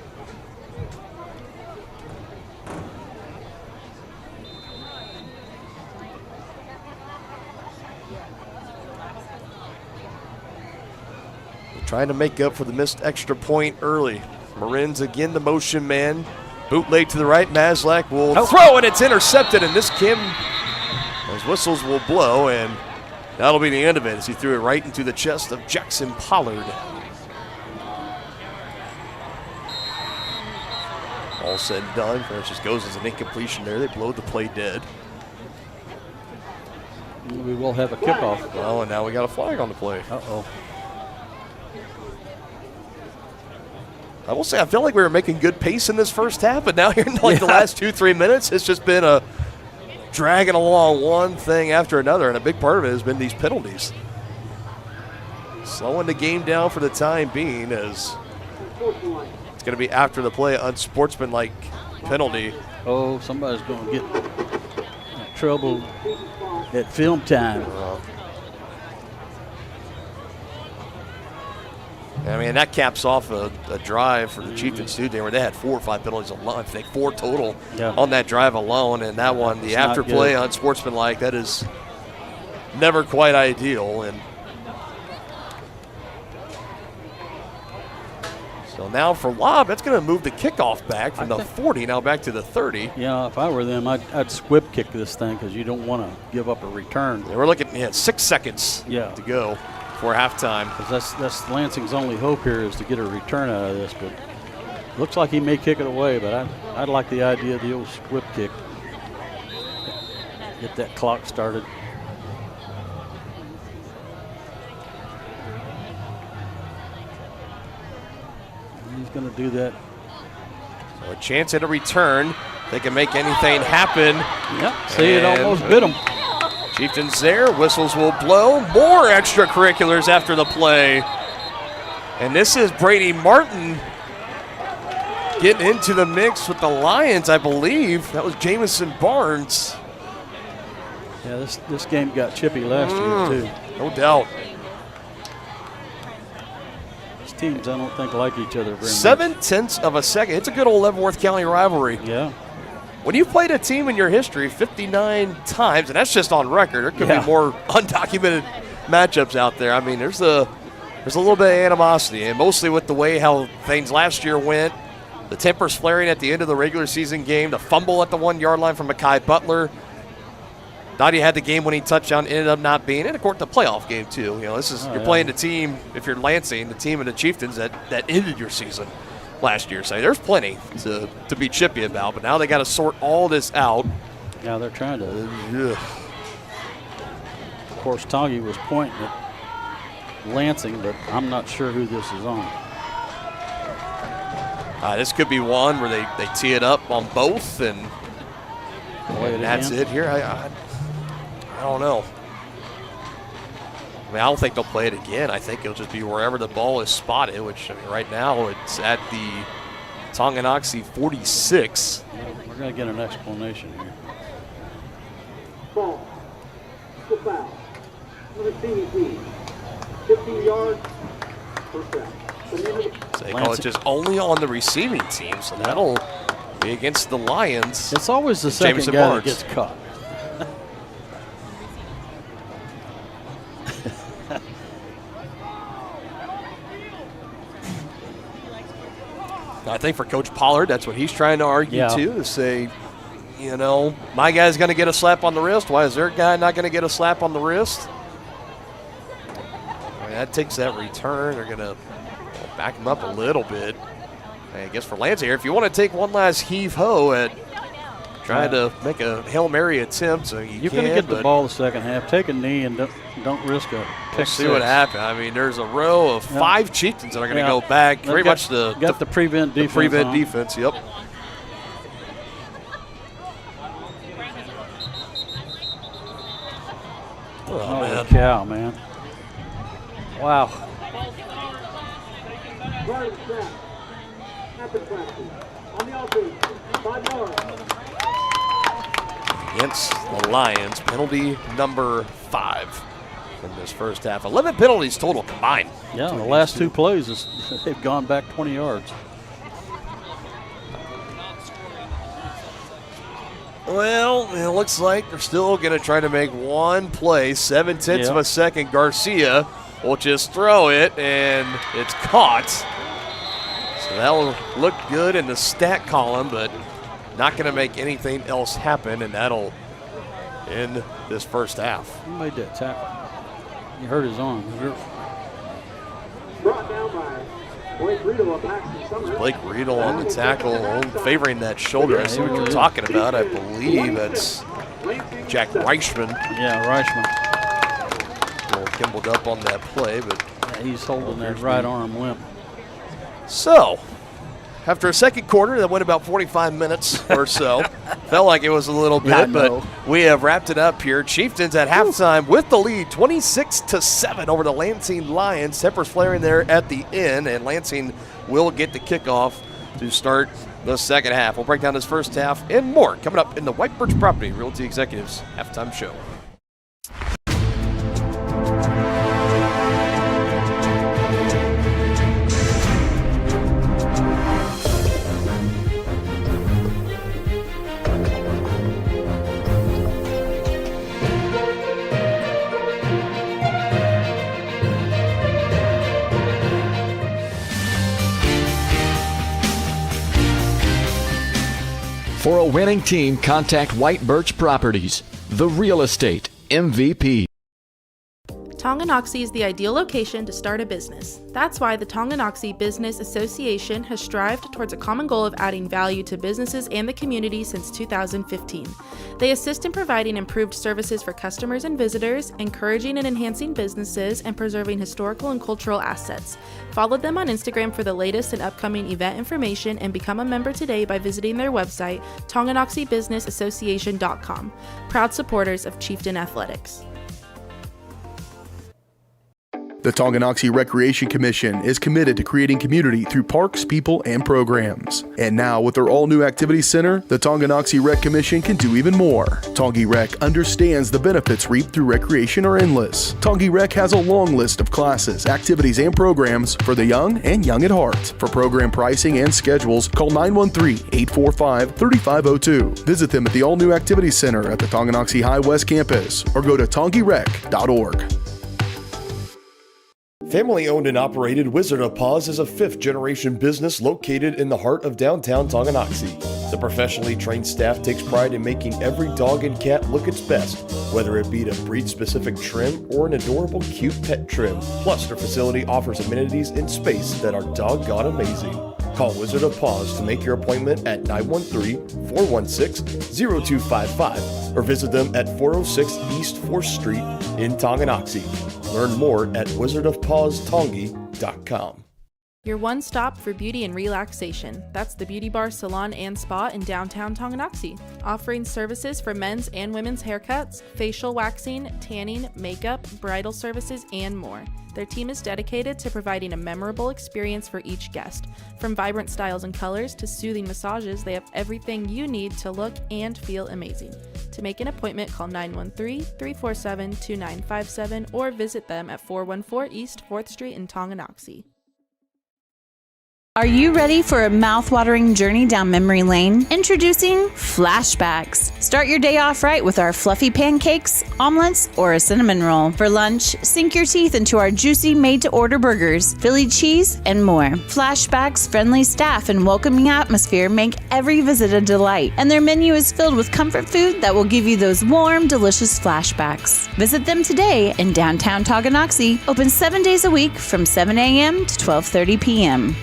Trying to make up for the missed extra point early. Marin's again the motion man. Bootleg to the right. Maslak will throw, and it's intercepted. And this Kim, as whistles will blow, and that'll be the end of it as he threw it right into the chest of Jackson Pollard. All said and done. It just goes as an incompletion there. They blow the play dead. We will have a kickoff. Well, and now we got a flag on the play. Uh-oh. I will say I feel like we were making good pace in this first half, but now here in like the last 2-3 minutes, it's just been a dragging along one thing after another, and a big part of it has been these penalties. Slowing the game down for the time being, as it's going to be after the play, unsportsmanlike penalty. Oh, somebody's going to get in trouble at film time. I mean, that caps off a drive for the Chieftains too, where they had 4 or 5 penalties alone. I think 4 total on that drive alone, and that one, the after play unsportsmanlike, that is never quite ideal. And so now for Lob, that's going to move the kickoff back from the 40 now back to the 30. Yeah, if I were them, I'd squib kick this thing because you don't want to give up a return. Yeah, we're looking at 6 seconds to go for halftime. Because that's Lansing's only hope here is to get a return out of this. But looks like he may kick it away, but I'd like the idea of the old squib kick. Get that clock started. He's going to do that. So a chance at a return. They can make anything happen. Yep, see, it almost bit him. Chieftains there, whistles will blow. More extracurriculars after the play. And this is Brady Martin getting into the mix with the Lions, I believe. That was Jamison Barnes. Yeah, this game got chippy last year, too. No doubt. These teams, I don't think, like each other very much. 7/10 of a second. It's a good old Leavenworth County rivalry. Yeah. When you've played a team in your history 59 times, and that's just on record, there could be more undocumented matchups out there. I mean, there's a little bit of animosity, and mostly with the way how things last year went, the tempers flaring at the end of the regular season game, the fumble at the 1-yard line from Mekhi Butler. Dottie had the game-winning touchdown, ended up not being, and of course the playoff game too. You know, this is you're playing the team, if you're Lansing, the team of the Chieftains that ended your season last year. So there's plenty to be chippy about, but now they got to sort all this out. Yeah, they're trying to. Of course, Tongi was pointing at Lansing, but I'm not sure who this is on. This could be one where they tee it up on both, and that's it here. I don't know. I mean, I don't think they'll play it again. I think it'll just be wherever the ball is spotted, which, I mean, right now it's at the Tonganoxie 46. We're going to get an explanation here. Ball. The foul. For the team. 15 yards. First down. So they call it just only on the receiving team, so that'll be against the Lions. It's always the second Jamison guy Barnes that gets caught. I think for Coach Pollard, that's what he's trying to argue too, to say, you know, my guy's going to get a slap on the wrist. Why is their guy not going to get a slap on the wrist? I mean, that takes that return. They're going to back him up a little bit. I guess for Lansing here, if you want to take one last heave-ho at trying to make a Hail Mary attempt, so you're going to get the ball the second half. Take a knee and don't risk a pick. We'll see what happens. I mean, there's a row of 5 Chieftains that are going to go back. Very much the prevent defense. The prevent defense, yep. Oh, cow, man. Wow. Right snap. Snap infraction. On the offense. 5 yards. Against the Lions, penalty number 5 in this first half. 11 penalties total combined. Yeah, the last 2 plays, they've gone back 20 yards. Well, it looks like they're still going to try to make one play. 7/10 of a second. Garcia will just throw it, and it's caught. So that will look good in the stat column, but not going to make anything else happen, and that'll end this first half. Who made that tackle? He hurt his arm. Brought down by Blake Riedel of Paxton Summers. Blake Riedel on the tackle, favoring that shoulder. I see what you're talking about. I believe that's Jack Reichman. Yeah, Reichman. A little gimbled up on that play, but he's holding that right arm limp. So, after a second quarter that went about 45 minutes or so. Felt like it was a little bit, but we have wrapped it up here. Chieftains at halftime with the lead, 26-7 over the Lansing Lions. Tempers flaring there at the end, and Lansing will get the kickoff to start the second half. We'll break down this first half and more coming up in the White Birch Property Realty Executives halftime show. For a winning team, contact White Birch Properties, the real estate MVP. Tonganoxie is the ideal location to start a business. That's why the Tonganoxie Business Association has strived towards a common goal of adding value to businesses and the community since 2015. They assist in providing improved services for customers and visitors, encouraging and enhancing businesses, and preserving historical and cultural assets. Follow them on Instagram for the latest and upcoming event information, and become a member today by visiting their website, TonganoxieBusinessAssociation.com. Proud supporters of Chieftain Athletics. The Tonganoxie Recreation Commission is committed to creating community through parks, people, and programs. And now, with their all-new activity center, the Tonganoxie Rec Commission can do even more. Tongi Rec understands the benefits reaped through recreation are endless. Tongi Rec has a long list of classes, activities, and programs for the young and young at heart. For program pricing and schedules, call 913-845-3502. Visit them at the all-new activity center at the Tonganoxie High West campus, or go to tongirec.org. Family-owned and operated Wizard of Paws is a fifth-generation business located in the heart of downtown Tonganoxie. The professionally trained staff takes pride in making every dog and cat look its best, whether it be to breed-specific trim or an adorable cute pet trim. Plus, their facility offers amenities in space that are doggone amazing. Call Wizard of Paws to make your appointment at 913-416-0255 or visit them at 406 East 4th Street in Tonganoxie. Learn more at wizardofpawstongi.com. Your one stop for beauty and relaxation. That's the Beauty Bar, Salon, and Spa in downtown Tonganoxie, offering services for men's and women's haircuts, facial waxing, tanning, makeup, bridal services, and more. Their team is dedicated to providing a memorable experience for each guest. From vibrant styles and colors to soothing massages, they have everything you need to look and feel amazing. To make an appointment, call 913-347-2957 or visit them at 414 East 4th Street in Tonganoxie. Are you ready for a mouth-watering journey down memory lane? Introducing Flashbacks. Start your day off right with our fluffy pancakes, omelets, or a cinnamon roll. For lunch, sink your teeth into our juicy made-to-order burgers, Philly cheese, and more. Flashbacks' friendly staff and welcoming atmosphere make every visit a delight, and their menu is filled with comfort food that will give you those warm, delicious flashbacks. Visit them today in downtown Tonganoxie, open 7 days a week from 7 a.m. to 12:30 p.m.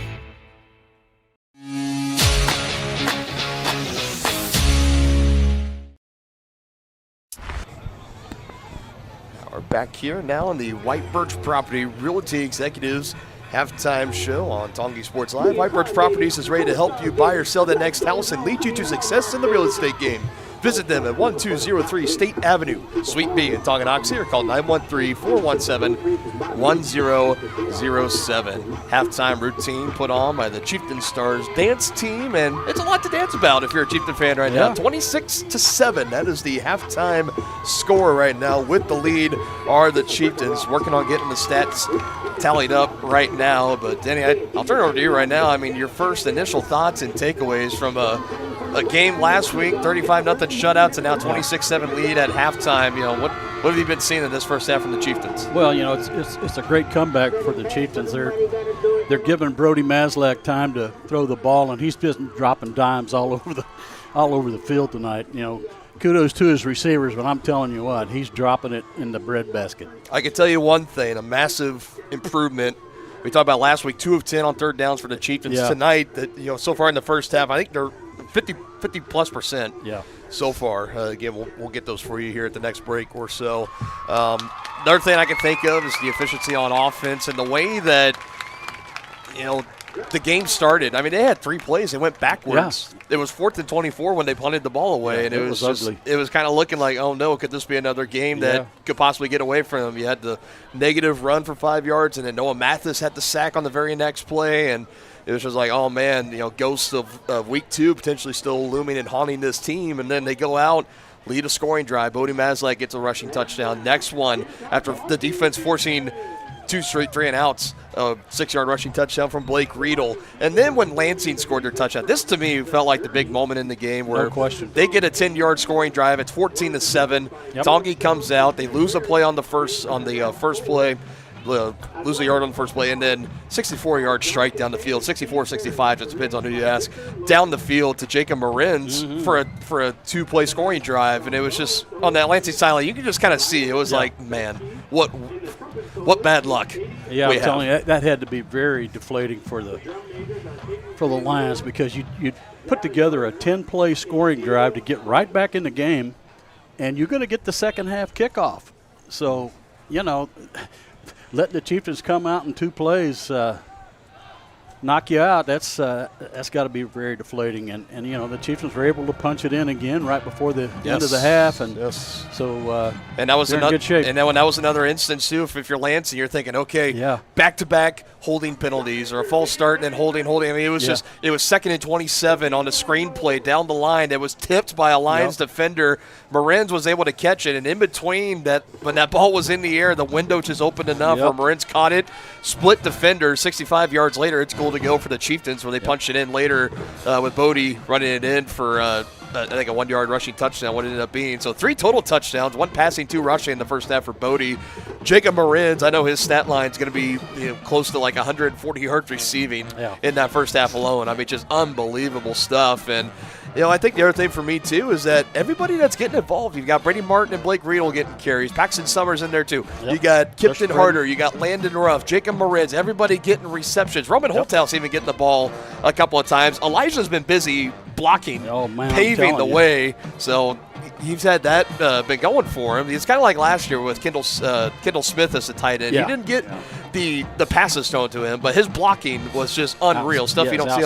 We're back here now on the White Birch Property Realty Executives halftime show on Tongi Sports Live. White Birch Properties is ready to help you buy or sell the next house and lead you to success in the real estate game. Visit them at 1203 State Avenue, Suite B in Tonganoxie, or call 913-417-1007. Halftime routine put on by the Chieftain Stars dance team, and it's a lot to dance about if you're a Chieftain fan right now. 26-7, that is the halftime score right now. With the lead are the Chieftains, working on getting the stats tallied up right now. But Denny, I'll turn it over to you right now. I mean, your first initial thoughts and takeaways from a game last week, 35-0 shutout to now 26-7 lead at halftime. You know, what have you been seeing in this first half from the Chieftains? Well, you know, it's a great comeback for the Chieftains. They're giving Brody Maslak time to throw the ball, and he's just dropping dimes all over the field tonight. You know, kudos to his receivers, but I'm telling you what, he's dropping it in the breadbasket. I can tell you one thing, a massive improvement. We talked about last week, 2 of 10 on third downs for the Chieftains. Tonight. That, you know, so far in the first half, I think they're 50+%. Yeah. So far. Again, we'll get those for you here at the next break or so. Another thing I can think of is the efficiency on offense and the way that the game started. I mean, they had 3 plays. They went backwards. Yeah. It was 4th and 24 when they punted the ball away, and it was ugly. It was kind of looking like, oh no, could this be another game that could possibly get away from them? You had the negative run for 5 yards, and then Noah Mathis had the sack on the very next play, and it was just like, oh man, ghosts of week 2 potentially still looming and haunting this team, and then they go out, lead a scoring drive. Bodie Maslak gets a rushing touchdown. Next one, after the defense forcing 2 straight 3-and-outs, a 6-yard rushing touchdown from Blake Riedel. And then when Lansing scored their touchdown, this to me felt like the big moment in the game where they get a 10-yard scoring drive. It's 14-7. Yep. Tongi comes out. They lose a play on the first play. Lose a yard on the first play, and then 64-yard strike down the field, 64-65, just depends on who you ask, down the field to Jacob Marins for a 2-play scoring drive. And it was just, on that Lansing sideline, you could just kind of see, it was like, man, what bad luck. Yeah, I'm telling you, that had to be very deflating for the Lions, because you put together a 10-play scoring drive to get right back in the game, and you're going to get the second half kickoff. So, letting the Chieftains come out in 2 plays, knock you out, that's got to be very deflating. And the Chieftains were able to punch it in again right before the end of the half, and so and that was in good shape. And then that was another instance too. If you're Lansing, you're thinking, okay, back-to-back holding penalties or a false start and then holding. I mean, it was just, it was 2nd and 27 on a screenplay down the line that was tipped by a Lions defender. Marins was able to catch it, and in between that, when that ball was in the air, the window just opened enough where Marins caught it, split defender. 65 yards later, it's goal to go for the Chieftains, where they punched it in later with Bodie running it in for I think a 1-yard rushing touchdown, what it ended up being. So 3 total touchdowns, 1 passing, 2 rushing in the first half for Bodie. Jacob Marins, I know his stat line is going to be close to like 140 yards receiving in that first half alone. I mean, just unbelievable stuff. And I think the other thing for me, too, is that everybody that's getting involved, you've got Brady Martin and Blake Riedel getting carries. Paxton Summers in there, too. Yep. You got Kipton Harder. You got Landon Ruff, Jacob Marins, everybody getting receptions. Roman Holthouse even getting the ball a couple of times. Elijah's been busy blocking, paving the way. So he's had that been going for him. It's kind of like last year with Kendall Smith as the tight end. He didn't get the passes thrown to him, but his blocking was just unreal. Stuff you don't see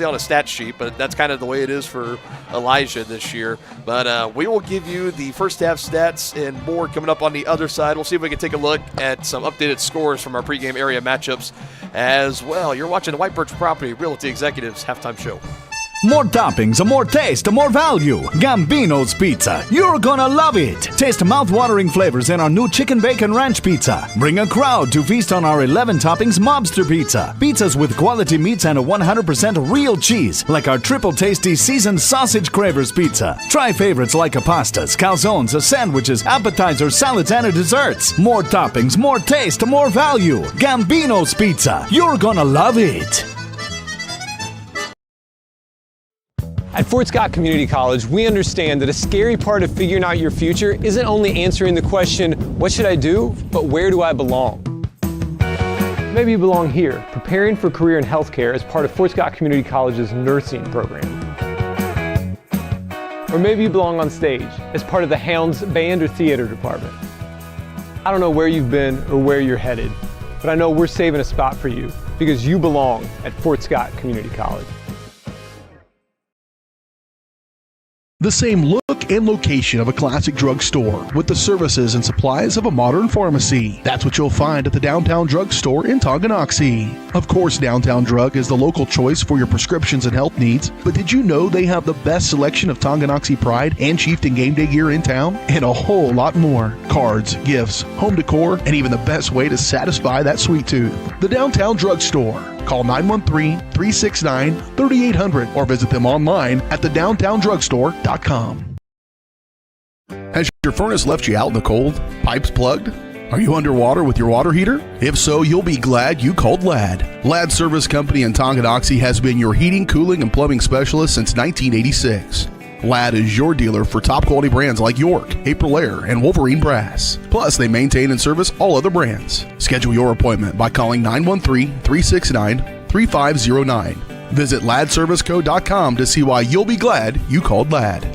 on a stat sheet, but that's kind of the way it is for Elijah this year. But we will give you the first half stats and more coming up on the other side. We'll see if we can take a look at some updated scores from our pregame area matchups as well. You're watching the White Birch Property Realty Executives Halftime Show. More toppings, more taste, more value. Gambino's Pizza. You're gonna love it. Taste mouth-watering flavors in our new Chicken Bacon Ranch Pizza. Bring a crowd to feast on our 11 toppings Mobster Pizza. Pizzas with quality meats and a 100% real cheese, like our triple tasty seasoned sausage cravers pizza. Try favorites like pastas, calzones, sandwiches, appetizers, salads, and desserts. More toppings, more taste, more value. Gambino's Pizza. You're gonna love it. At Fort Scott Community College, we understand that a scary part of figuring out your future isn't only answering the question, what should I do, but where do I belong? Maybe you belong here, preparing for a career in healthcare as part of Fort Scott Community College's nursing program. Or maybe you belong on stage as part of the Hounds band or theater department. I don't know where you've been or where you're headed, but I know we're saving a spot for you because you belong at Fort Scott Community College. The same look and location of a classic drugstore with the services and supplies of a modern pharmacy. That's what you'll find at the Downtown Drug Store in Tonganoxie. Of course, Downtown Drug is the local choice for your prescriptions and health needs, but did you know they have the best selection of Tonganoxie Pride and Chieftain game day gear in town? And a whole lot more. Cards, gifts, home decor, and even the best way to satisfy that sweet tooth. The Downtown Drug Store. Call 913-369-3800 or visit them online at thedowntowndrugstore.com. Has your furnace left you out in the cold? Pipes plugged? Are you underwater with your water heater? If so, you'll be glad you called Ladd. Ladd Service Company in Tonganoxie has been your heating, cooling, and plumbing specialist since 1986. Ladd is your dealer for top quality brands like York, Aprilaire, and Wolverine Brass. Plus, they maintain and service all other brands. Schedule your appointment by calling 913-369-3509. Visit laddserviceco.com to see why you'll be glad you called Ladd.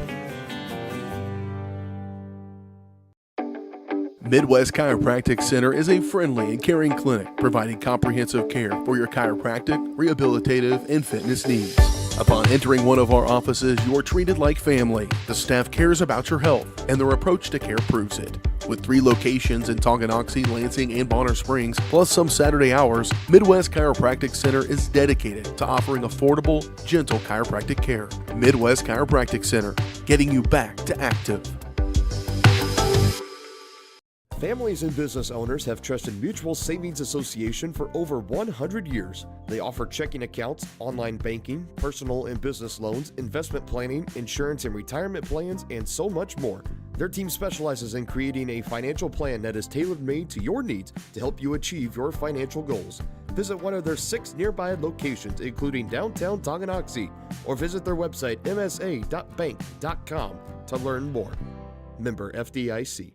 Midwest Chiropractic Center is a friendly and caring clinic providing comprehensive care for your chiropractic, rehabilitative, and fitness needs. Upon entering one of our offices, you are treated like family. The staff cares about your health, and their approach to care proves it. With 3 locations in Tonganoxie, Lansing, and Bonner Springs, plus some Saturday hours, Midwest Chiropractic Center is dedicated to offering affordable, gentle chiropractic care. Midwest Chiropractic Center, getting you back to active. Families and business owners have trusted Mutual Savings Association for over 100 years. They offer checking accounts, online banking, personal and business loans, investment planning, insurance and retirement plans, and so much more. Their team specializes in creating a financial plan that is tailor-made to your needs to help you achieve your financial goals. Visit one of their 6 nearby locations, including downtown Tonganoxie, or visit their website msa.bank.com to learn more. Member FDIC.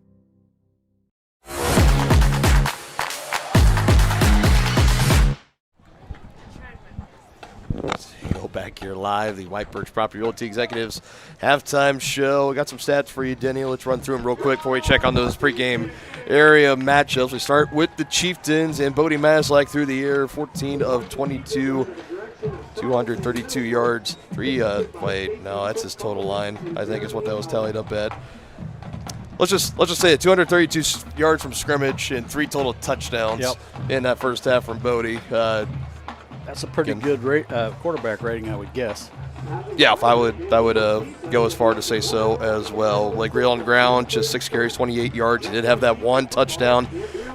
Go back here live, the White Birch Property Realty Executives halftime show. We got some stats for you, Denny. Let's run through them real quick before we check on those pregame area matchups. We start with the Chieftains and Bodie Maslak through the air, 14 of 22, 232 yards. That's his total line, I think is what that was tallied up at. Let's just say it, 232 yards from scrimmage and 3 total touchdowns in that first half from Bodie. That's a pretty good quarterback rating, I would guess. Yeah, I would go as far to say so as well. Like real on the ground, just 6 carries, 28 yards. He did have that 1 touchdown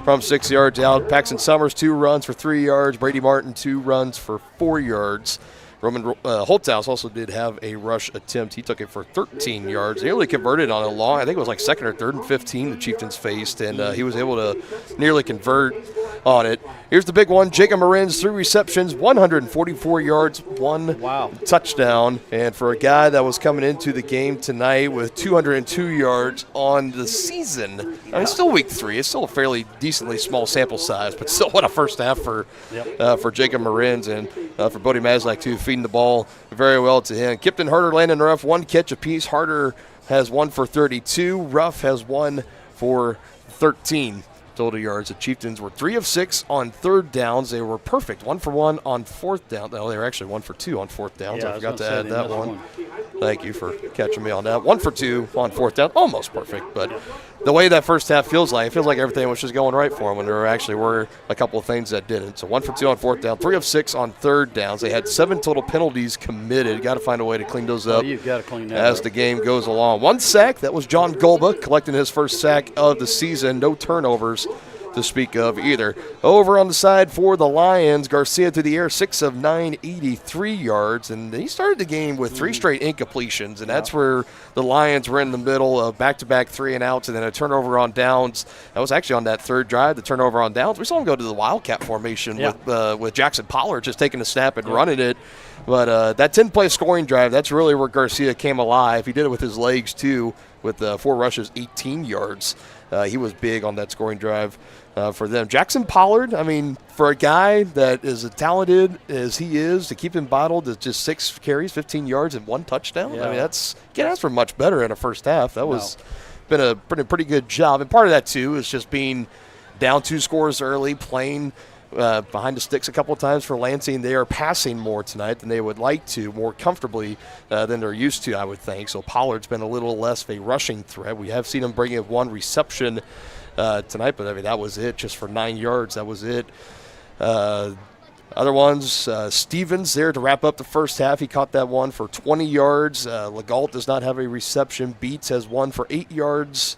from 6 yards out. Paxton Summers, 2 runs for 3 yards. Brady Martin, 2 runs for 4 yards. Roman Holthouse also did have a rush attempt. He took it for 13 yards. He only converted on a long, I think it was like 2nd or 3rd and 15 the Chieftains faced, and he was able to nearly convert on it. Here's the big one. Jacob Marin's 3 receptions, 144 yards, 1 touchdown. And for a guy that was coming into the game tonight with 202 yards on the season, I mean, it's still week 3. It's still a fairly decently small sample size, but still what a first half for Jacob Marin's, and for Bodie Maslak too, feeding the ball very well to him. Kipton, Harder, Landon Ruff, 1 catch apiece. Harder has 1 for 32. Ruff has 1 for 13 total yards. The Chieftains were 3 of 6 on 3rd downs. They were perfect, 1 for 1 on 4th down. No, they were actually 1 for 2 on 4th downs. I forgot to add that one. Thank you for catching me on that. 1 for 2 on 4th down, almost perfect. But the way that first half feels like, it feels like everything was just going right for them when there actually were a couple of things that didn't. So 1 for 2 on 4th down, 3 of 6 on 3rd downs. They had 7 total penalties committed. Got to find a way to clean those up you've got to clean that as the game goes along. 1 sack, that was John Golba collecting his first sack of the season. No turnovers to speak of either. Over on the side for the Lions, Garcia through the air, 6 of 9, 83 yards, and he started the game with 3 straight incompletions, and that's where the Lions were in the middle of back-to-back 3-and-outs, and then a turnover on downs. That was actually on that 3rd drive, the turnover on downs. We saw him go to the Wildcat formation with Jackson Pollard just taking a snap and running it. But that 10-play scoring drive, that's really where Garcia came alive. He did it with his legs, too, with 4 rushes, 18 yards. He was big on that scoring drive for them. Jackson Pollard, I mean, for a guy that is as talented as he is, to keep him bottled to just 6 carries, 15 yards, and 1 touchdown. I mean, can't ask for much better in a first half. That was been a pretty good job. And part of that, too, is just being down 2 scores early, playing behind the sticks a couple of times for Lansing. They are passing more tonight than they would like to, more comfortably than they're used to, I would think. So Pollard's been a little less of a rushing threat. We have seen him bring in 1 reception tonight, but I mean, that was it, just for 9 yards. That was it. Other ones, Stevens there to wrap up the first half. He caught that 1 for 20 yards. Legault does not have a reception. Beats has 1 for 8 yards.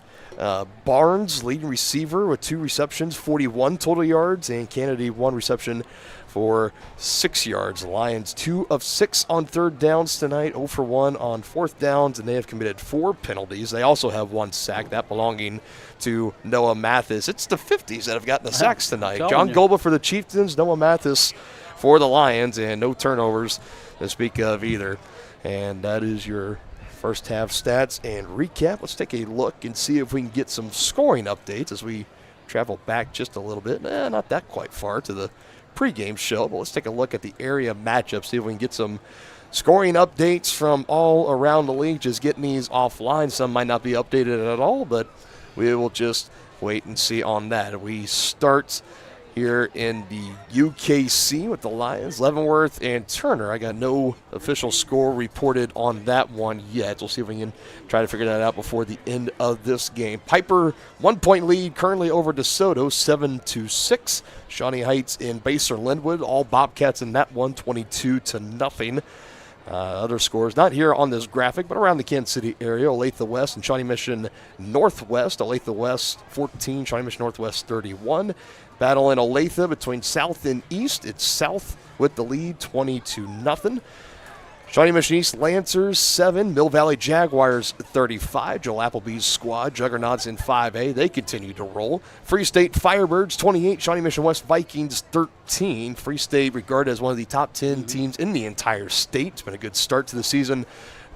Barnes, leading receiver with 2 receptions, 41 total yards, and Kennedy 1 reception for 6 yards. The Lions 2 of 6 on 3rd downs tonight, 0 for 1 on 4th downs, and they have committed 4 penalties. They also have 1 sack, that belonging to Noah Mathis. It's the 50s that have gotten the sacks tonight. John Golba for the Chieftains, Noah Mathis for the Lions, and no turnovers to speak of either. And that is your first half stats and recap. Let's take a look and see if we can get some scoring updates as we travel back just a little bit. Not that quite far to the pregame show, but let's take a look at the area matchup, see if we can get some scoring updates from all around the league. Just getting these offline. Some might not be updated at all, but we will just wait and see on that. We start here in the UKC with the Lions, Leavenworth and Turner. I got no official score reported on that one yet. We'll see if we can try to figure that out before the end of this game. Piper, 1-point lead currently over DeSoto, 7-6. Shawnee Heights and Baser Linwood, all Bobcats in that one, 22-0. Other scores, not here on this graphic, but around the Kansas City area. Olathe West and Shawnee Mission Northwest. Olathe West 14, Shawnee Mission Northwest 31. Battle in Olathe between South and East. It's South with the lead, 20-0. Shawnee Mission East Lancers 7, Mill Valley Jaguars 35. Joel Appleby's squad, Juggernauts in 5A, they continue to roll. Free State Firebirds 28, Shawnee Mission West Vikings 13. Free State regarded as one of the top 10 teams in the entire state. It's been a good start to the season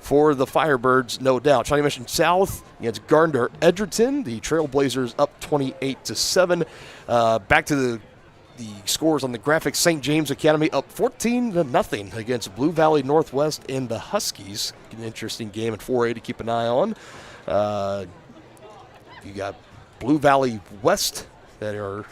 for the Firebirds, no doubt. Shawnee Mission South against Gardner Edgerton. The Trailblazers up 28-7. Back to the scores on the graphic. St. James Academy up 14-0 against Blue Valley Northwest and the Huskies. An interesting game in 4A to keep an eye on. You got Blue Valley West that are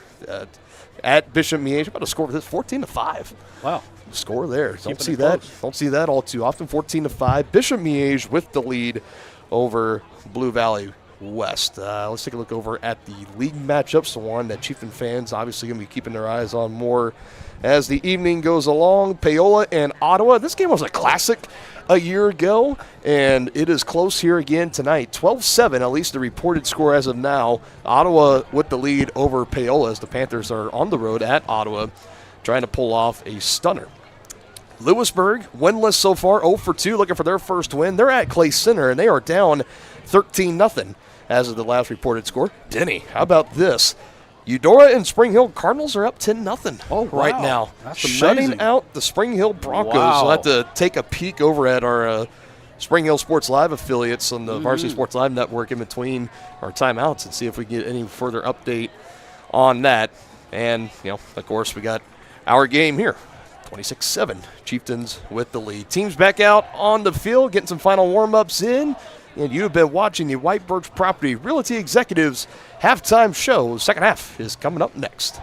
at Bishop Miege. About to score for this 14-5. Wow. Score there. Don't see that all too often. 14-5. Bishop Miege with the lead over Blue Valley West. Let's take a look over at the league matchups, the one that Chieftain fans obviously going to be keeping their eyes on more as the evening goes along. Paola and Ottawa. This game was a classic a year ago, and it is close here again tonight. 12-7, at least the reported score as of now. Ottawa with the lead over Paola as the Panthers are on the road at Ottawa trying to pull off a stunner. Lewisburg, winless so far, 0-2, looking for their first win. They're at Clay Center, and they are down 13-0 as of the last reported score. Denny, how about this? Eudora and Spring Hill Cardinals are up 10-0 right now. That's shutting amazing. out the Spring Hill Broncos. Wow. We'll have to take a peek over at our Spring Hill Sports Live affiliates on the Varsity Sports Live Network in between our timeouts and see if we get any further update on that. And, of course, we got our game here. 26-7, Chieftains with the lead. Teams back out on the field, getting some final warm-ups in. And you have been watching the White Birch Property Realty Executives halftime show. Second half is coming up next.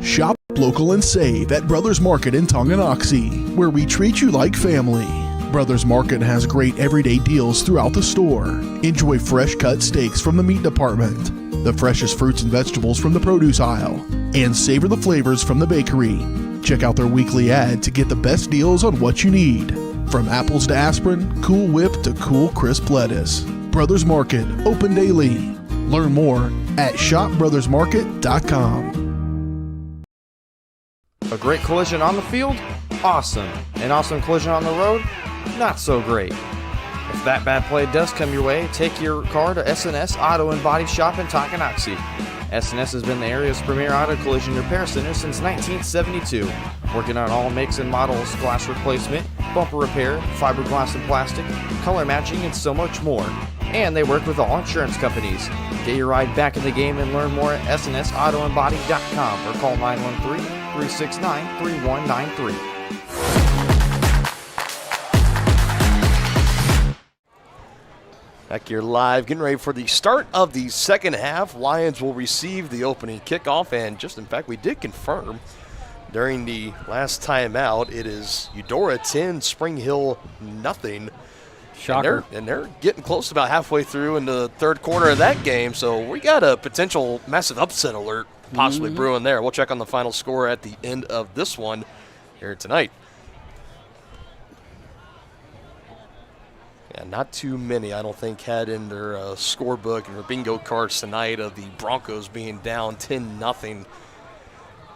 Shop local and save at Brothers Market in Tonganoxie, where we treat you like family. Brothers Market has great everyday deals throughout the store. Enjoy fresh cut steaks from the meat department, the freshest fruits and vegetables from the produce aisle, and savor the flavors from the bakery. Check out their weekly ad to get the best deals on what you need. From apples to aspirin, Cool Whip to cool crisp lettuce. Brothers Market, open daily. Learn more at shopbrothersmarket.com. A great collision on the field? Awesome. An awesome collision on the road? Not so great. If that bad play does come your way, take your car to SNS Auto and Body Shop in Tonganoxie. SNS has been the area's premier auto collision repair center since 1972, working on all makes and models, glass replacement, bumper repair, fiberglass and plastic, color matching, and so much more. And they work with all insurance companies. Get your ride back in the game and learn more at snsautoandbody.com or call 913-369-3193. Back here live, getting ready for the start of the second half. Lions will receive the opening kickoff, and in fact, we did confirm during the last timeout, it is Eudora 10, Spring Hill nothing. Shocker. And they're getting close to about halfway through in the third quarter of that game, so we got a potential massive upset alert possibly brewing there. We'll check on the final score at the end of this one here tonight. Yeah, not too many, I don't think, had in their scorebook and their bingo cards tonight of the Broncos being down 10-0.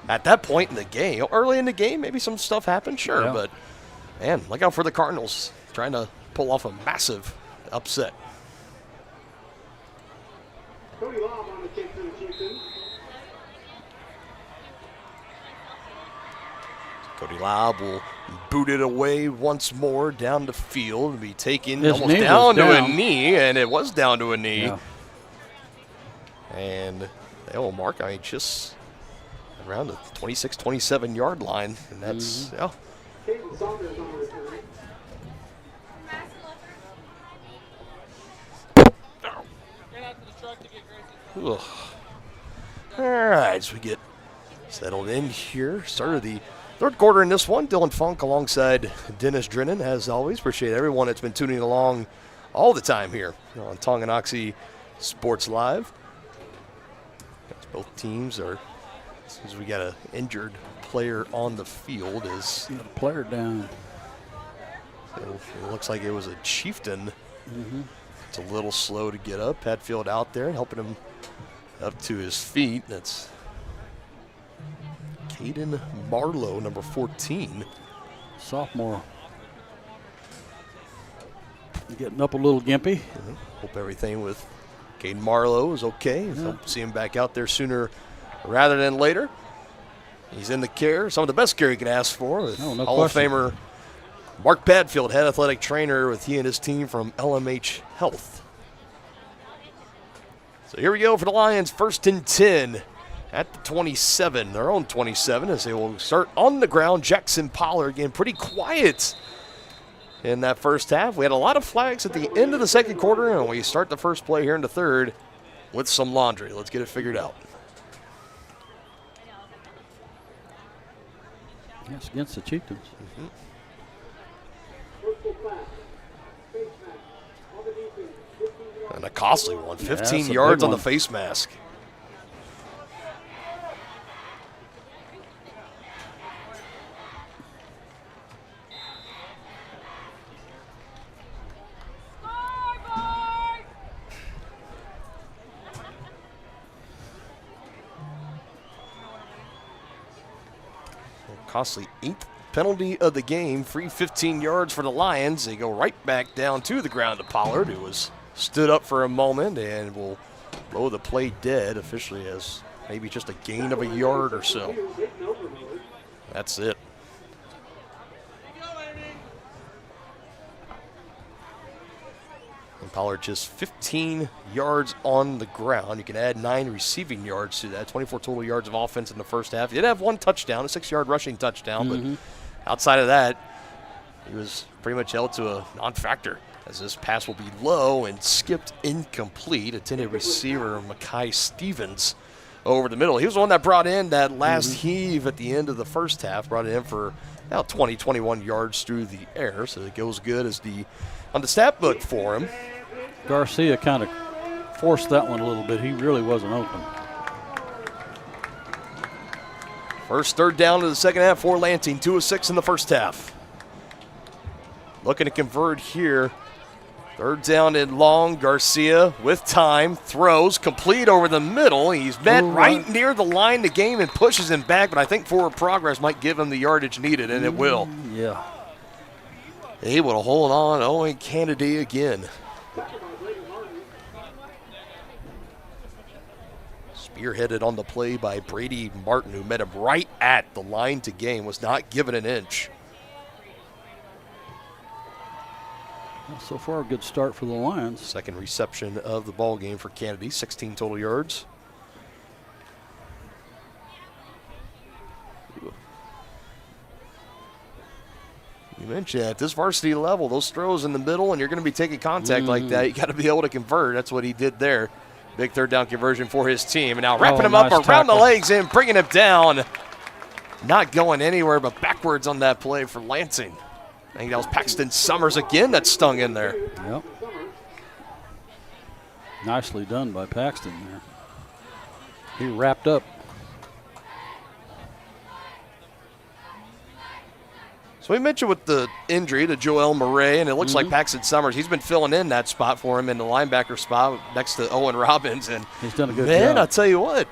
At that point in the game, early in the game, maybe some stuff happened, sure, but, man, look out for the Cardinals trying to pull off a massive upset. Cody Lobb on the kick for the Chieftains. Cody Lobb will boot it away once more down the field and be taken His almost knee down was to a down. knee, and it was down to a knee. Yeah. And they will mark, just around the 26, 27-yard line, and that's, Caden Saunders on the return. Ugh. All right, so we get settled in here. Started the third quarter in this one. Dylan Funk alongside Dennis Drennan, as always. Appreciate everyone that's been tuning along all the time here on Tonganoxie Sports Live. Both teams are, as we got an injured player on the field. Is got a player down. So it looks like it was a Chieftain. It's a little slow to get up. Hatfield out there helping him up to his feet. That's Caden Marlowe, number 14. Sophomore. Getting up a little gimpy. Hope everything with Caden Marlowe is okay. Hope to see him back out there sooner rather than later. He's in the care, some of the best care he could ask for. With no Hall question. of Famer Mark Padfield, head athletic trainer with he and his team from LMH Health. So here we go for the Lions, 1st and 10 at the 27, their own 27, as they will start on the ground. Jackson Pollard, again, pretty quiet in that first half. We had a lot of flags at the end of the second quarter, and we start the first play here in the third with some laundry. Let's get it figured out. Yes, against the Chieftains. And a costly one, 15 a yards big on the one. face mask. Costly 8th penalty of the game, free 15 yards for the Lions. They go right back down to the ground to Pollard, who was stood up for a moment and will blow the play dead, officially as maybe just a gain of a yard or so. That's it. And Pollard just 15 yards on the ground. You can add 9 receiving yards to that. 24 total yards of offense in the first half. He did have 1 touchdown, a 6-yard rushing touchdown, but outside of that, he was pretty much held to a non-factor, as this pass will be low and skipped incomplete. Intended receiver Makai Stevens over the middle. He was the one that brought in that last heave at the end of the first half, brought it in for about 20, 21 yards through the air, so it goes good as on the stat book for him. Garcia kind of forced that one a little bit. He really wasn't open. First third down to the second half for Lansing, 2 of 6 in the first half. Looking to convert here. Third down and long. Garcia with time, throws, complete over the middle. He's met right near the line to game and pushes him back, but I think forward progress might give him the yardage needed, and it will. Yeah. Able to hold on, Owen Kennedy again. Spearheaded on the play by Brady Martin, who met him right at the line to gain, was not given an inch. Well, so far, a good start for the Lions. Second reception of the ball game for Kennedy, 16 total yards. You mentioned at this varsity level, those throws in the middle, and you're going to be taking contact like that. You got to be able to convert. That's what he did there. Big third down conversion for his team. And now wrapping him up around the legs and bringing him down. Not going anywhere but backwards on that play for Lansing. I think that was Paxton Summers again that stung in there. Yep. Nicely done by Paxton there. He wrapped up. So we mentioned with the injury to Joel Murray, and it looks like Paxton Summers, he's been filling in that spot for him in the linebacker spot next to Owen Robbins. And he's done a good job. I'll tell you what,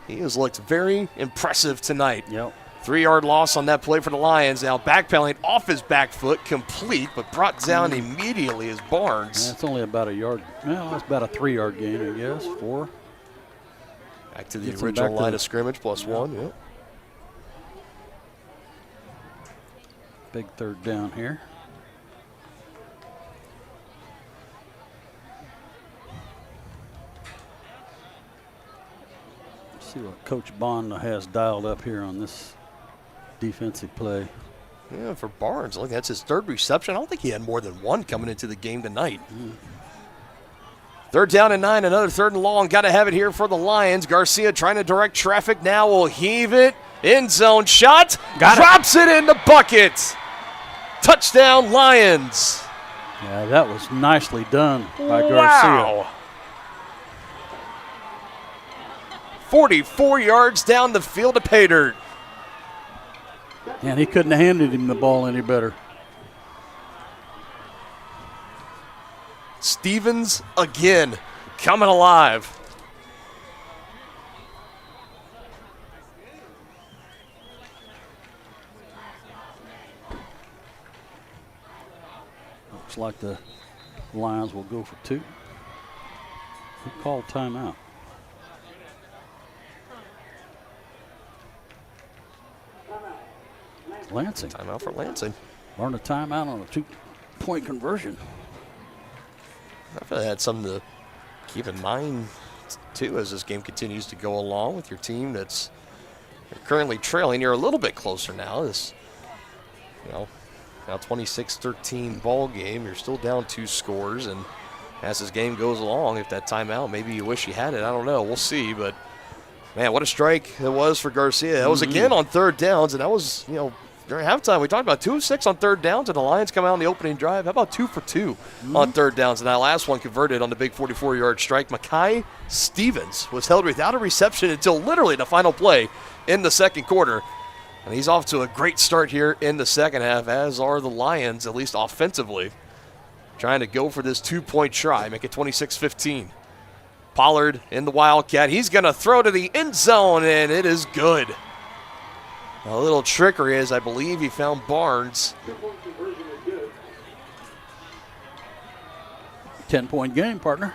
he has looked very impressive tonight. Yep. 3-yard loss on that play for the Lions. Now backpedaling off his back foot, complete, but brought down immediately as Barnes. That's only about a yard. Well, that's about a 3-yard gain, I guess. 4. Back to the original line of scrimmage, plus 1. Yep. Big third down here. Let's see what Coach Bond has dialed up here on this defensive play. Yeah, for Barnes, look, that's his third reception. I don't think he had more than 1 coming into the game tonight. 3rd down and 9, another 3rd and long. Got to have it here for the Lions. Garcia trying to direct traffic now. Will heave it. End zone shot. Drops it in the bucket. Touchdown, Lions. Yeah, that was nicely done by Garcia. Wow. 44 yards down the field to pay dirt. And he couldn't have handed him the ball any better. Stevens again coming alive. Looks like the Lions will go for 2. Who called timeout? Lansing. Timeout for Lansing. Learned a timeout on a 2-point conversion. I feel that's something to keep in mind, too, as this game continues to go along with your team that's currently trailing. You're a little bit closer now. This, now 26-13 ball game. You're still down 2 scores, and as this game goes along, if that timeout, maybe you wish you had it. I don't know. We'll see, but man, what a strike it was for Garcia. That was again on 3rd downs, and that was, during halftime, we talked about 2 of 6 on 3rd downs, and the Lions come out on the opening drive. How about 2 for 2 on 3rd downs? And that last one converted on the big 44-yard strike. Mekhi Stevens was held without a reception until literally the final play in the 2nd quarter. And he's off to a great start here in the 2nd half, as are the Lions, at least offensively, trying to go for this 2-point try, make it 26-15. Pollard in the Wildcat. He's going to throw to the end zone, and it is good. A little trickery, as I believe he found Barnes. 10-point game, partner.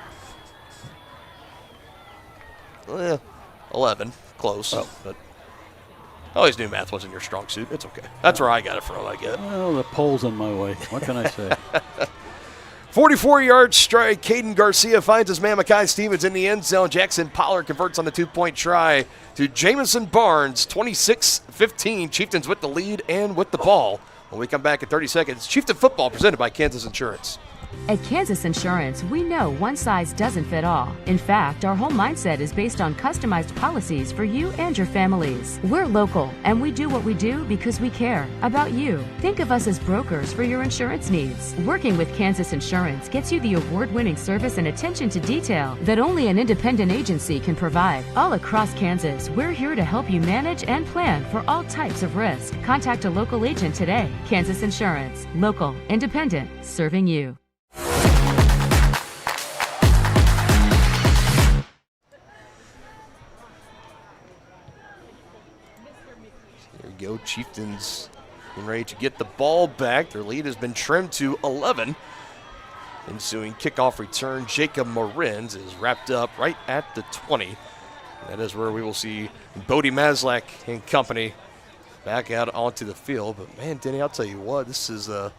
11, close. But I always knew math wasn't your strong suit. It's okay. That's where I got it from, I guess. Well, the pole's in my way. What can I say? 44-yard strike. Caden Garcia finds his man Mekhi Stevens in the end zone. Jackson Pollard converts on the 2-point try to Jamison Barnes. 26-15. Chieftains with the lead and with the ball. When we come back in 30 seconds, Chieftain football presented by Kansas Insurance. At Kansas Insurance, we know one size doesn't fit all. In fact, our whole mindset is based on customized policies for you and your families. We're local, and we do what we do because we care about you. Think of us as brokers for your insurance needs. Working with Kansas Insurance gets you the award-winning service and attention to detail that only an independent agency can provide. All across Kansas, we're here to help you manage and plan for all types of risk. Contact a local agent today. Kansas Insurance. Local, independent, serving you. Go Chieftains getting ready to get the ball back. Their lead has been trimmed to 11. Ensuing kickoff return, Jacob Marins is wrapped up right at the 20. That is where we will see Bodie Maslak and company back out onto the field. But man, Denny, I'll tell you what, this is that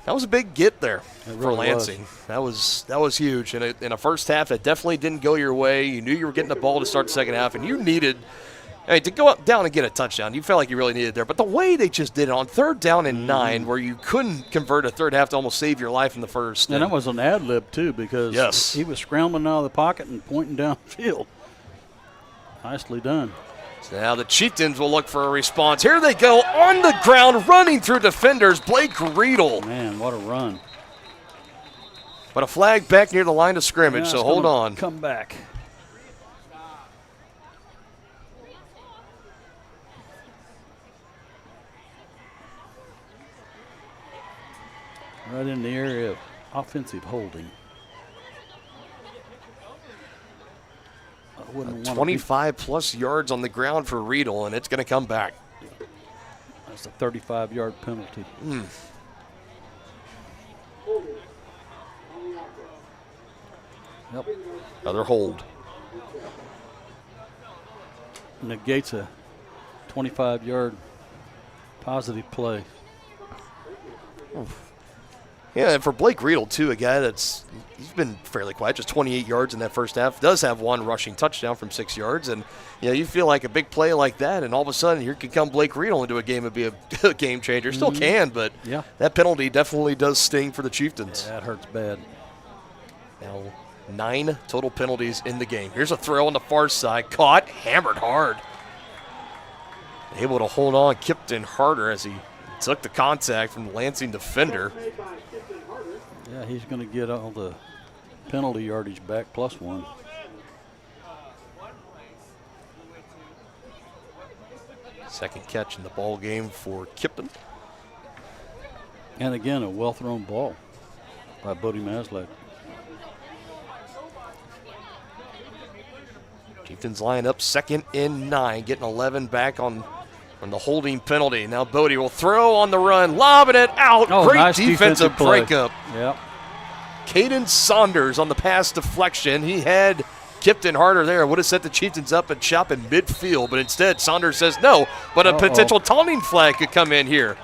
was a big get there for Lansing. That was huge. And in a first half that definitely didn't go your way. You knew you were getting the ball to start the second half, and you needed to go up down and get a touchdown. You felt like you really needed it there. But the way they just did it on 3rd down and 9, where you couldn't convert a third half to almost save your life in the first. And that was an ad lib, too, because he was scrambling out of the pocket and pointing downfield. Nicely done. So now the Chieftains will look for a response. Here they go on the ground, running through defenders. Blake Riedel. Man, what a run. But a flag back near the line of scrimmage, so hold on. Come back. Right in the area of offensive holding. 25-plus yards on the ground for Riedel, and it's going to come back. That's a 35-yard penalty. Yep. Another hold. Negates a 25-yard positive play. Yeah, and for Blake Riedel, too, a guy he's been fairly quiet, just 28 yards in that first half. Does have one rushing touchdown from 6 yards. And, you feel like a big play like that, and all of a sudden here could come Blake Riedel into a game and be a game changer. Still can, but that penalty definitely does sting for the Chieftains. Yeah, that hurts bad. Now 9 total penalties in the game. Here's a throw on the far side. Caught, hammered hard. Able to hold on, Kipton harder as he took the contact from the Lansing defender. Yeah, he's going to get all the penalty yardage back +1. Second catch in the ball game for Kipton. And again, a well-thrown ball by Bodie Maslak. Chieftains line up 2nd and 9, getting 11 back on the holding penalty. Now Bodie will throw on the run, lobbing it out. Oh, Great nice defensive play. breakup. Yep. Caden Saunders on the pass deflection. He had Kipton harder there. Would have set the Chieftains up and shop in midfield, but instead Saunders says no. But a potential taunting flag could come in here.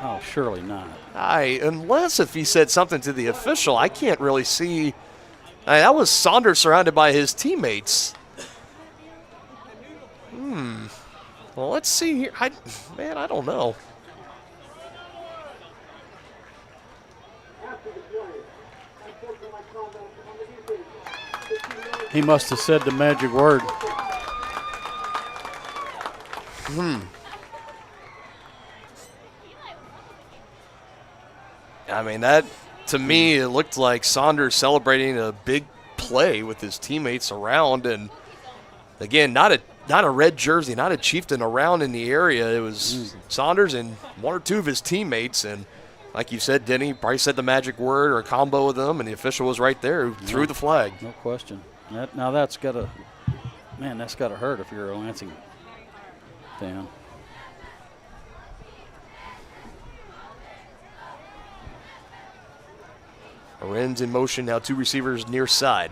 Oh, surely not. Unless if he said something to the official, I can't really see. That was Saunders surrounded by his teammates. Well, let's see here. I don't know. He must have said the magic word. I mean, that, to me, it looked like Saunders celebrating a big play with his teammates around. And, again, not a red jersey, not a Chieftain around in the area. It was Saunders and 1 or 2 of his teammates. And, like you said, Denny probably said the magic word or a combo with them, and the official was right there who threw the flag. No question. That's got to hurt if you're a Lansing fan. Marin's in motion now, 2 receivers near side.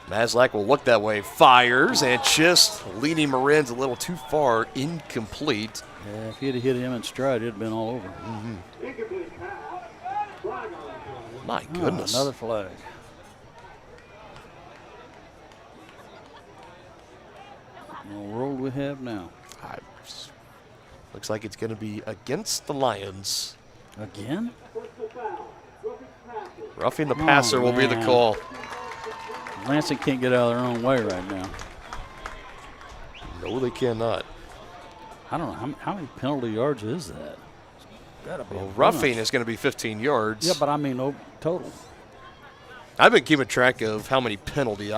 Maslak will look that way, fires, and just leading Marin's a little too far, incomplete. Yeah, if he'd have hit him in stride, it'd have been all over. My goodness. Another flag. What world we have now? Looks like it's going to be against the Lions. Again? Roughing the passer will be the call. Lansing can't get out of their own way right now. No, they cannot. I don't know. How many penalty yards is that? Gotta be roughing is going to be 15 yards. Yeah, but I mean total. I've been keeping track of how many penalty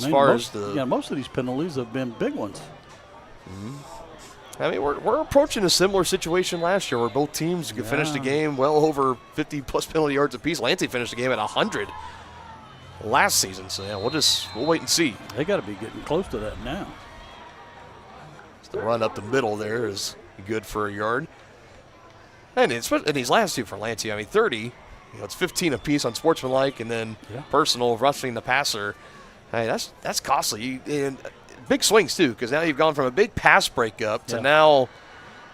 most of these penalties have been big ones. I mean, we're approaching a similar situation last year where both teams could finish the game well over 50-plus penalty yards apiece. Lansing finished the game at 100 last season, so we'll wait and see. They got to be getting close to that now. The run up the middle there is good for a yard. And these last 2 for Lansing, I mean, 30, it's 15 apiece on sportsmanlike, and then personal roughing the passer. Hey, that's costly. And big swings, too, because now you've gone from a big pass breakup to now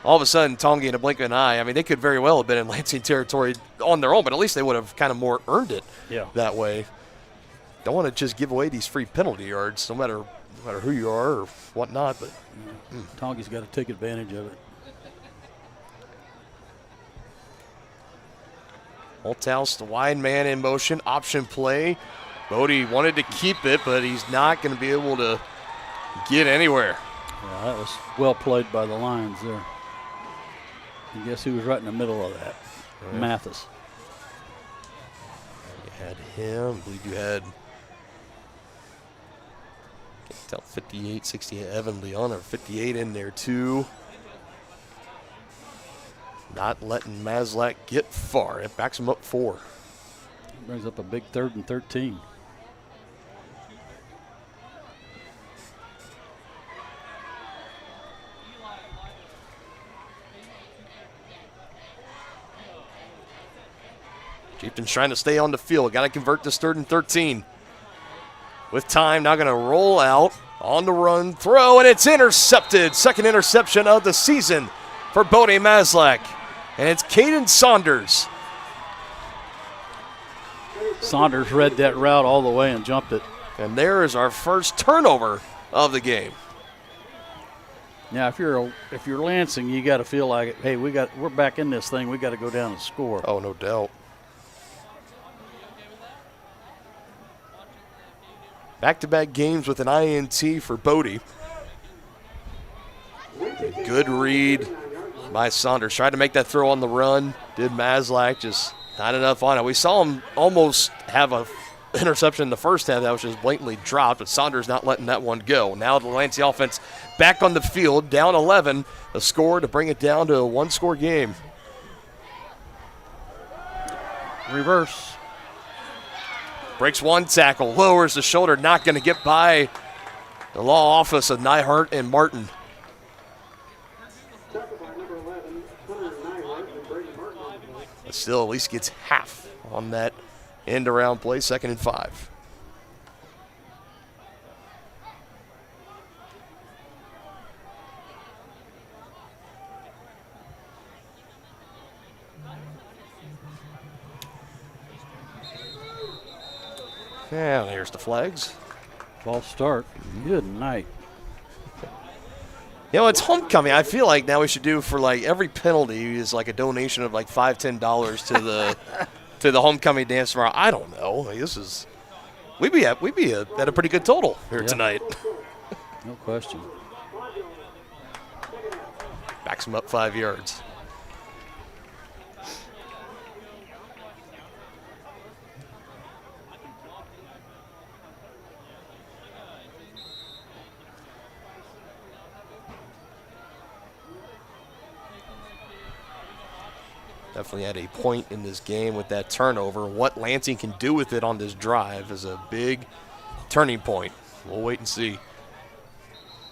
all of a sudden Tonga in a blink of an eye. I mean, they could very well have been in Lansing territory on their own, but at least they would have kind of more earned it that way. Don't want to just give away these free penalty yards, no matter who you are or whatnot. But Tonga's got to take advantage of it. Holthouse, the wide man in motion, option play. Bodie wanted to keep it, but he's not going to be able to get anywhere. Yeah, that was well played by the Lions there. And guess who was right in the middle of that? Mathis. You had him. I believe you had 58, 68, Evan Leon, or 58 in there too. Not letting Maslak get far. It backs him up 4. Brings up a big 3rd and 13. Chieftains trying to stay on the field. Got to convert this 3rd and 13. With time, now going to roll out on the run, throw, and it's intercepted. Second interception of the season for Bodie Maslak. And it's Caden Saunders. Saunders read that route all the way and jumped it. And there is our first turnover of the game. Now, if you're Lansing, you got to feel like, hey, we're back in this thing. We got to go down and score. Oh, no doubt. Back-to-back games with an INT for Bodie. Good read by Saunders. Tried to make that throw on the run. Did Maslak, just not enough on it. We saw him almost have a interception in the first half that was just blatantly dropped, but Saunders not letting that one go. Now the Lansing offense back on the field, down 11. A score to bring it down to a one-score game. Reverse. Breaks one tackle, lowers the shoulder, not going to get by the law office of Neihart and Martin. But still at least gets half on that end around play, 2nd and 5. Yeah, there's the flags. False start. Good night. You know, it's homecoming. I feel like now we should do for like every penalty is like a donation of like $5-10 to the to the homecoming dance tomorrow. I don't know. Like, this is we'd be at a pretty good total here tonight. No question. Backs him up 5 yards. Definitely had a point in this game with that turnover. What Lansing can do with it on this drive is a big turning point. We'll wait and see.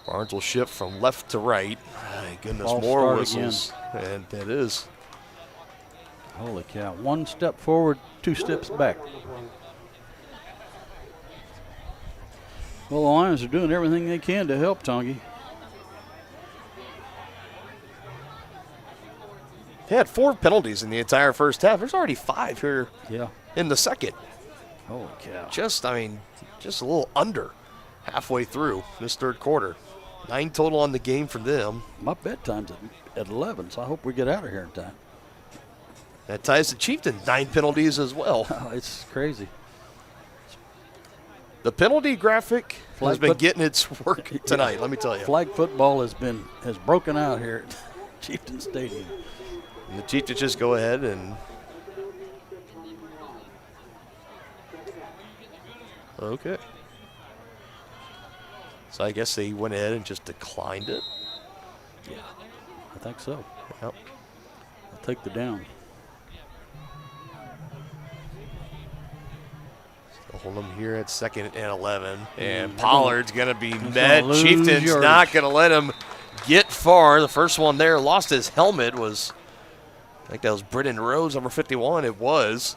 Barnes will shift from left to right. My goodness, False more start whistles. And it is. Holy cow. 1 step forward, 2 steps back. Well, the Lions are doing everything they can to help Tongi. They had 4 penalties in the entire first half. There's already 5 here in the second. Holy cow. Just a little under halfway through this third quarter. 9 total on the game for them. My bedtime's at 11, so I hope we get out of here in time. That ties the Chieftains 9 penalties as well. Oh, it's crazy. The penalty graphic has been getting its work tonight, let me tell you. Flag football has broken out here at Chieftain Stadium. And the Chieftains just go ahead and okay. So I guess they went ahead and just declined it. Yeah, I think so. Yep. I'll take the down. Still hold them here at 2nd and 11. And Pollard's going to be met. Gonna Chieftains yours. not going to let him get far. The first one there lost his helmet. I think that was Britton Rhodes, number 51. It was.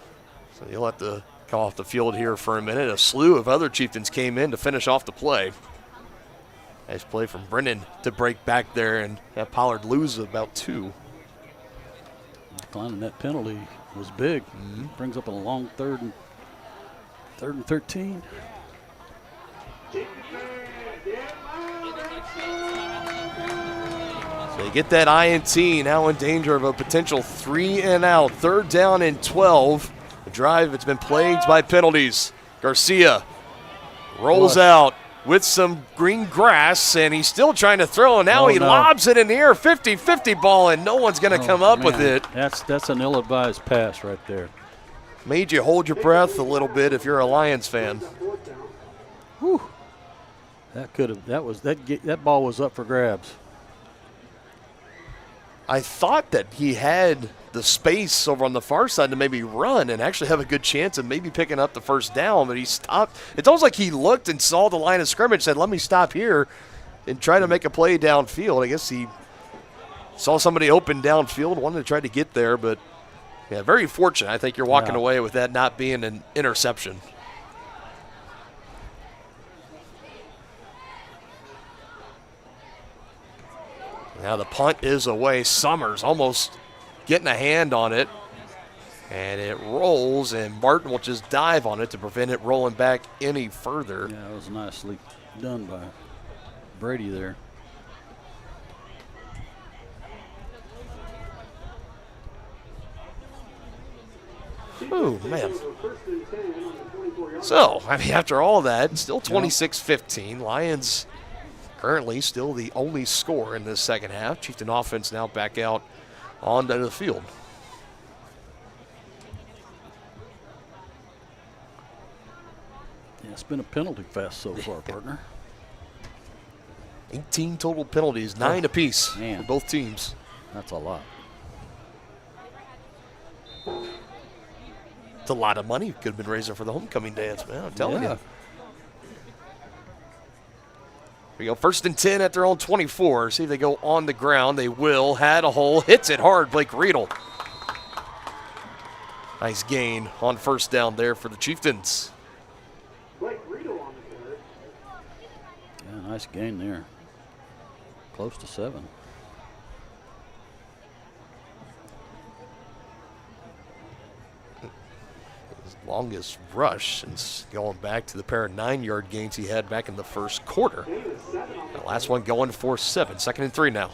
So you'll have to come off the field here for a minute. A slew of other Chieftains came in to finish off the play. Nice play from Brennan to break back there and have Pollard lose about 2. Declining that penalty was big. Brings up a long third and 13. They get that INT, now in danger of a potential 3 and out. 3rd down and 12. The drive has been plagued by penalties. Garcia rolls out with some green grass, and he's still trying to throw. And now he lobs it in the air, 50-50 ball, and no one's going to come up with it. That's an ill-advised pass right there. Made you hold your breath a little bit if you're a Lions fan. Whew. That ball was up for grabs. I thought that he had the space over on the far side to maybe run and actually have a good chance of maybe picking up the first down, but he stopped. It's almost like he looked and saw the line of scrimmage, said, let me stop here and try to make a play downfield. I guess he saw somebody open downfield, wanted to try to get there, but yeah, very fortunate. I think you're walking away with that not being an interception. Now the punt is away. Summers almost getting a hand on it. And it rolls, and Martin will just dive on it to prevent it rolling back any further. Yeah, it was nicely done by Brady there. Oh, man. So, I mean, after all that, still 26-15. Lions currently still the only score in this second half. Chieftain offense now back out onto the field. Yeah, it's been a penalty fest so far, partner. 18 total penalties, 9 apiece for both teams. That's a lot. It's a lot of money could have been raising for the homecoming dance, man. I'm telling you. Here we go, 1st and 10 at their own 24. See if they go on the ground. They will. Had a hole. Hits it hard, Blake Riedel. Nice gain on 1st down there for the Chieftains. Yeah, nice gain there. Close to 7. His longest rush since going back to the pair of 9-yard gains he had back in the first quarter. The last one going for 7. 2nd and 3 now.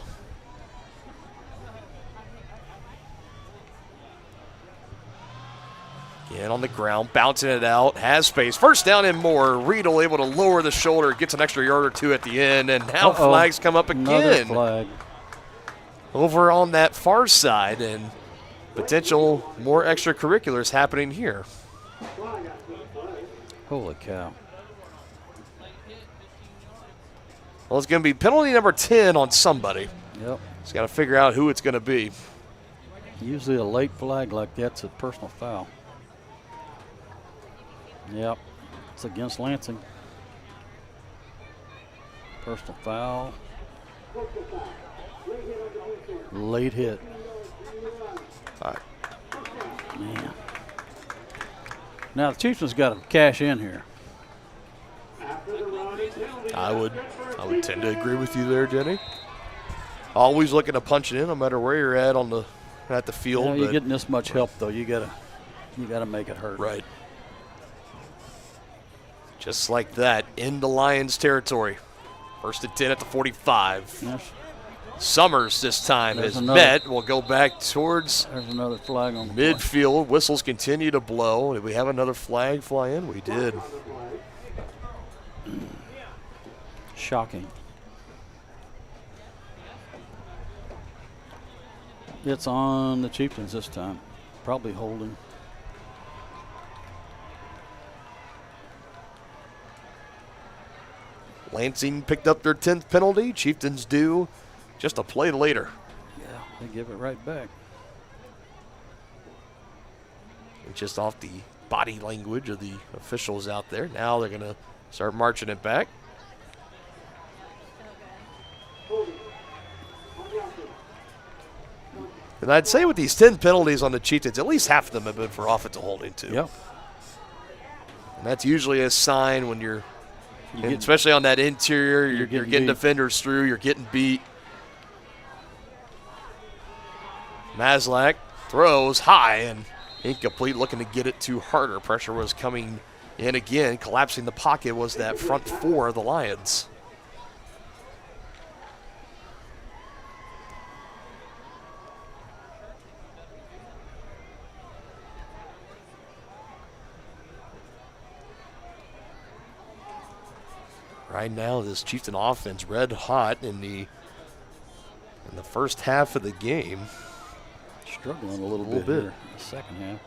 Again on the ground, bouncing it out, has space. 1st down and more. Riedel able to lower the shoulder, gets an extra yard or 2 at the end, and now flags come up again. Another flag. Over on that far side, and potential more extracurriculars happening here. Holy cow. Well, it's going to be penalty number 10 on somebody. Yep. He's got to figure out who it's going to be. Usually a late flag like that's a personal foul. Yep, it's against Lansing. Personal foul. Late hit. All right. Man. Now the Chieftains got to cash in here. I would tend to agree with you there, Jenny. Always looking to punch it in, no matter where you're at at the field. Yeah, you're getting this much help though. You gotta make it hurt. Right. Just like that, into Lions territory. 1st and 10 at the 45. Yes. Summers this time is met. We'll go back towards there's another flag on the midfield. Whistles continue to blow. Did we have another flag fly in? We did. Shocking. It's on the Chieftains this time. Probably holding. Lansing picked up their 10th penalty. Chieftains do just a play later. Yeah, they give it right back. And just off the body language of the officials out there. Now they're going to start marching it back. And I'd say with these 10 penalties on the Chieftains, at least half of them have been for offensive holding too. Yep. And that's usually a sign when you're especially on that interior, you're getting defenders through, you're getting beat. Maslak throws high and incomplete, looking to get it to Harder. Pressure was coming in again. Collapsing the pocket was that front 4 of the Lions. Right now, this Chieftain offense red hot in the first half of the game. Struggling a little bit here in the second half.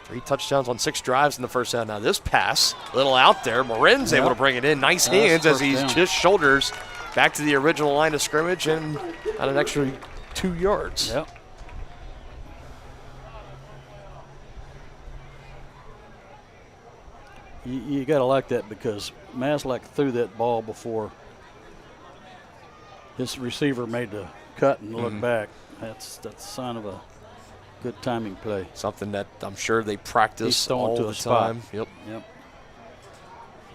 3 touchdowns on 6 drives in the first half. Now this pass, a little out there. Marin's able to bring it in. Nice hands as he just shoulders back to the original line of scrimmage and got an extra 2 yards. Yep. You got to like that because Maslak threw that ball before his receiver made the cut and look back. That's a sign of a good timing play. Something that I'm sure they practice all the time. Yep.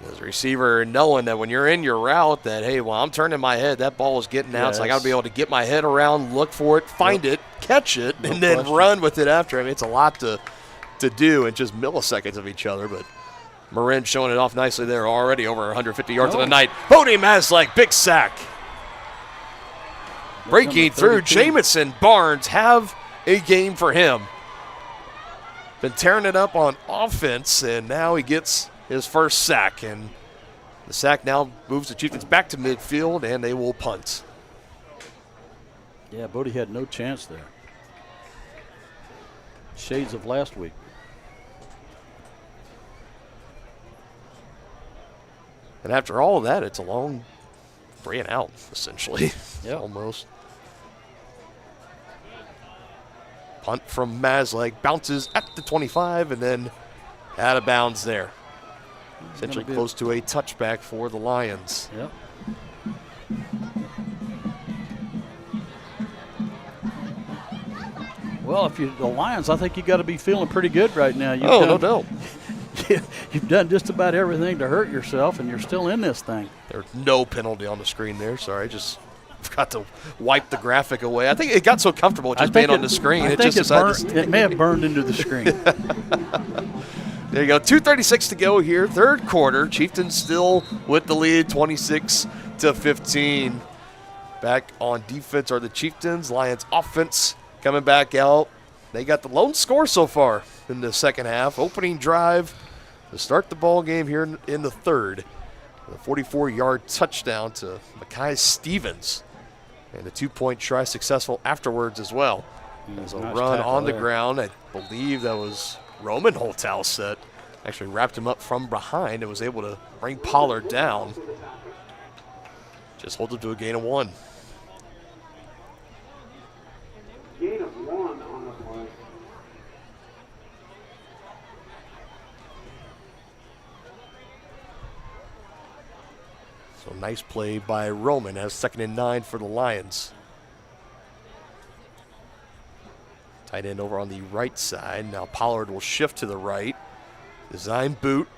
As a receiver, knowing that when you're in your route that, hey, well, I'm turning my head, that ball is getting out, so I got to be able to get my head around, look for it, find it, catch it, and then run with it after. I mean, it's a lot to do in just milliseconds of each other, but Marin showing it off nicely there already, over 150 yards on the night. Bodie Maslak, big sack. Breaking through, Jamison Barnes have a game for him. been tearing it up on offense, and now he gets his first sack. And the sack now moves the Chieftains back to midfield, and they will punt. Yeah, Bodie had no chance there. Shades of last week. And after all of that, it's a long 3 and out, essentially. Yeah. Almost. Punt from Masleg, bounces at the 25, and then out of bounds there. Essentially close to a touchback for the Lions. Yep. Well, if you're the Lions, I think you got to be feeling pretty good right now. No doubt. You've done just about everything to hurt yourself, and you're still in this thing. There's no penalty on the screen there. Sorry, I just forgot to wipe the graphic away. I think it got so comfortable just being on the screen. It may have burned into the screen. There you go. 2:36 to go here, third quarter. Chieftains still with the lead, 26-15. Back on defense are the Chieftains. Lions offense coming back out. They got the lone score so far in the second half. Opening drive to start the ball game here in the third. A 44-yard touchdown to Mekhi Stevens. And a 2-point try successful afterwards as well. There's a run on the ground. I believe that was Roman Holthouse that actually wrapped him up from behind and was able to bring Pollard down. Just holds him to a gain of 1. Gain of 1 on the play. So nice play by Roman as 2nd and 9 for the Lions. Tight end over on the right side. Now Pollard will shift to the right. Design boot.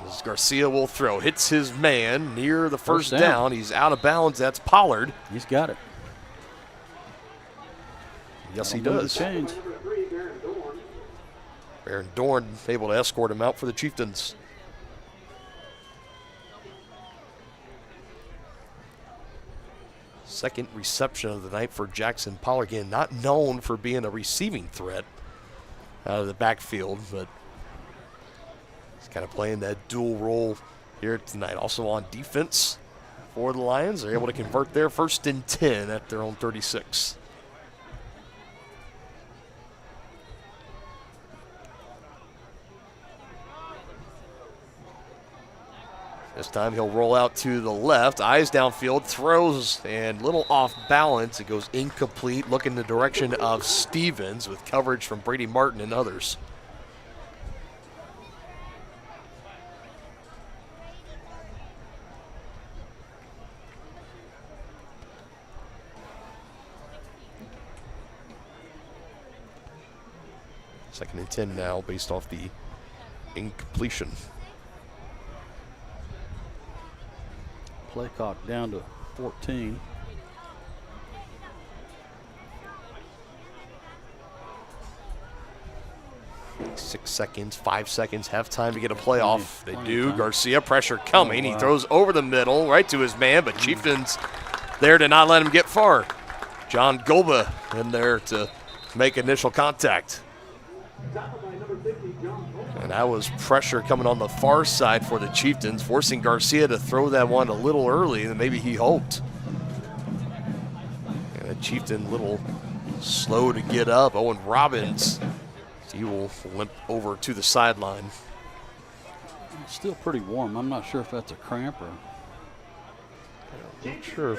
As Garcia will throw. Hits his man near the first down. He's out of bounds. That's Pollard. He's got it. Yes, he does. Baron Dorn able to escort him out for the Chieftains. Second reception of the night for Jackson Pollard. Again, not known for being a receiving threat out of the backfield, but he's kind of playing that dual role here tonight. Also on defense for the Lions. They're able to convert their 1st and 10 at their own 36. This time he'll roll out to the left, eyes downfield, throws, and little off balance. It goes incomplete, look in the direction of Stevens with coverage from Brady Martin and others. Second and 10 now based off the incompletion. Play clock down to 14. Six seconds, 5 seconds, have time to get a play off. They do. Garcia, pressure coming. He throws over the middle, right to his man, but Chieftains there to not let him get far. John Goba in there to make initial contact. And that was pressure coming on the far side for the Chieftains, forcing Garcia to throw that one a little early than maybe he hoped. And the Chieftain a little slow to get up. Owen Robbins, he will limp over to the sideline. It's still pretty warm. I'm not sure if that's a cramp or. Not sure.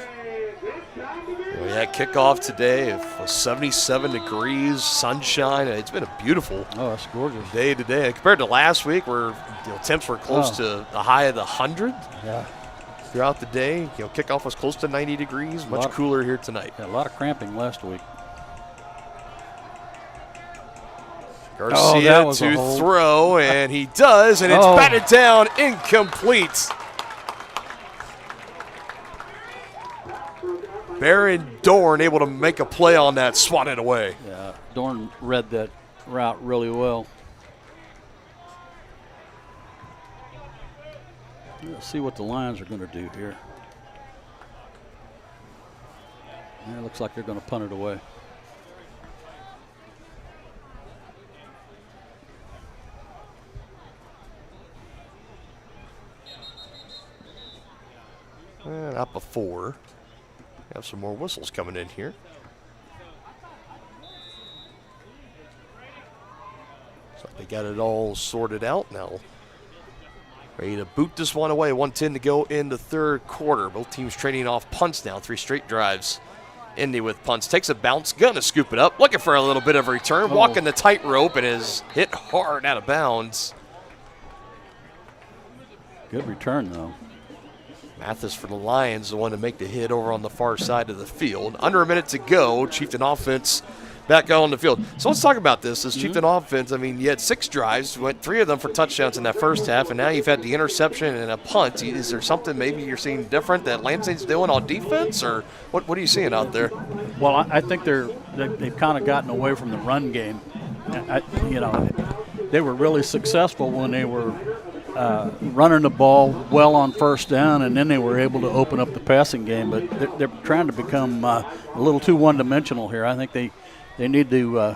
We had kickoff today of 77 degrees, sunshine. It's been a beautiful that's gorgeous day today. Compared to last week where temps were close to the high of the 100 throughout the day. Kickoff was close to 90 degrees, much cooler here tonight. Yeah, a lot of cramping last week. Garcia to throw, and he does, and it's batted down, incomplete. Baron Dorn able to make a play on that, swatted away. Yeah, Dorn read that route really well. Let's see what the Lions are going to do here. Yeah, it looks like they're going to punt it away. Not before. Have some more whistles coming in here. So they got it all sorted out now. Ready to boot this one away. 1:10 to go in the third quarter. Both teams trading off punts now. 3 straight drives. Indy with punts. Takes a bounce. Gonna scoop it up. Looking for a little bit of a return. Walking the tightrope and is hit hard out of bounds. Good return, though. Mathis for the Lions, the one to make the hit over on the far side of the field. Under a minute to go. Chieftain offense back out on the field. So let's talk about this. This Chieftain offense, I mean, you had 6 drives, went 3 of them for touchdowns in that first half, and now you've had the interception and a punt. Is there something maybe you're seeing different that Lansing's doing on defense, or what are you seeing out there? Well, I think they've kind of gotten away from the run game. They were really successful when they were running the ball well on first down, and then they were able to open up the passing game. But they're trying to become a little too one-dimensional here. I think they need to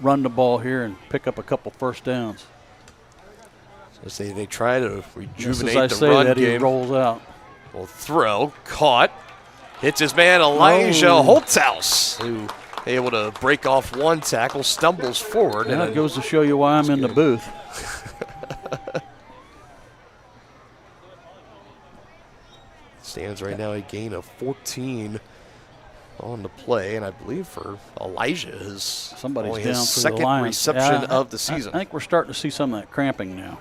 run the ball here and pick up a couple first downs. So they try to rejuvenate Just as the I say run that, game. he rolls out. Well, throw, caught, hits his man Elijah Holthaus, who able to break off one tackle, stumbles forward. And that goes to show you why I'm in the booth. Stands right now a gain of 14 on the play, and I believe for Elijah his Somebody's only down his for second the Lions. reception Yeah, of the season. I think we're starting to see some of that cramping now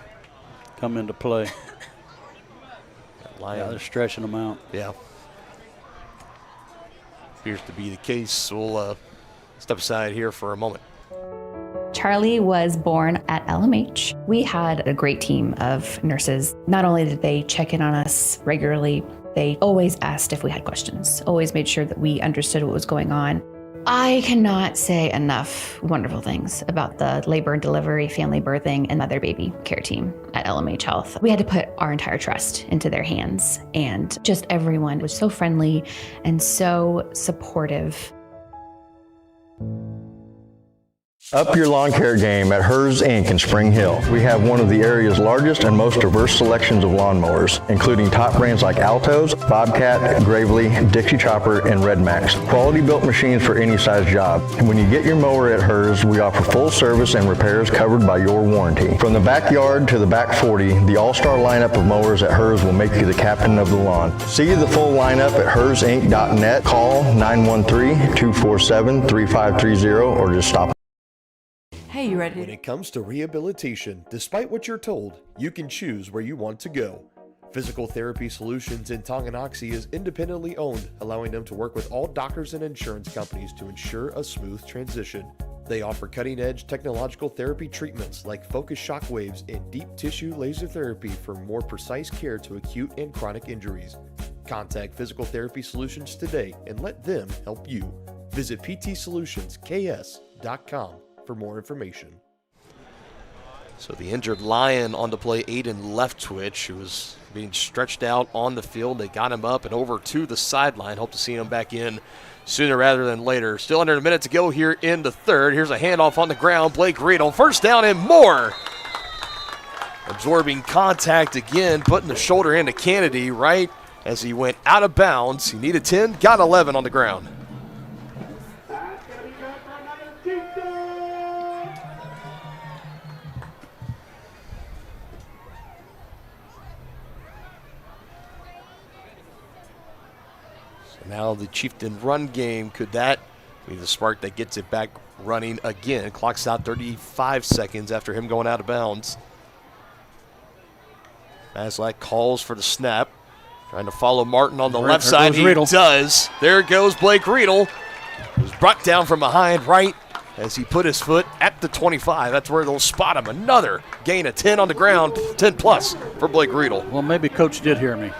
come into play. Yeah, they're stretching them out. Yeah. Appears to be the case. We'll step aside here for a moment. Charlie was born at LMH. We had a great team of nurses. Not only did they check in on us regularly, they always asked if we had questions, always made sure that we understood what was going on. I cannot say enough wonderful things about the labor and delivery, family birthing, and mother baby care team at LMH Health. We had to put our entire trust into their hands, and just everyone was so friendly and so supportive. Up your lawn care game at Hers Inc. in Spring Hill. We have one of the area's largest and most diverse selections of lawnmowers, including top brands like Altos, Bobcat, Gravely, Dixie Chopper, and Red Max. Quality built machines for any size job. And when you get your mower at Hers, we offer full service and repairs covered by your warranty. From the backyard to the back 40, the all-star lineup of mowers at Hers will make you the captain of the lawn. See the full lineup at hersinc.net. Call 913-247-3530 or just stop. Hey, you ready? When it comes to rehabilitation, despite what you're told, you can choose where you want to go. Physical Therapy Solutions in Tonganoxie is independently owned, allowing them to work with all doctors and insurance companies to ensure a smooth transition. They offer cutting-edge technological therapy treatments like focused shock waves and deep tissue laser therapy for more precise care to acute and chronic injuries. Contact Physical Therapy Solutions today and let them help you. Visit ptsolutionsks.com for more information. So the injured Lion on the play, Aiden Leftwich, who was being stretched out on the field. They got him up and over to the sideline. Hope to see him back in sooner rather than later. Still under a minute to go here in the third. Here's a handoff on the ground. Blake Riedel, first down and more. Absorbing contact again, putting the shoulder into Kennedy right as he went out of bounds. He needed 10, got 11 on the ground. Now the Chieftain run game, could that be the spark that gets it back running again? Clock's out 35 seconds after him going out of bounds. Maslak calls for the snap. Trying to follow Martin on the left side. He does. There goes Blake Riedel. He was brought down from behind right as he put his foot at the 25. That's where they'll spot him. Another gain of 10 on the ground, 10 plus for Blake Riedel. Well, maybe Coach did hear me.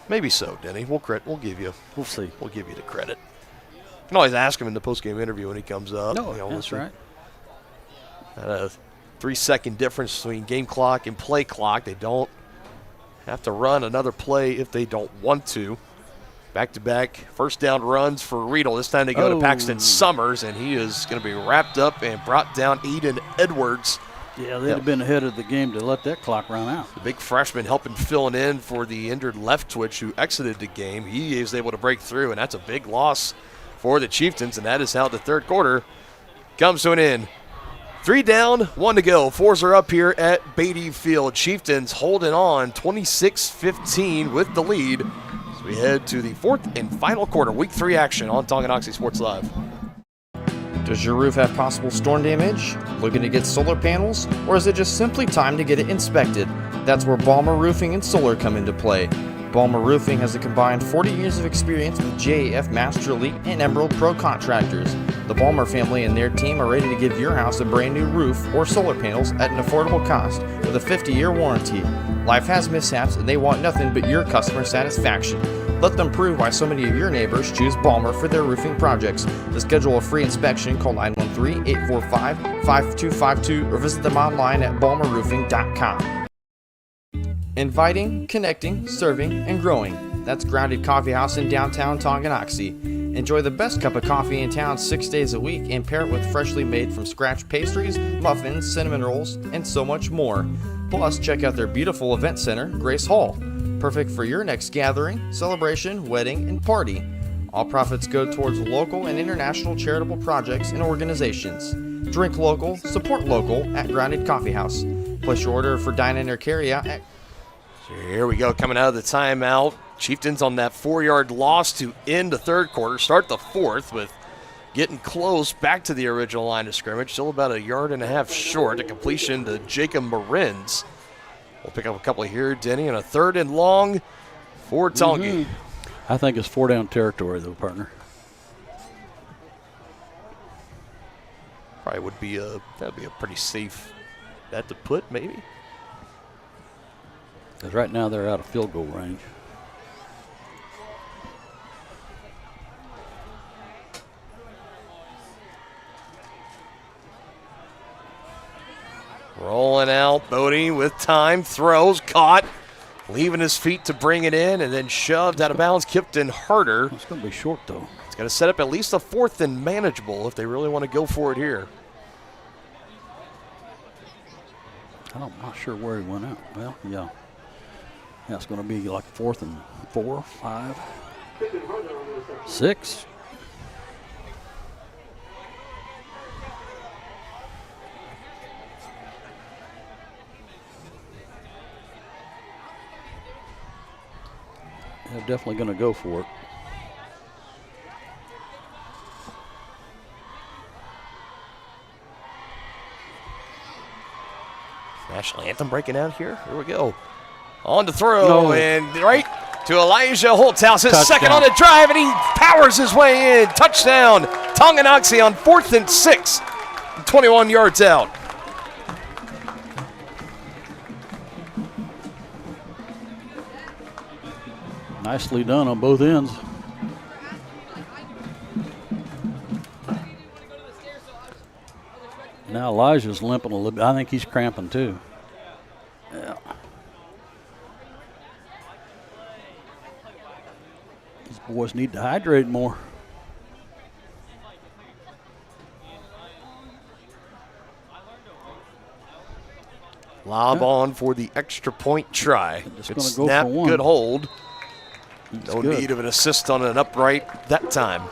Maybe so, Denny. We'll give you. We'll see. We'll give you the credit. You can always ask him in the post-game interview when he comes up. No, that's right. A 3-second difference between game clock and play clock. They don't have to run another play if they don't want to. Back-to-back first down runs for Riedel. This time they go to Paxton Summers, and he is going to be wrapped up and brought down. Eden Edwards Yeah, they'd have been ahead of the game to let that clock run out. The big freshman helping filling in for the injured left twitch who exited the game. He is able to break through, and that's a big loss for the Chieftains, and that is how the third quarter comes to an end. 3 down, 1 to go. Fours are up here at Beatty Field. Chieftains holding on 26-15 with the lead as we head to the fourth and final quarter. Week 3 action on Tonganoxie Sports Live. Does your roof have possible storm damage? Looking to get solar panels? Or is it just simply time to get it inspected? That's where Balmer Roofing and Solar come into play. Balmer Roofing has a combined 40 years of experience with JAF Master Elite and Emerald Pro contractors. The Balmer family and their team are ready to give your house a brand new roof or solar panels at an affordable cost with a 50-year warranty. Life has mishaps and they want nothing but your customer satisfaction. Let them prove why so many of your neighbors choose Balmer for their roofing projects. To schedule a free inspection, call 913-845-5252 or visit them online at balmerroofing.com. Inviting, connecting, serving, and growing. That's Grounded Coffee House in downtown Tonganoxie. Enjoy the best cup of coffee in town 6 days a week and pair it with freshly made from scratch pastries, muffins, cinnamon rolls, and so much more. Plus, check out their beautiful event center, Grace Hall. Perfect for your next gathering, celebration, wedding, and party. All profits go towards local and international charitable projects and organizations. Drink local, support local at Grounded Coffee House. Place your order for dine-in or carry-out at... So here we go, coming out of the timeout. Chieftains on that 4-yard loss to end the third quarter, start the fourth with getting close back to the original line of scrimmage. Still about 1.5 yards short. A completion to Jacob Marins. We'll pick up a couple here, Denny, and a 3rd and long for Tongi. I think it's 4 down territory, though, partner. Probably would be that'd be a pretty safe bet to put, maybe. Because right now they're out of field goal range. Rolling out, Bodie with time, throws, caught, leaving his feet to bring it in, and then shoved out of bounds, kicked in harder. It's going to be short, though. It's going to set up at least a 4th and manageable if they really want to go for it here. I'm not sure where he went out. Well, yeah. That's going to be like 4th and 4, 5, 6. They're definitely going to go for it. National anthem breaking out here. Here we go. On to throw, and right to Elijah Holthouse, his second on the drive, and he powers his way in. Touchdown, Tonganoxie on 4th and 6, 21 yards out. Nicely done on both ends. Now Elijah's limping a little bit. I think he's cramping too. Yeah. These boys need to hydrate more. Lob on for the extra point try. Good snap, go good hold. That's no good. need of an assist on an upright that time.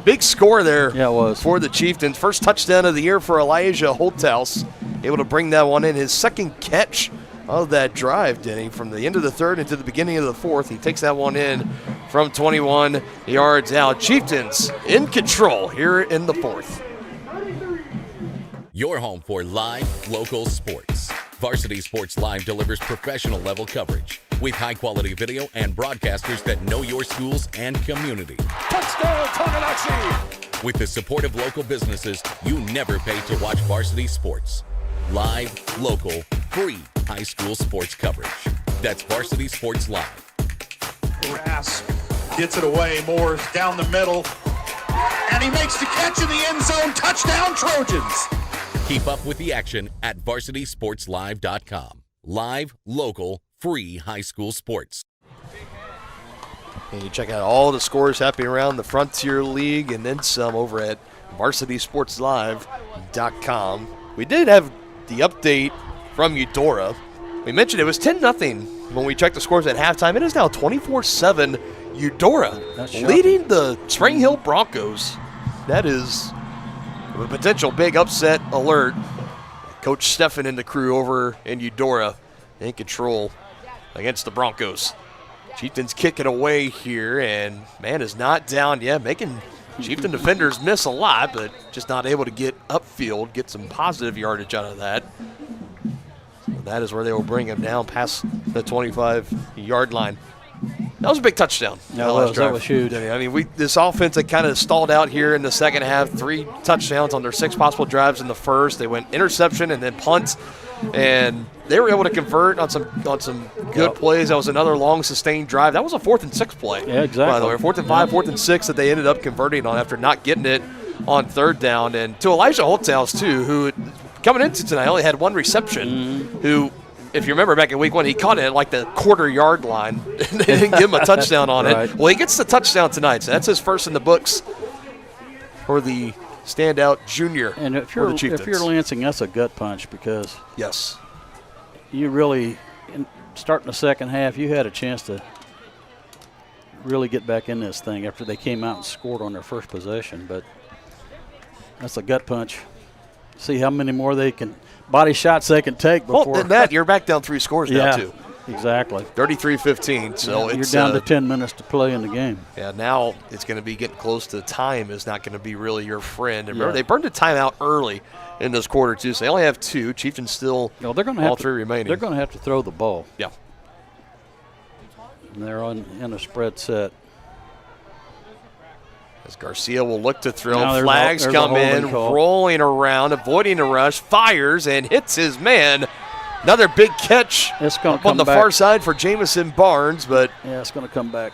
Big score there for the Chieftains. First touchdown of the year for Elijah Holthouse. Able to bring that one in. His second catch of that drive, Denny, from the end of the third into the beginning of the fourth. He takes that one in from 21 yards out. Chieftains in control here in the fourth. Your home for live, local sports. Varsity Sports Live delivers professional level coverage with high quality video and broadcasters that know your schools and community. Touchdown, Tonganoxie! With the support of local businesses, you never pay to watch varsity sports. Live, local, free high school sports coverage. That's Varsity Sports Live. Rass gets it away. Moore's down the middle. And he makes the catch in the end zone. Touchdown, Trojans! Keep up with the action at varsitysportslive.com. Live, local, free high school sports. And you check out all the scores happening around the Frontier League and then some over at VarsitySportsLive.com. We did have the update from Eudora. We mentioned it was 10-0 when we checked the scores at halftime. It is now 24-7 Eudora leading the Spring Hill Broncos. That is a potential big upset alert. Coach Steffen and the crew over in Eudora in control against the Broncos. Chieftains kick it away here, and man is not down yet, making Chieftain defenders miss a lot, but just not able to get upfield, get some positive yardage out of that. So that is where they will bring him down past the 25-yard line. That was a big touchdown. That was huge. I mean, this offense had kind of stalled out here in the second half. 3 touchdowns on their 6 possible drives in the first. They went interception and then punt, and they were able to convert on some good plays. That was another long, sustained drive. That was a 4th and 6 play. Yeah, exactly. By the way, 4th and 5, 4th and 6 that they ended up converting on after not getting it on 3rd down. And to Elijah Holthaus, too, who coming into tonight only had 1 reception, who, if you remember back in week 1, he caught it at like the quarter-yard line. They didn't give him a touchdown on it. Well, he gets the touchdown tonight, so that's his first in the books for the standout junior. And if you're Lansing, that's a gut punch because you really, starting the second half, you had a chance to really get back in this thing after they came out and scored on their first possession. But that's a gut punch. See how many more body shots they can take before. Well, that you're back down 3 scores now too. Exactly. 33-15. So you're down to 10 minutes to play in the game. Yeah, now it's going to be getting close to time is not going to be really your friend. And remember, they burned a timeout early in this quarter too, so they only have 2. Chieftains still they're gonna all 3 remaining. They're going to have to throw the ball. Yeah. And they're in a spread set. As Garcia will look to throw. Flags come in, rolling around, avoiding a rush, fires, and hits his man. Another big catch up on the far side for Jamison Barnes, but it's going to come back.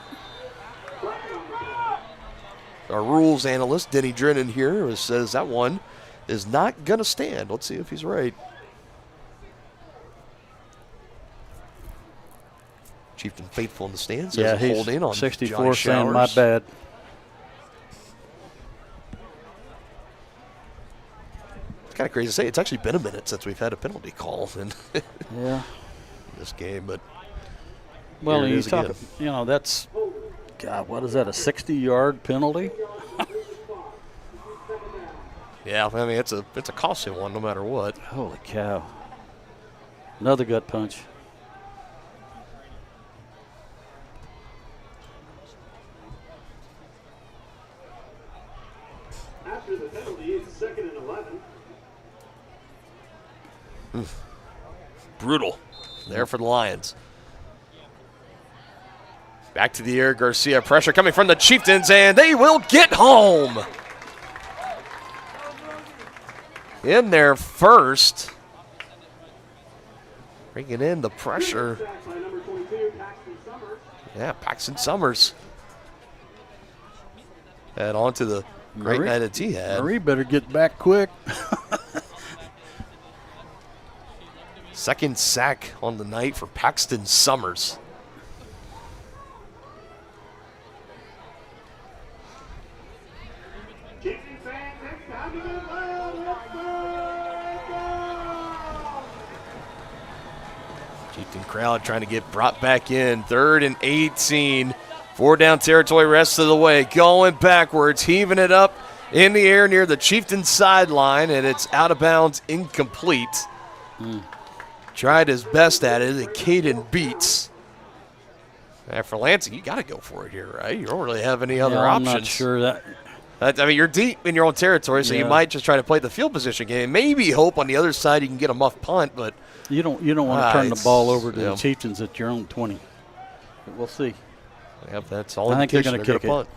Our rules analyst, Denny Drennan here, says that one is not going to stand. Let's see if he's right. Chieftain faithful in the stands. Yeah, he's holding on 64 saying my bad. Kind of crazy to say. It's actually been a minute since we've had a penalty call in this game, but well, you talk, that's what is that? A 60-yard penalty? Yeah, I mean it's a costly one no matter what. Holy cow! Another gut punch. After the penalty, it's 2nd and 11. Brutal there for the Lions. Back to the air, Garcia. Pressure coming from the Chieftains, and they will get home. In there first. Bringing in the pressure. Yeah, Paxton Summers. And on to the great night that he had. Marie better get back quick. 2nd sack on the night for Paxton Summers. Chieftain crowd trying to get brought back in. 3rd and 18. 4 down territory rest of the way. Going backwards, heaving it up in the air near the Chieftain sideline, and it's out of bounds, incomplete. Tried his best at it, and Caden beats. And for Lansing, you got to go for it here, right? You don't really have any other options. I'm not sure that. I mean, you're deep in your own territory, so you might just try to play the field position game. Maybe hope on the other side you can get a muff punt, but you don't want to turn the ball over to the Chieftains at your own 20. But we'll see. Yep, that's all. I think they're going to kick it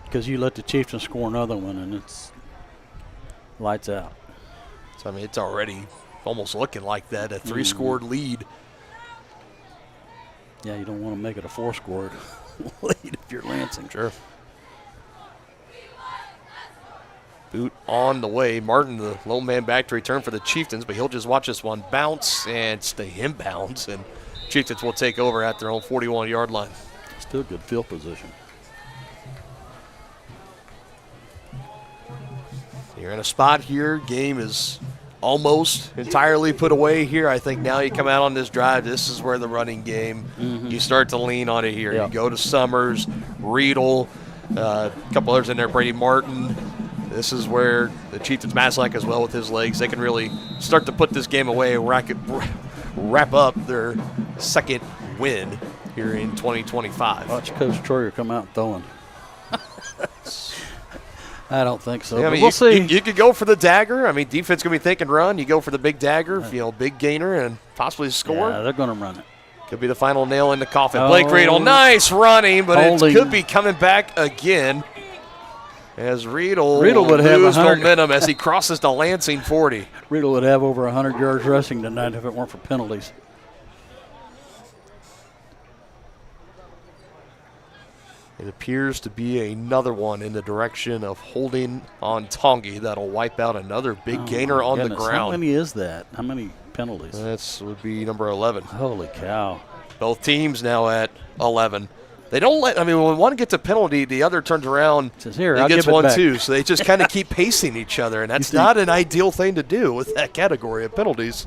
because you let the Chieftains score another one, and it's lights out. So I mean, it's already almost looking like that, a 3-scored lead. Yeah, you don't want to make it a 4-scored lead if you're Lansing. Sure. Boot on the way. Martin, the lone man back to return for the Chieftains, but he'll just watch this one bounce and stay inbounds and Chieftains will take over at their own 41-yard line. Still good field position. You're in a spot here. Game is almost entirely put away here. I think now you come out on this drive, this is where the running game, you start to lean on it here. Yeah. You go to Summers, Riedel, a couple others in there, Brady Martin. This is where the Chieftains, Maslak as well with his legs, they can really start to put this game away and wrap up their second win here in 2025. Watch Coach Troyer come out throwing. I don't think so. Yeah, I mean, we'll see. You could go for the dagger. I mean, defense going to be thinking run. You go for the big dagger, big gainer, and possibly score. Yeah, they're going to run it. Could be the final nail in the coffin. Blake Riedel, nice running, but it could be coming back again as Riedel would have lose momentum as he crosses the Lansing 40. Riedel would have over 100 yards rushing tonight if it weren't for penalties. It appears to be another one in the direction of holding on Tongi. That'll wipe out another big gainer on the ground. How many is that? How many penalties? That would be number 11. Holy cow. Both teams now at 11. They don't let, when one gets a penalty, the other turns around and gets one too. So they just kind of keep pacing each other, and that's not an ideal thing to do with that category of penalties.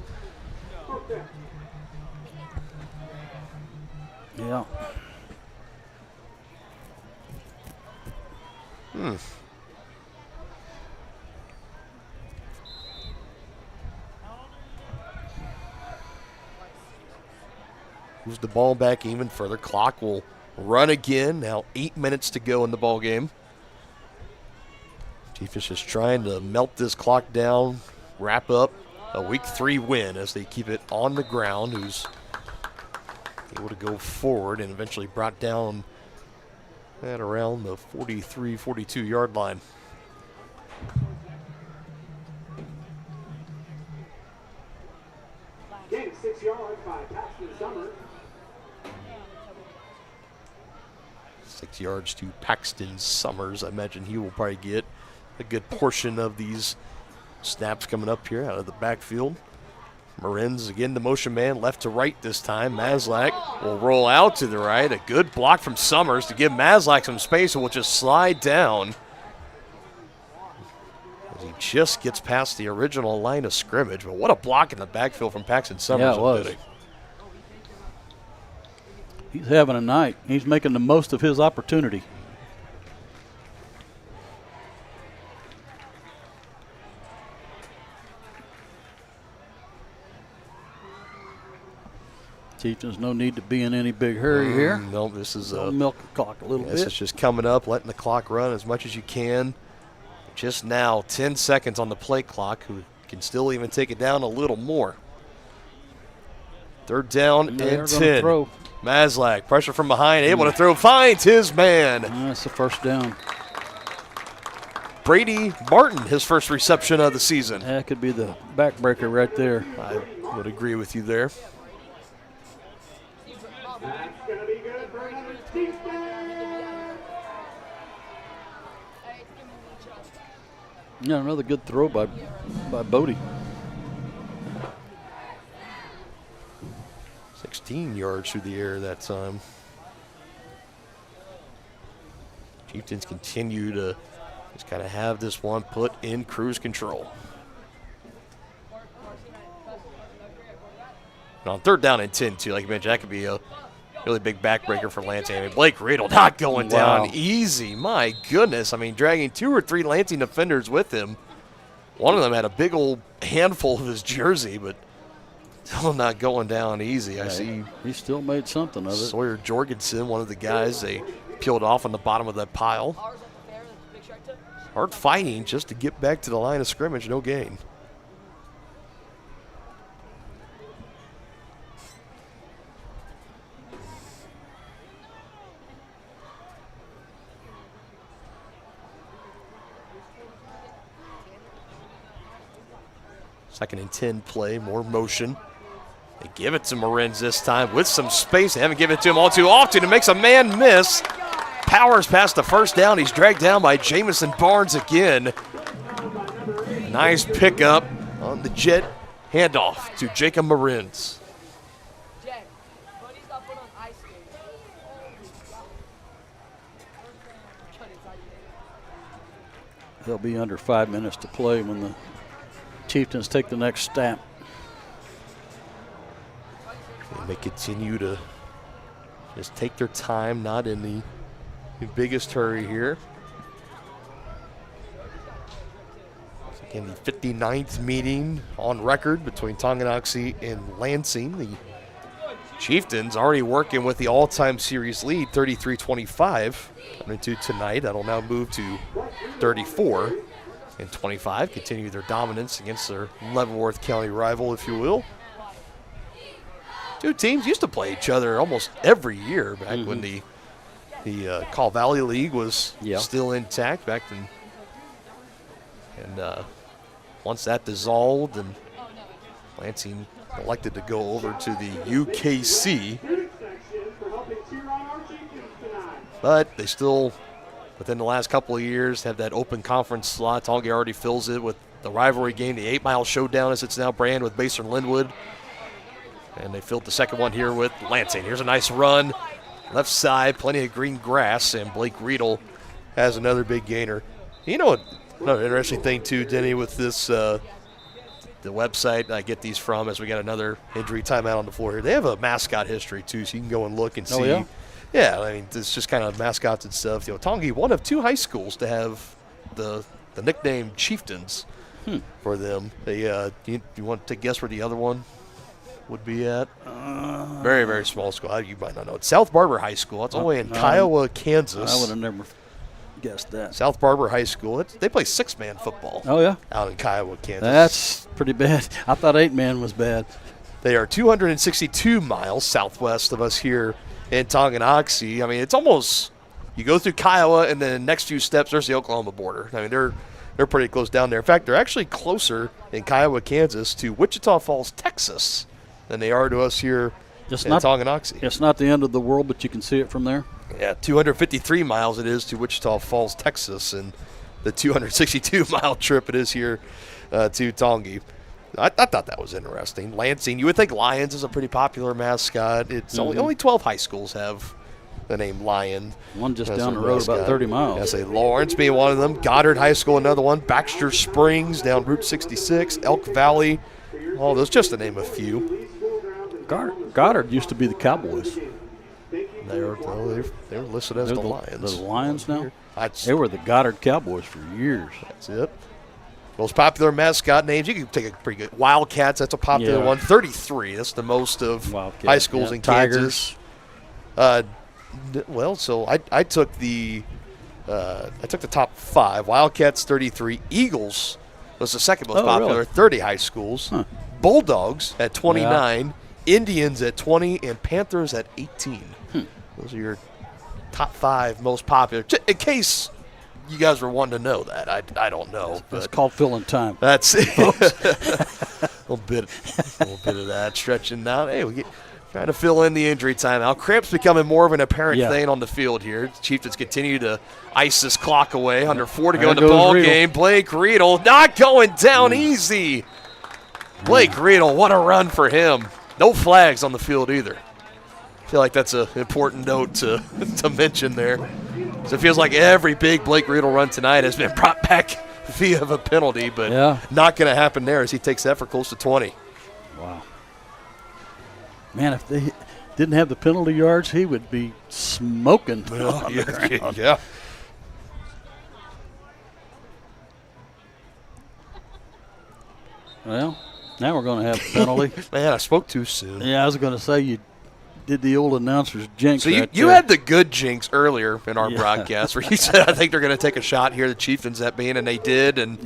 Yeah. Moves the ball back even further. Clock will run again. Now 8 minutes to go in the ball game. Chiefs just trying to melt this clock down, wrap up a Week 3 win as they keep it on the ground. Who's able to go forward and eventually brought down at around the 43, 42-yard line. Gain 6 yards by Paxton Summers. 6 yards to Paxton Summers. I imagine he will probably get a good portion of these snaps coming up here out of the backfield. Marin's again the motion man, left to right this time. Maslak will roll out to the right. A good block from Summers to give Maslak some space, and will just slide down as he just gets past the original line of scrimmage. But what a block in the backfield from Paxton Summers. Yeah, it was. He's having a night. He's making the most of his opportunity. Chieftains, no need to be in any big hurry here. No, this is milk the clock a little bit. This is just coming up, letting the clock run as much as you can. Just now, 10 seconds on the play clock. Who can still even take it down a little more. Third down and 10. Throw. Maslak, pressure from behind, able to throw, finds his man. That's the first down. Brady Martin, his first reception of the season. That could be the backbreaker right there. I would agree with you there. That's going to be good for another Chieftains. Yeah, another good throw by Bodie. 16 yards through the air that time. Chieftains continue to just kind of have this one put in cruise control. And on third down and 10, too, like you mentioned, that could be a really big backbreaker for Lansing. I mean, Blake Riedel not going down easy. My goodness. I mean, dragging 2 or 3 Lansing defenders with him. One of them had a big old handful of his jersey, but still not going down easy. I see he still made something of it. Sawyer Jorgensen, one of the guys they peeled off on the bottom of that pile. Hard fighting just to get back to the line of scrimmage, no gain. Second and 10 play, more motion. They give it to Marins this time with some space. They haven't given it to him all too often. It makes a man miss. Powers past the first down. He's dragged down by Jamison Barnes again. Nice pickup on the jet handoff to Jacob Marins. They'll be under 5 minutes to play when the Chieftains take the next stamp. They may continue to just take their time, not in the biggest hurry here. Again, the 59th meeting on record between Tonganoxie and Lansing. The Chieftains already working with the all-time series lead, 33-25. Coming into tonight, that'll now move to 34 and 25. Continue their dominance against their Leavenworth County rival, if you will. Two teams used to play each other almost every year back when the Call Valley League was still intact back then. And once that dissolved and Lansing elected to go over to the UKC, but they still, within the last couple of years, have that open conference slot. Tonga already fills it with the rivalry game, the 8 Mile Showdown as it's now branded with Baser and Linwood. And they filled the second one here with Lansing. Here's a nice run. Left side, plenty of green grass, and Blake Riedel has another big gainer. You know what? Another interesting thing, too, Denny, with this, the website I get these from as we got another injury timeout on the floor here. They have a mascot history, too, so you can go and look and see. Oh, yeah? Yeah, I mean, it's just kind of mascots and stuff. You know, Tongi, one of 2 high schools to have the nickname Chieftains for them. They, you want to guess where the other one would be at? Very, very small school. You might not know. It's South Barber High School. It's all the way in Kiowa, Kansas. I would have never guessed that. South Barber High School. They play 6-man football. Oh, yeah? Out in Kiowa, Kansas. That's pretty bad. I thought 8-man was bad. They are 262 miles southwest of us here in Tonganoxie. I mean, it's almost, you go through Kiowa and then the next few steps, there's the Oklahoma border. I mean, they're pretty close down there. In fact, they're actually closer in Kiowa, Kansas to Wichita Falls, Texas than they are to us here in Tonganoxie. It's not the end of the world, but you can see it from there. Yeah, 253 miles it is to Wichita Falls, Texas, and the 262-mile trip it is here to Tongi. I thought that was interesting. Lansing, you would think Lions is a pretty popular mascot. It's only 12 high schools have the name Lion. One just down the road about 30 miles. I say Lawrence being one of them. Goddard High School, another one. Baxter Springs down Route 66. Elk Valley. All those, just to name a few. Goddard used to be the Cowboys. They were listed as the Lions. The Lions now? They were the Goddard Cowboys for years. That's it. Most popular mascot names, you can take a pretty good. Wildcats, that's a popular one. 33, that's the most of high schools in Kansas. Well, so I took the top 5. Wildcats 33, Eagles was the second most popular, really? 30 high schools. Bulldogs at 29, Indians at 20, and Panthers at 18. Those are your top 5 most popular. In case you guys were wanting to know that, I don't know. It's called filling time. That's it. a little bit of that stretching down. Hey, we get trying to fill in the injury timeout. Cramps becoming more of an apparent thing on the field here. The Chieftains continue to ice this clock away. Under 4 to go in the ball game. Blake Riedel not going down easy. Blake Riedel, what a run for him. No flags on the field either. I feel like that's an important note to mention there. So it feels like every big Blake Riedel run tonight has been brought back via a penalty, but not going to happen there as he takes that for close to 20. Wow. Man, if they didn't have the penalty yards, he would be smoking on the ground. Yeah. Well, now we're going to have a penalty. Man, I spoke too soon. Yeah, I was going to say you did the old announcer's jinx. So you had the good jinx earlier in our broadcast where you said, I think they're going to take a shot here, the Chieftains that being, and they did. And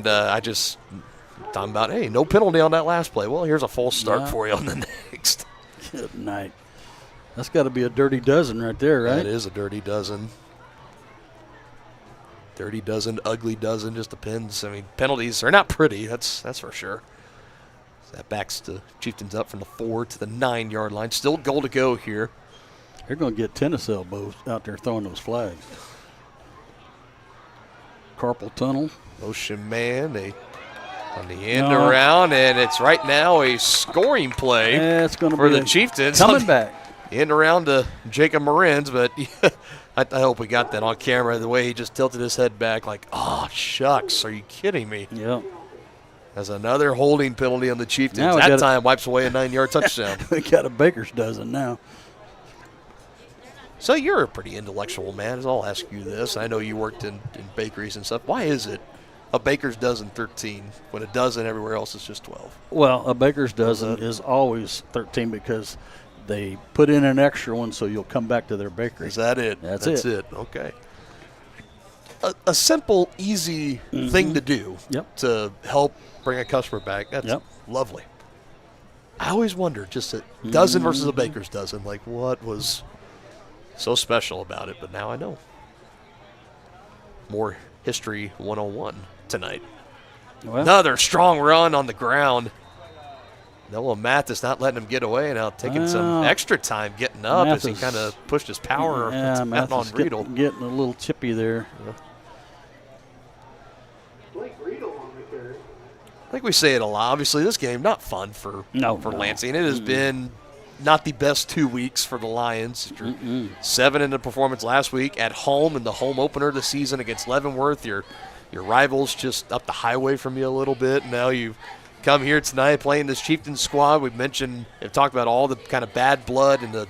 I just talking about, hey, no penalty on that last play. Well, here's a false start for you on the next. Good night. That's got to be a dirty dozen right there, right? That is a dirty dozen. Dirty dozen, ugly dozen, just depends. I mean, penalties are not pretty, that's for sure. That backs the Chieftains up from the 4 to the 9-yard line. Still goal to go here. They're going to get tennis elbows out there throwing those flags. Carpal tunnel. Motion man, on the end around, and it's right now a scoring play it's gonna for be the Chieftains. Coming back. in around to Jacob Morinz, but I hope we got that on camera, the way he just tilted his head back like, oh, shucks, are you kidding me? Yeah. As another holding penalty on the Chieftains. That time wipes away a 9-yard touchdown. We got a baker's dozen now. So you're a pretty intellectual man, so I'll ask you this. I know you worked in bakeries and stuff. Why is it a baker's dozen 13 when a dozen everywhere else is just 12? Well, a baker's dozen is always 13 because they put in an extra one so you'll come back to their bakery. Is that it? That's it. Okay. A simple, easy thing to do to help bring a customer back. That's lovely. I always wonder, just a dozen versus a baker's dozen, like what was so special about it, but now I know. More history 101 tonight. Well, another strong run on the ground. Noah Mathis not letting him get away now, taking some extra time getting up as he kind of pushed his power out on Riedel. Getting a little chippy there. I think we say it a lot. Obviously, this game not fun for Lansing. It has been not the best 2 weeks for the Lions. 7 in the performance last week at home in the home opener of the season against Leavenworth. Your rivals just up the highway from you a little bit. Now you've come here tonight playing this Chieftains squad. We've mentioned and talked about all the kind of bad blood and the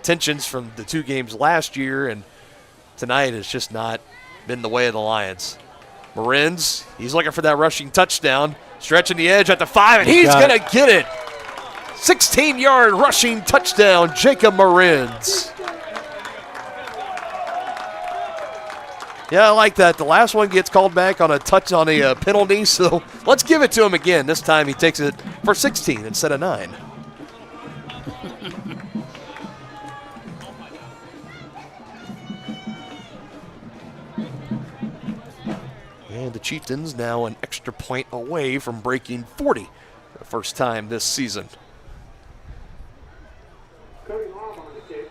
tensions from the 2 games last year, and tonight has just not been the way of the Lions. Morinz, he's looking for that rushing touchdown, stretching the edge at the 5, and he's going to get it. 16-yard rushing touchdown, Jacob Morinz. Yeah, I like that. The last one gets called back on a penalty, so let's give it to him again. This time he takes it for 16 instead of 9. And the Chieftains now an extra point away from breaking 40 for the first time this season. Cody Long on the kick.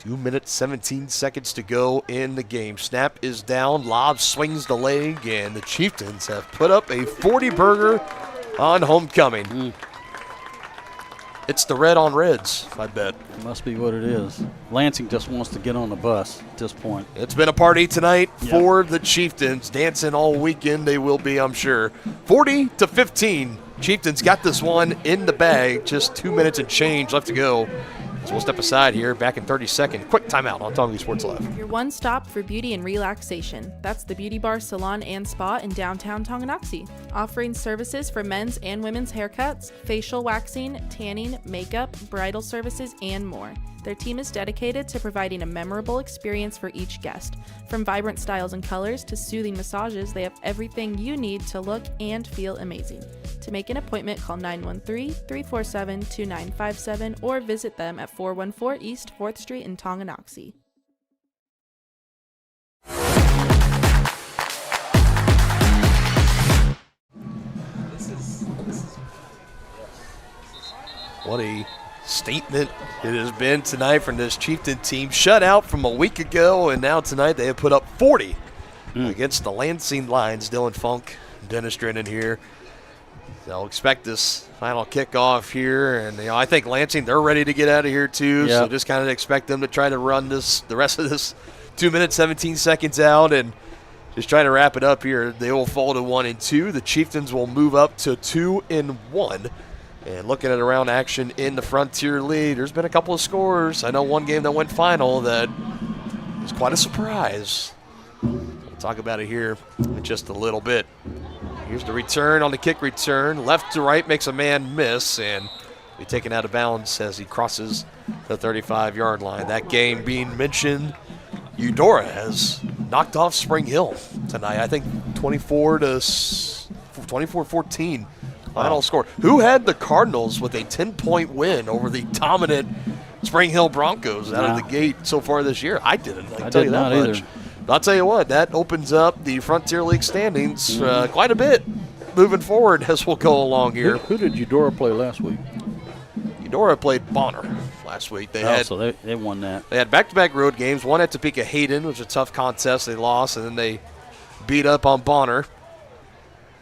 Two minutes, 17 seconds to go in the game. Snap is down, lob swings the leg, and the Chieftains have put up a 40-burger on homecoming. It's the red on reds, I bet. Must be what it is. Lansing just wants to get on the bus at this point. It's been a party tonight for the Chieftains. Dancing all weekend they will be, I'm sure. 40-15. Chieftains got this one in the bag. Just 2 minutes and change left to go. So we'll step aside here, back in 30 seconds. Quick timeout on Tonganoxie Sports Live. Your one stop for beauty and relaxation. That's the Beauty Bar Salon and Spa in downtown Tonganoxie. Offering services for men's and women's haircuts, facial waxing, tanning, makeup, bridal services, and more. Their team is dedicated to providing a memorable experience for each guest. From vibrant styles and colors to soothing massages, they have everything you need to look and feel amazing. To make an appointment, call 913-347-2957 or visit them at 414 East 4th Street in Tonganoxie. What a statement it has been tonight from this Chieftain team. Shut out from a week ago, and now tonight they have put up 40 against the Lansing Lions. Dylan Funk, Dennis Drennan here. They'll expect this final kickoff here, and I think Lansing, they're ready to get out of here too. So just kind of expect them to try to run the rest of this 2 minutes 17 seconds out and just try to wrap it up here. They will fall to 1-2. The Chieftains will move up to 2-1. And looking at around action in the Frontier League, there's been a couple of scores. I know one game that went final that was quite a surprise. We'll talk about it here in just a little bit. Here's the return on the kick return. Left to right makes a man miss and be taken out of bounds as he crosses the 35-yard line. That game being mentioned, Eudora has knocked off Spring Hill tonight. I think 24-14. Final score. Who had the Cardinals with a 10-point win over the dominant Spring Hill Broncos out of the gate so far this year? I didn't. I can tell you that much. Either. But I'll tell you what, that opens up the Frontier League standings quite a bit moving forward as we'll go along here. Who did Eudora play last week? Eudora played Bonner last week. So they won that. They had back-to-back road games. One at Topeka Hayden, which was a tough contest. They lost, and then they beat up on Bonner.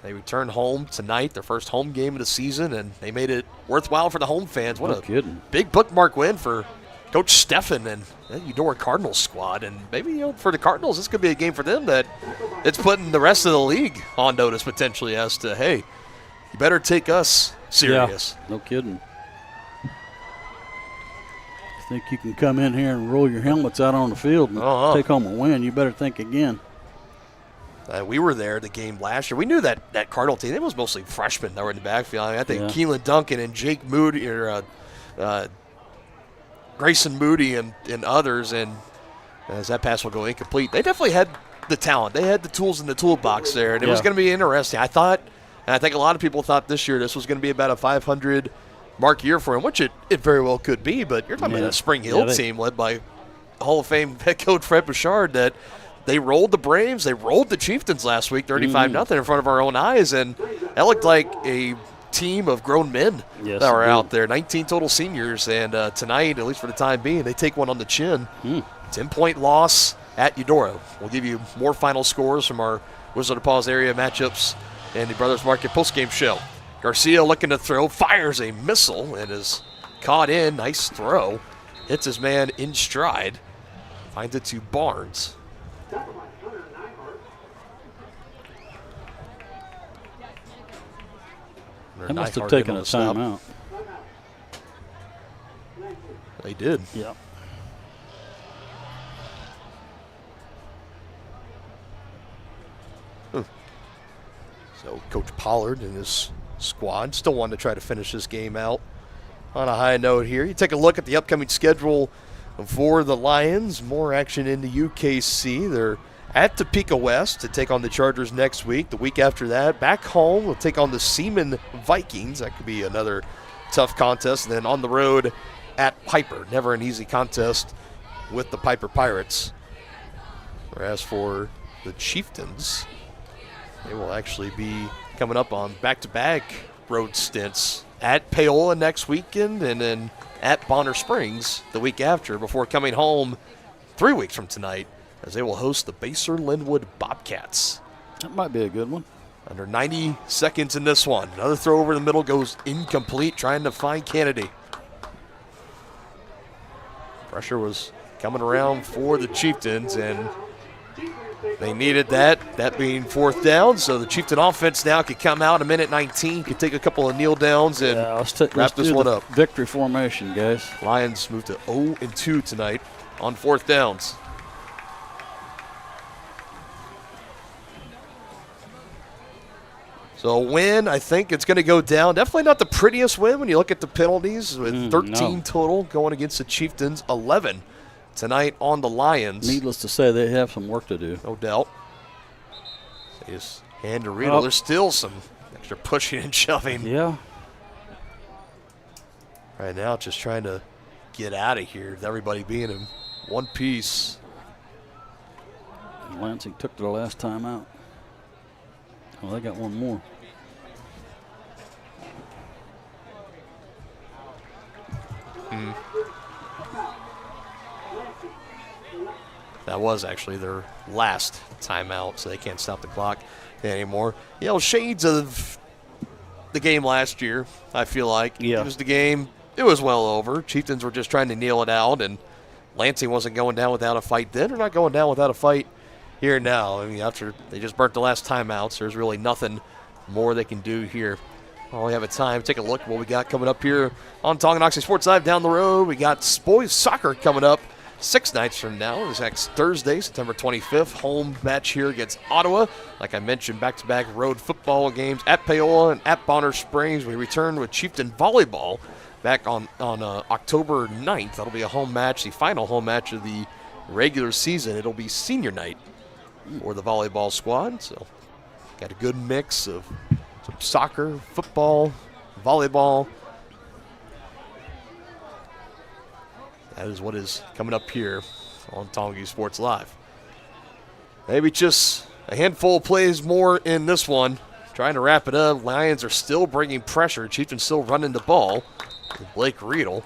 They return home tonight, their first home game of the season, and they made it worthwhile for the home fans. What a big bookmark win for Coach Steffen and the Eudora Cardinals squad. And maybe for the Cardinals, this could be a game for them that it's putting the rest of the league on notice potentially as to, hey, you better take us serious. Yeah, no kidding. Think you can come in here and roll your helmets out on the field and take home a win, you better think again. We were there the game last year. We knew that Cardinal team, it was mostly freshmen that were in the backfield. I think Keelan Duncan and Jake Moody, or Grayson Moody and others, and as that pass will go incomplete, they definitely had the talent. They had the tools in the toolbox there, and it was going to be interesting. I thought, and I think a lot of people thought this year this was going to be about a 500 mark year for him, which it very well could be, but you're talking about a Spring Hill team led by Hall of Fame head coach Fred Bouchard that they rolled the Braves, they rolled the Chieftains last week 35-0 in front of our own eyes, and that looked like a team of grown men that were out there, 19 total seniors, and tonight, at least for the time being, they take one on the chin. 10-point loss at Eudora. We'll give you more final scores from our Wizard of Paws area matchups and the Brothers Market postgame show. Garcia looking to throw, fires a missile, and is caught in. Nice throw. Hits his man in stride. Finds it to Barnes. They must have taken a timeout. They did. Yep. So Coach Pollard and his squad still want to try to finish this game out on a high note here. You take a look at the upcoming schedule for the Lions. More action in the UKC. They're at Topeka West to take on the Chargers next week. The week after that, back home, we'll take on the Seaman Vikings. That could be another tough contest. And then on the road at Piper. Never an easy contest with the Piper Pirates. Whereas for the Chieftains, they will actually be coming up on back-to-back road stints at Paola next weekend and then at Bonner Springs the week after before coming home 3 weeks from tonight as they will host the Basehor-Linwood Bobcats. That might be a good one. Under 90 seconds in this one. Another throw over the middle goes incomplete, trying to find Kennedy. Pressure was coming around for the Chieftains, and they needed that being fourth down, so the Chieftain offense now could come out a minute 19, could take a couple of kneel downs and wrap this one up. Victory formation, guys. Lions move to 0-2 tonight on fourth downs. So a win, I think it's going to go down. Definitely not the prettiest win when you look at the penalties with 13 total going against the Chieftains, 11 tonight on the Lions. Needless to say, they have some work to do. No doubt. They just hand to Riedel. There's still some extra pushing and shoving. Yeah. Right now, just trying to get out of here with everybody being in one piece. Lansing took their last time out. Well, they got one more. That was actually their last timeout, so they can't stop the clock anymore. You know, shades of the game last year, I feel like. Yeah. It was the game, it was well over. Chieftains were just trying to kneel it out, and Lansing wasn't going down without a fight then. They're not going down without a fight here now. I mean, after they just burnt the last timeouts, there's really nothing more they can do here. While we have a time, take a look at what we got coming up here on Tonganoxie Sports Live down the road. We got boys soccer coming up 6 nights from now. This next Thursday, September 25th, home match here against Ottawa. Like I mentioned, back-to-back road football games at Paola and at Bonner Springs. We return with Chieftain volleyball back on October 9th. That'll be a home match, the final home match of the regular season. It'll be senior night for the volleyball squad. So got a good mix of some soccer, football, volleyball. That is what is coming up here on Tonganoxie Sports Live. Maybe just a handful of plays more in this one. Trying to wrap it up. Lions are still bringing pressure. Chieftains still running the ball with Blake Riedel.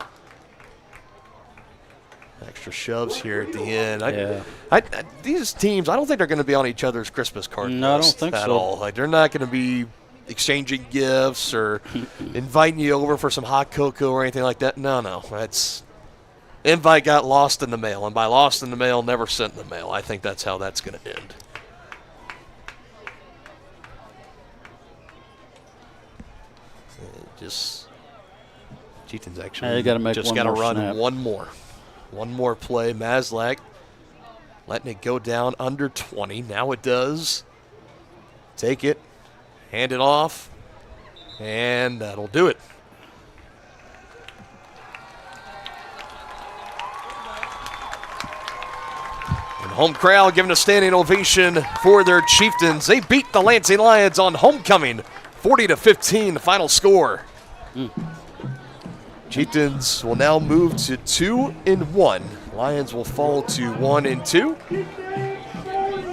Extra shoves here at the end. These teams, I don't think they're going to be on each other's Christmas card No, I don't list think at so. all. Like, they're not going to be exchanging gifts or inviting you over for some hot cocoa or anything like that. No. That's invite got lost in the mail, and by lost in the mail, never sent in the mail. I think that's how that's going to end. Chieftains actually just got to run one more play. Maslak letting it go down under 20. Now it does. Take it, hand it off, and that'll do it. And home crowd giving a standing ovation for their Chieftains. They beat the Lansing Lions on homecoming, 40-15, the final score. Chieftains will now move to 2-1. Lions will fall to 1-2.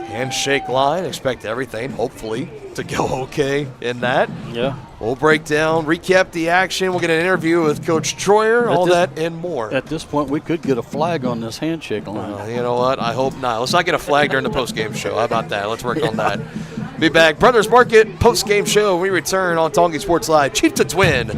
Handshake line, expect everything, hopefully, to go okay in that. Yeah. We'll break down, recap the action. We'll get an interview with Coach Troyer, all that and more. At this point, we could get a flag on this handshake line. You know what? I hope not. Let's not get a flag during the postgame show. How about that? Let's work on that. Be back. Brothers Market postgame show. We return on Tonganoxie Sports Live. Chieftains win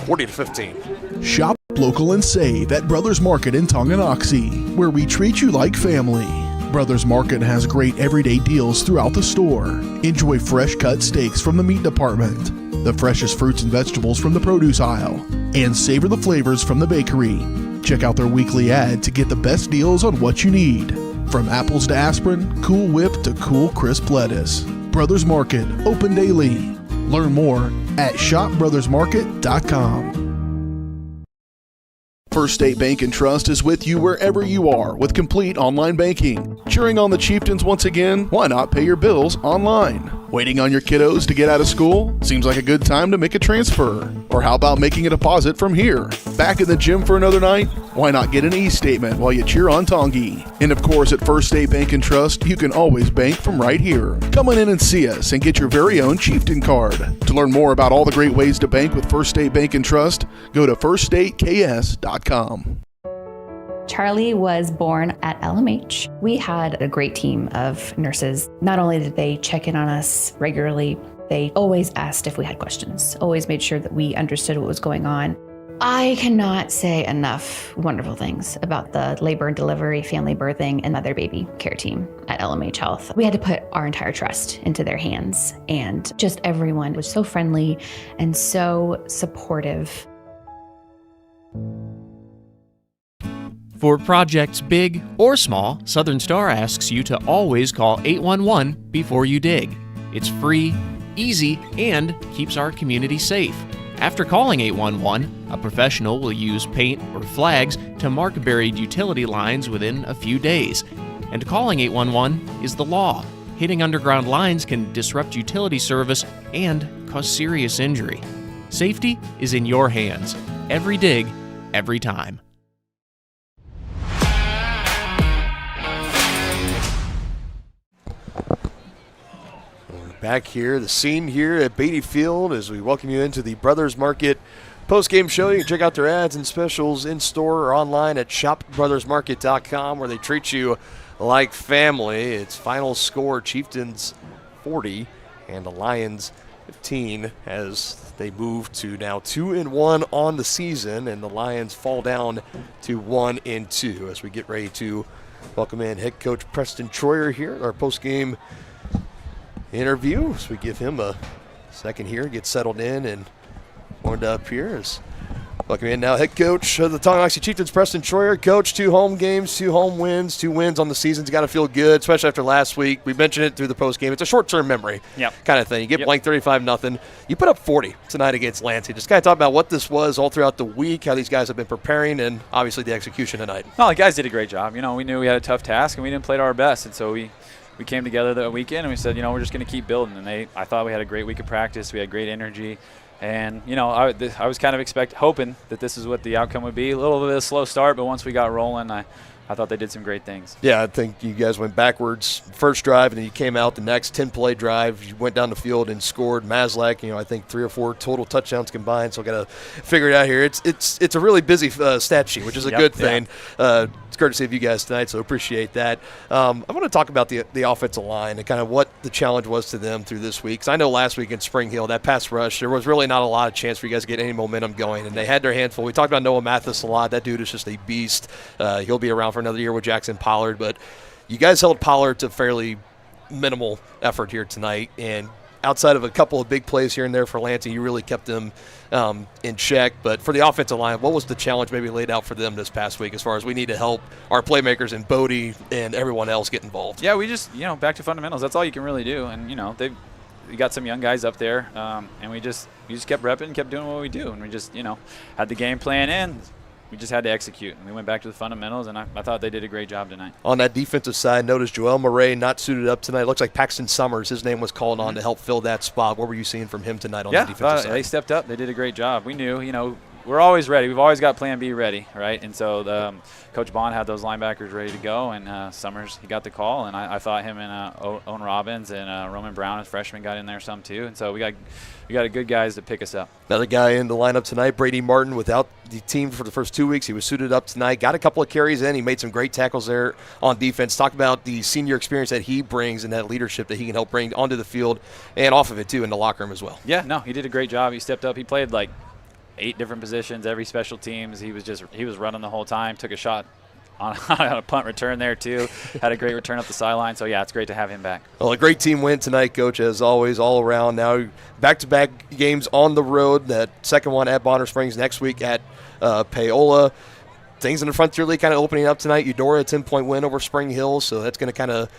40-15. Shop local and save at Brothers Market in Tonganoxie, where we treat you like family. Brothers Market has great everyday deals throughout the store. Enjoy fresh cut steaks from the meat department, the freshest fruits and vegetables from the produce aisle, and savor the flavors from the bakery. Check out their weekly ad to get the best deals on what you need. From apples to aspirin, Cool Whip to cool crisp lettuce. Brothers Market, open daily. Learn more at shopbrothersmarket.com. First State Bank and Trust is with you wherever you are with complete online banking. Cheering on the Chieftains once again? Why not pay your bills online? Waiting on your kiddos to get out of school? Seems like a good time to make a transfer. Or how about making a deposit from here? Back in the gym for another night? Why not get an e-statement while you cheer on Tongi? And of course, at First State Bank and Trust, you can always bank from right here. Come on in and see us and get your very own Chieftain card. To learn more about all the great ways to bank with First State Bank and Trust, go to firststateks.com. Charlie was born at LMH. We had a great team of nurses. Not only did they check in on us regularly, they always asked if we had questions, always made sure that we understood what was going on. I cannot say enough wonderful things about the labor and delivery, family birthing, and mother baby care team at LMH Health. We had to put our entire trust into their hands, and just everyone was so friendly and so supportive. For projects big or small, Southern Star asks you to always call 811 before you dig. It's free, easy, and keeps our community safe. After calling 811, a professional will use paint or flags to mark buried utility lines within a few days. And calling 811 is the law. Hitting underground lines can disrupt utility service and cause serious injury. Safety is in your hands. Every dig, every time. Back here, the scene here at Beatty Field as we welcome you into the Brothers Market post-game show. You can check out their ads and specials in store or online at shopbrothersmarket.com, where they treat you like family. It's final score, Chieftains 40 and the Lions 15, as they move to now 2-1 on the season, and the Lions fall down to 1-2 as we get ready to welcome in head coach Preston Troyer here at our post-game interview. So we give him a second here, get settled in and warmed up here. Welcome in now head coach of the Tonganoxie Chieftains, Preston Troyer. Coach, 2 home games, 2 home wins, 2 wins on the season. It's got to feel good, especially after last week. We mentioned it through the post game. It's a short-term memory kind of thing. You get blanked 35-0. You put up 40 tonight against Lansing. Just kind of talk about what this was all throughout the week, how these guys have been preparing, and obviously the execution tonight. Well, the guys did a great job. You know, we knew we had a tough task, and we didn't play to our best, and so we came together that weekend and we said, you know, we're just going to keep building. And I thought we had a great week of practice. We had great energy. And, you know, I was kind of hoping that this is what the outcome would be. A little bit of a slow start, but once we got rolling, I I thought they did some great things. Yeah, I think you guys went backwards first drive, and then you came out the next 10-play drive. You went down the field and scored. Maslak, I think 3 or 4 total touchdowns combined. So got to figure it out here. It's a really busy stat sheet, which is a good thing. It's courtesy of you guys tonight, so appreciate that. I want to talk about the offensive line and kind of what the challenge was to them through this week. Because I know last week in Spring Hill, that pass rush, there was really not a lot of chance for you guys to get any momentum going, and they had their handful. We talked about Noah Mathis a lot. That dude is just a beast. He'll be around for another year with Jackson Pollard, but you guys held Pollard to fairly minimal effort here tonight, and outside of a couple of big plays here and there for Lansing, you really kept them in check. But for the offensive line, what was the challenge maybe laid out for them this past week as far as we need to help our playmakers and Bodie and everyone else get involved? Yeah, we just, back to fundamentals. That's all you can really do. And, we got some young guys up there, and we just kept repping and kept doing what we do. And we just, had the game plan in. We just had to execute, and we went back to the fundamentals, and I thought they did a great job tonight. On that defensive side, notice Joel Murray not suited up tonight. It looks like Paxton Summers, his name was called on to help fill that spot. What were you seeing from him tonight on the defensive side? They stepped up. They did a great job. We knew, we're always ready. We've always got plan B ready, right? And so Coach Bond had those linebackers ready to go, and Summers, he got the call, and I thought him and Owen Robbins and Roman Brown, as freshman, got in there some too. And so we got a good guys to pick us up. Another guy in the lineup tonight, Brady Martin, without the team for the first 2 weeks. He was suited up tonight, got a couple of carries in. He made some great tackles there on defense. Talk about the senior experience that he brings and that leadership that he can help bring onto the field and off of it too in the locker room as well. Yeah, no, he did a great job. He stepped up. He played like 8 different positions, every special teams. He was running the whole time, took a shot on a punt return there too. Had a great return up the sideline. So, yeah, it's great to have him back. Well, a great team win tonight, Coach, as always, all around. Now back-to-back games on the road. That second one at Bonner Springs, next week at Paola. Things in the Frontier League kind of opening up tonight. Eudora, a 10-point win over Spring Hill, so that's going to kind of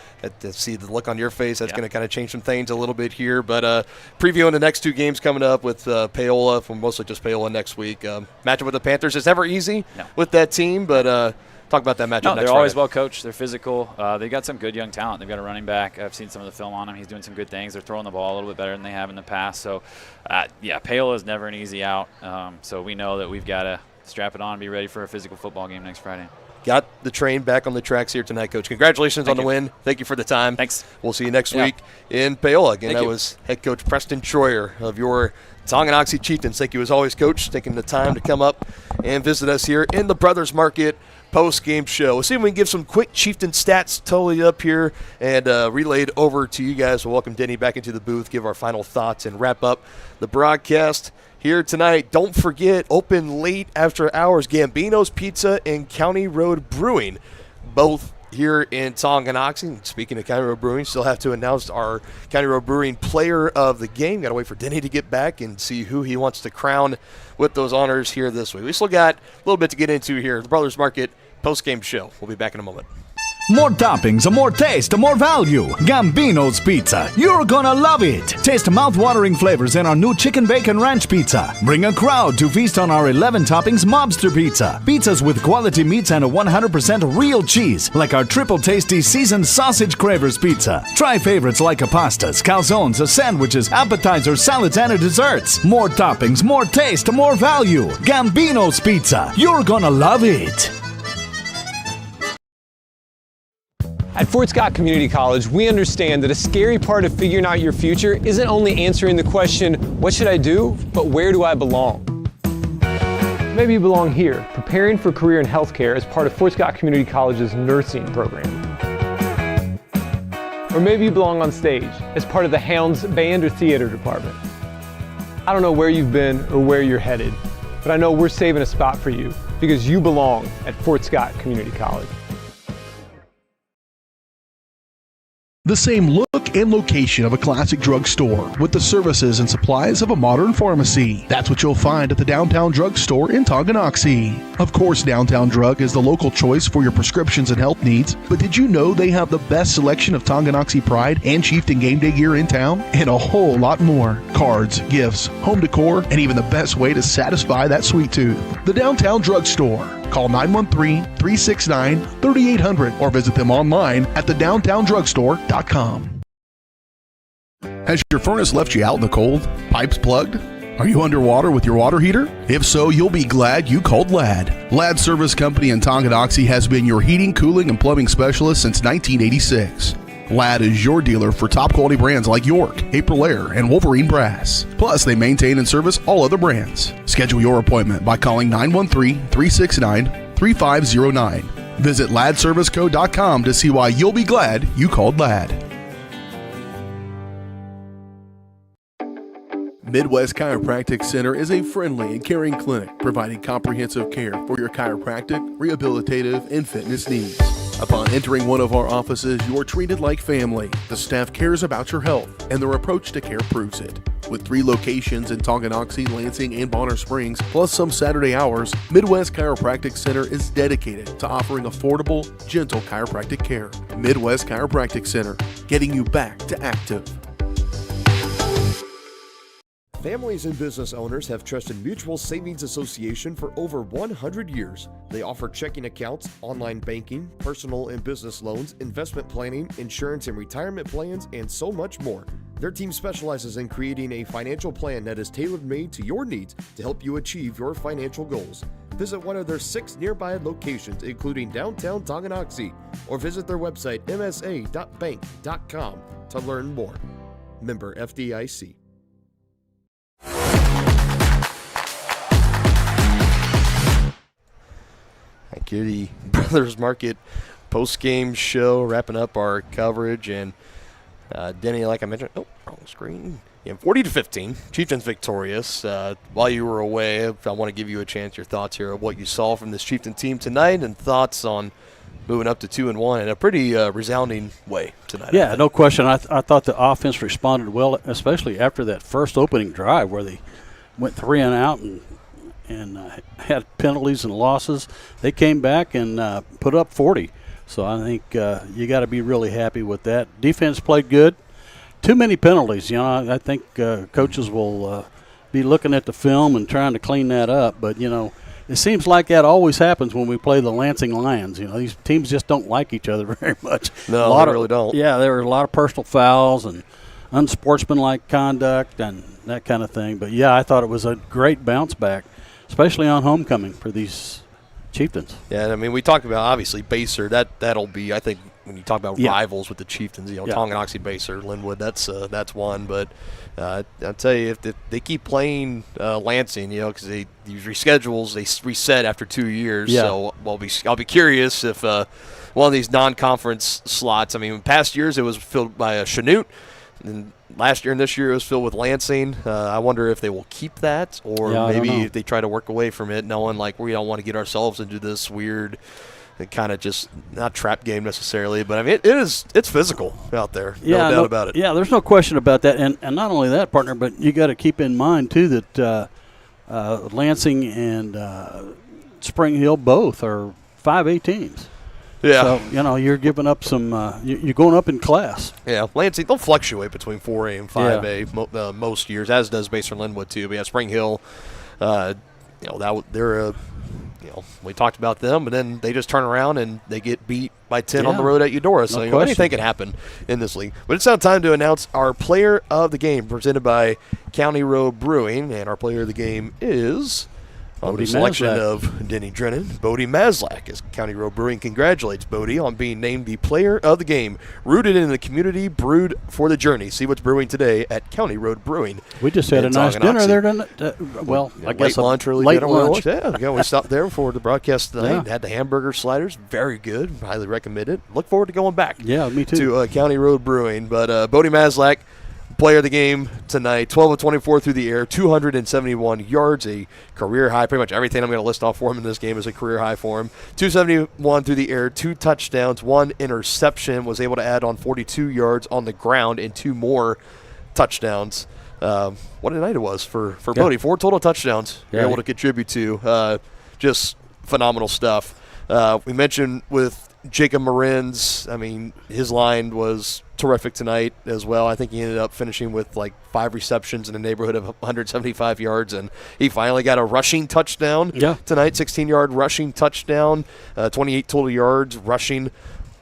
see the look on your face. That's going to kind of change some things a little bit here. But previewing the next 2 games coming up with Paola, from mostly just Paola next week. Matchup with the Panthers is never easy with that team, but talk about that matchup next they're always Friday. well coached. They're physical. They got some good young talent. They've got a running back. I've seen some of the film on him. He's doing some good things. They're throwing the ball a little bit better than they have in the past. So, Paola is never an easy out. So we know that we've got to strap it on and be ready for a physical football game next Friday. Got the train back on the tracks here tonight, Coach. Congratulations on the win. Thank you for the time. Thanks. We'll see you next week in Paola. Again, that was head coach Preston Troyer of your Tonganoxie Chieftains. Thank you as always, Coach, taking the time to come up and visit us here in the Brothers Market post-game show. We'll see if we can give some quick Chieftain stats totally up here and relayed over to you guys. We'll welcome Denny back into the booth, give our final thoughts, and wrap up the broadcast here tonight. Don't forget, open late after hours, Gambino's Pizza and County Road Brewing, both here in Tonganoxie. Speaking of County Road Brewing, still have to announce our County Road Brewing player of the game. Got to wait for Denny to get back and see who he wants to crown with those honors here this week. We still got a little bit to get into here. The Brothers Market post-game show. We'll be back in a moment. More toppings, more taste, more value. Gambino's Pizza. You're gonna love it. Taste mouth-watering flavors in our new chicken bacon ranch pizza. Bring a crowd to feast on our 11 toppings mobster pizza. Pizzas with quality meats and a 100% real cheese, like our triple tasty seasoned sausage cravers pizza. Try favorites like pastas, calzones, sandwiches, appetizers, salads, and desserts. More toppings, more taste, more value. Gambino's Pizza. You're gonna love it. At Fort Scott Community College, we understand that a scary part of figuring out your future isn't only answering the question, what should I do, but where do I belong? Maybe you belong here, preparing for a career in healthcare as part of Fort Scott Community College's nursing program. Or maybe you belong on stage as part of the Hounds band or theater department. I don't know where you've been or where you're headed, but I know we're saving a spot for you because you belong at Fort Scott Community College. The same look and location of a classic drugstore with the services and supplies of a modern pharmacy. That's what you'll find at the Downtown Drug Store in Tonganoxie. Of course, Downtown Drug is the local choice for your prescriptions and health needs, but did you know they have the best selection of Tonganoxie Pride and Chieftain game day gear in town? And a whole lot more. Cards, gifts, home decor, and even the best way to satisfy that sweet tooth. The Downtown Drug Store. Call 913-369-3800 or visit them online at thedowntowndrugstore.com. Has your furnace left you out in the cold? Pipes plugged? Are you underwater with your water heater? If so, you'll be glad you called Ladd. Ladd Service Company in Tonganoxie has been your heating, cooling, and plumbing specialist since 1986. Ladd is your dealer for top quality brands like York, Aprilaire, and Wolverine Brass. Plus, they maintain and service all other brands. Schedule your appointment by calling 913-369-3509. Visit laddserviceco.com to see why you'll be glad you called Ladd. Midwest Chiropractic Center is a friendly and caring clinic providing comprehensive care for your chiropractic, rehabilitative, and fitness needs. Upon entering one of our offices, you are treated like family. The staff cares about your health, and their approach to care proves it. With 3 locations in Tonganoxie, Lansing, and Bonner Springs, plus some Saturday hours, Midwest Chiropractic Center is dedicated to offering affordable, gentle chiropractic care. Midwest Chiropractic Center, getting you back to active. Families and business owners have trusted Mutual Savings Association for over 100 years. They offer checking accounts, online banking, personal and business loans, investment planning, insurance and retirement plans, and so much more. Their team specializes in creating a financial plan that is tailor-made to your needs to help you achieve your financial goals. Visit one of their 6 nearby locations, including downtown Tonganoxie, or visit their website msa.bank.com to learn more. Member FDIC. Thank you. The Brothers Market post-game show, wrapping up our coverage. And Denny, like I mentioned, wrong screen. Yeah, 40-15, Chieftains victorious. While you were away, I want to give you a chance, your thoughts here of what you saw from this Chieftain team tonight and thoughts on moving up to 2-1 in a pretty resounding way tonight. Yeah, no question. I thought the offense responded well, especially after that first opening drive where they went 3 and out and had penalties and losses. They came back and put up 40. So I think you got to be really happy with that. Defense played good. Too many penalties. I think coaches will be looking at the film and trying to clean that up. But, it seems like that always happens when we play the Lansing Lions. These teams just don't like each other very much. No, they really don't. Yeah, there were a lot of personal fouls and unsportsmanlike conduct and that kind of thing. But, yeah, I thought it was a great bounce back, especially on homecoming for these Chieftains. Yeah, and we talked about, obviously, Baser. That'll be, I think, when you talk about rivals with the Chieftains, Tonganoxie, Baser, Linwood, that's one. But I'll tell you, if they keep playing Lansing, because these reschedules, they reset after 2 years. Yeah. So I'll be curious if one of these non-conference slots, past years it was filled by Chanute, and last year and this year it was filled with Lansing. I wonder if they will keep that, or maybe if they try to work away from it, knowing we don't want to get ourselves into this weird kind of just not trap game necessarily, but it's physical out there. No doubt about it. Yeah, there's no question about that. And not only that, partner, but you got to keep in mind too that Lansing and Spring Hill both are 5A teams. Yeah. So, you're giving up some you're going up in class. Yeah, Lansing, they'll fluctuate between 4A and 5A most years, as does Baser and Linwood too. But yeah, Spring Hill, they're we talked about them, but then they just turn around and they get beat by 10 on the road at Eudora. So anything can happen in this league. But it's now time to announce our player of the game, presented by County Road Brewing, and our player of the game is on the selection of Denny Drennan, Bodie Maslak, as County Road Brewing congratulates Bodie on being named the player of the game. Rooted in the community, brewed for the journey. See what's brewing today at County Road Brewing. We just had a nice dinner there, didn't it? I guess late lunch, early late dinner. Lunch. Yeah, we stopped there for the broadcast tonight. Had the hamburger sliders, very good. Highly recommend it. Look forward to going back. Yeah, me too. To County Road Brewing, but Bodie Maslak, player of the game tonight, 12 of 24 through the air, 271 yards, a career high. Pretty much everything I'm going to list off for him in this game is a career high for him. 271 through the air, 2 touchdowns, 1 interception, was able to add on 42 yards on the ground and 2 more touchdowns. What a night it was for Bodie. 4 total touchdowns able to contribute to. Just phenomenal stuff. We mentioned with Jacob Marin's, his line was terrific tonight as well. I think he ended up finishing with 5 receptions in the neighborhood of 175 yards, and he finally got a rushing touchdown tonight, 16-yard rushing touchdown, 28 total yards rushing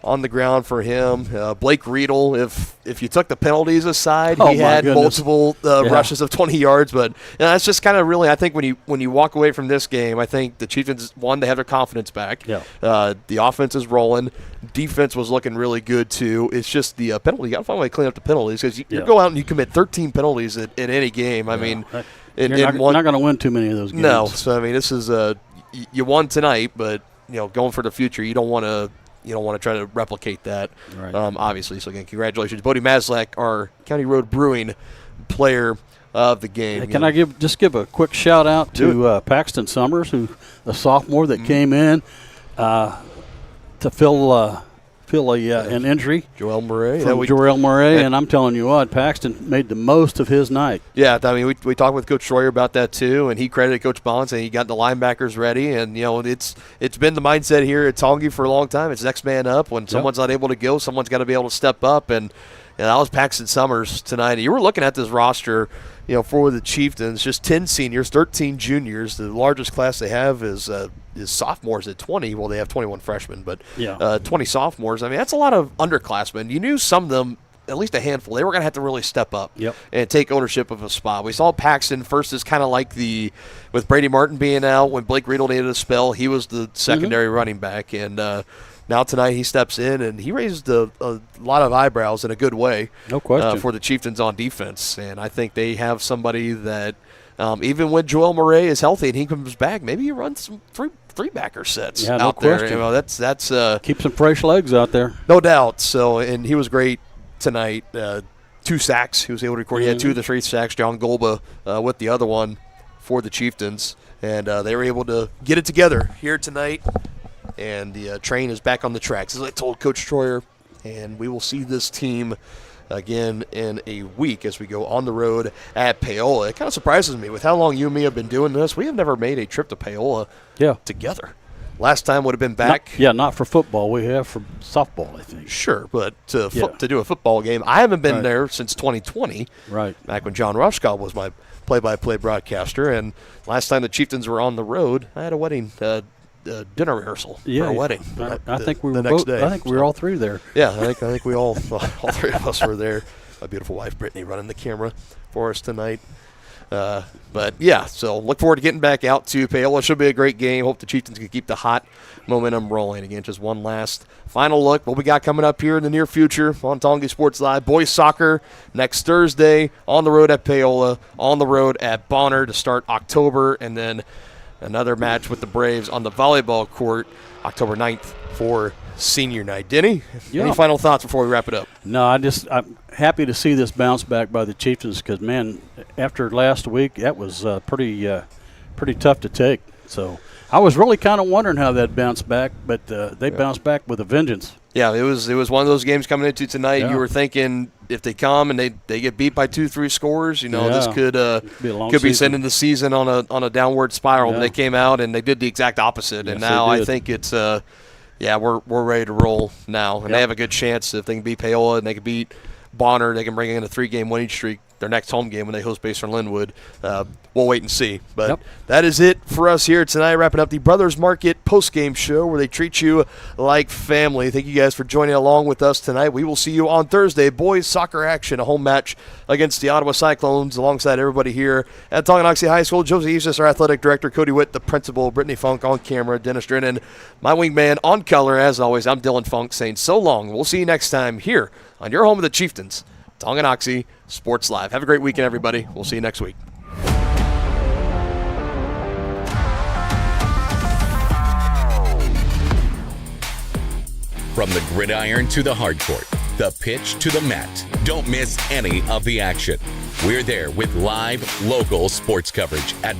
on the ground for him. Blake Riedel, if you took the penalties aside, he had multiple rushes of 20 yards. But that's just kind of really, I think when you walk away from this game, I think the Chieftains, one, they have their confidence back. Yeah. The offense is rolling. Defense was looking really good too. It's just the penalty. You got to find a way to clean up the penalties because you go out and you commit 13 penalties in any game. I mean, you're not going to win too many of those games. No. So I mean, this is you won tonight, but going for the future, you don't want to try to replicate that, right. Obviously. So, again, congratulations. Bodie Maslak, our County Road Brewing player of the game. Hey, can I give a quick shout-out to Paxton Summers, the sophomore that came in to fill an injury. Joel Murray. Joel Murray, and I'm telling you what, Paxton made the most of his night. Yeah, I mean, we talked with Coach Schroyer about that too, and he credited Coach Bond saying he got the linebackers ready, and it's been the mindset here at Tongi for a long time. It's next man up. When someone's not able to go, someone's got to be able to step up, and that was Paxton Summers tonight. You were looking at this roster, for the Chieftains, just 10 seniors, 13 juniors. The largest class they have is sophomores at 20. Well, they have 21 freshmen, but 20 sophomores. I mean, that's a lot of underclassmen. You knew some of them, at least a handful, they were going to have to really step up and take ownership of a spot. We saw Paxton first as kind of like with Brady Martin being out, when Blake Riedel needed a spell, he was the secondary running back. And now tonight he steps in, and he raised a lot of eyebrows in a good way. No question. For the Chieftains on defense. And I think they have somebody that even when Joel Murray is healthy and he comes back, maybe he runs some three-backer sets out there. That's keep some fresh legs out there. No doubt. So, and he was great tonight. 2 sacks he was able to record. He had 2 of the 3 sacks. John Golba with the other one for the Chieftains. And they were able to get it together here tonight. And the train is back on the tracks, as I told Coach Troyer. And we will see this team again in a week as we go on the road at Paola. It kind of surprises me with how long you and me have been doing this. We have never made a trip to Paola together. Last time would have been back. Not for football. We have for softball, I think. Sure, but to do a football game, I haven't been there since 2020. Right. Back when John Rushkoff was my play-by-play broadcaster. And last time the Chieftains were on the road, I had a wedding dinner rehearsal for a wedding. I think we were next day. I think we were all 3 there. Yeah, I think we all 3 of us were there. My beautiful wife Brittany running the camera for us tonight. But yeah, so look forward to getting back out to Paola. Should be a great game. Hope the Chieftains can keep the hot momentum rolling. Again, just one last final look what we got coming up here in the near future on Tongi Sports Live. Boys soccer next Thursday on the road at Paola, on the road at Bonner to start October, and then another match with the Braves on the volleyball court October 9th for senior night. Denny, any final thoughts before we wrap it up? No, I'm happy to see this bounce back by the Chieftains because, man, after last week, that was pretty tough to take. So I was really kind of wondering how that bounced back, but they bounced back with a vengeance. Yeah, it was one of those games coming into tonight. You were thinking if they come and they get beat by 2-3 scores, this could be sending the season on a downward spiral. But they came out and they did the exact opposite, and now I think it's we're ready to roll now, and they have a good chance if they can beat Paola and they can beat Bonner, they can bring in a 3-game winning streak. Their next home game when they host Baser Linwood. We'll wait and see. But that is it for us here tonight, wrapping up the Brothers Market post-game show where they treat you like family. Thank you guys for joining along with us tonight. We will see you on Thursday. Boys soccer action, a home match against the Ottawa Cyclones alongside everybody here at Tonganoxie High School. Josie Eustis, our athletic director, Cody Witt, the principal, Brittany Funk on camera, Dennis Drennan, my wingman on color. As always, I'm Dylan Funk saying so long. We'll see you next time here on your home of the Chieftains, Tonganoxie Sports Live. Have a great weekend, everybody. We'll see you next week. From the gridiron to the hard court, the pitch to the mat, don't miss any of the action. We're there with live, local sports coverage at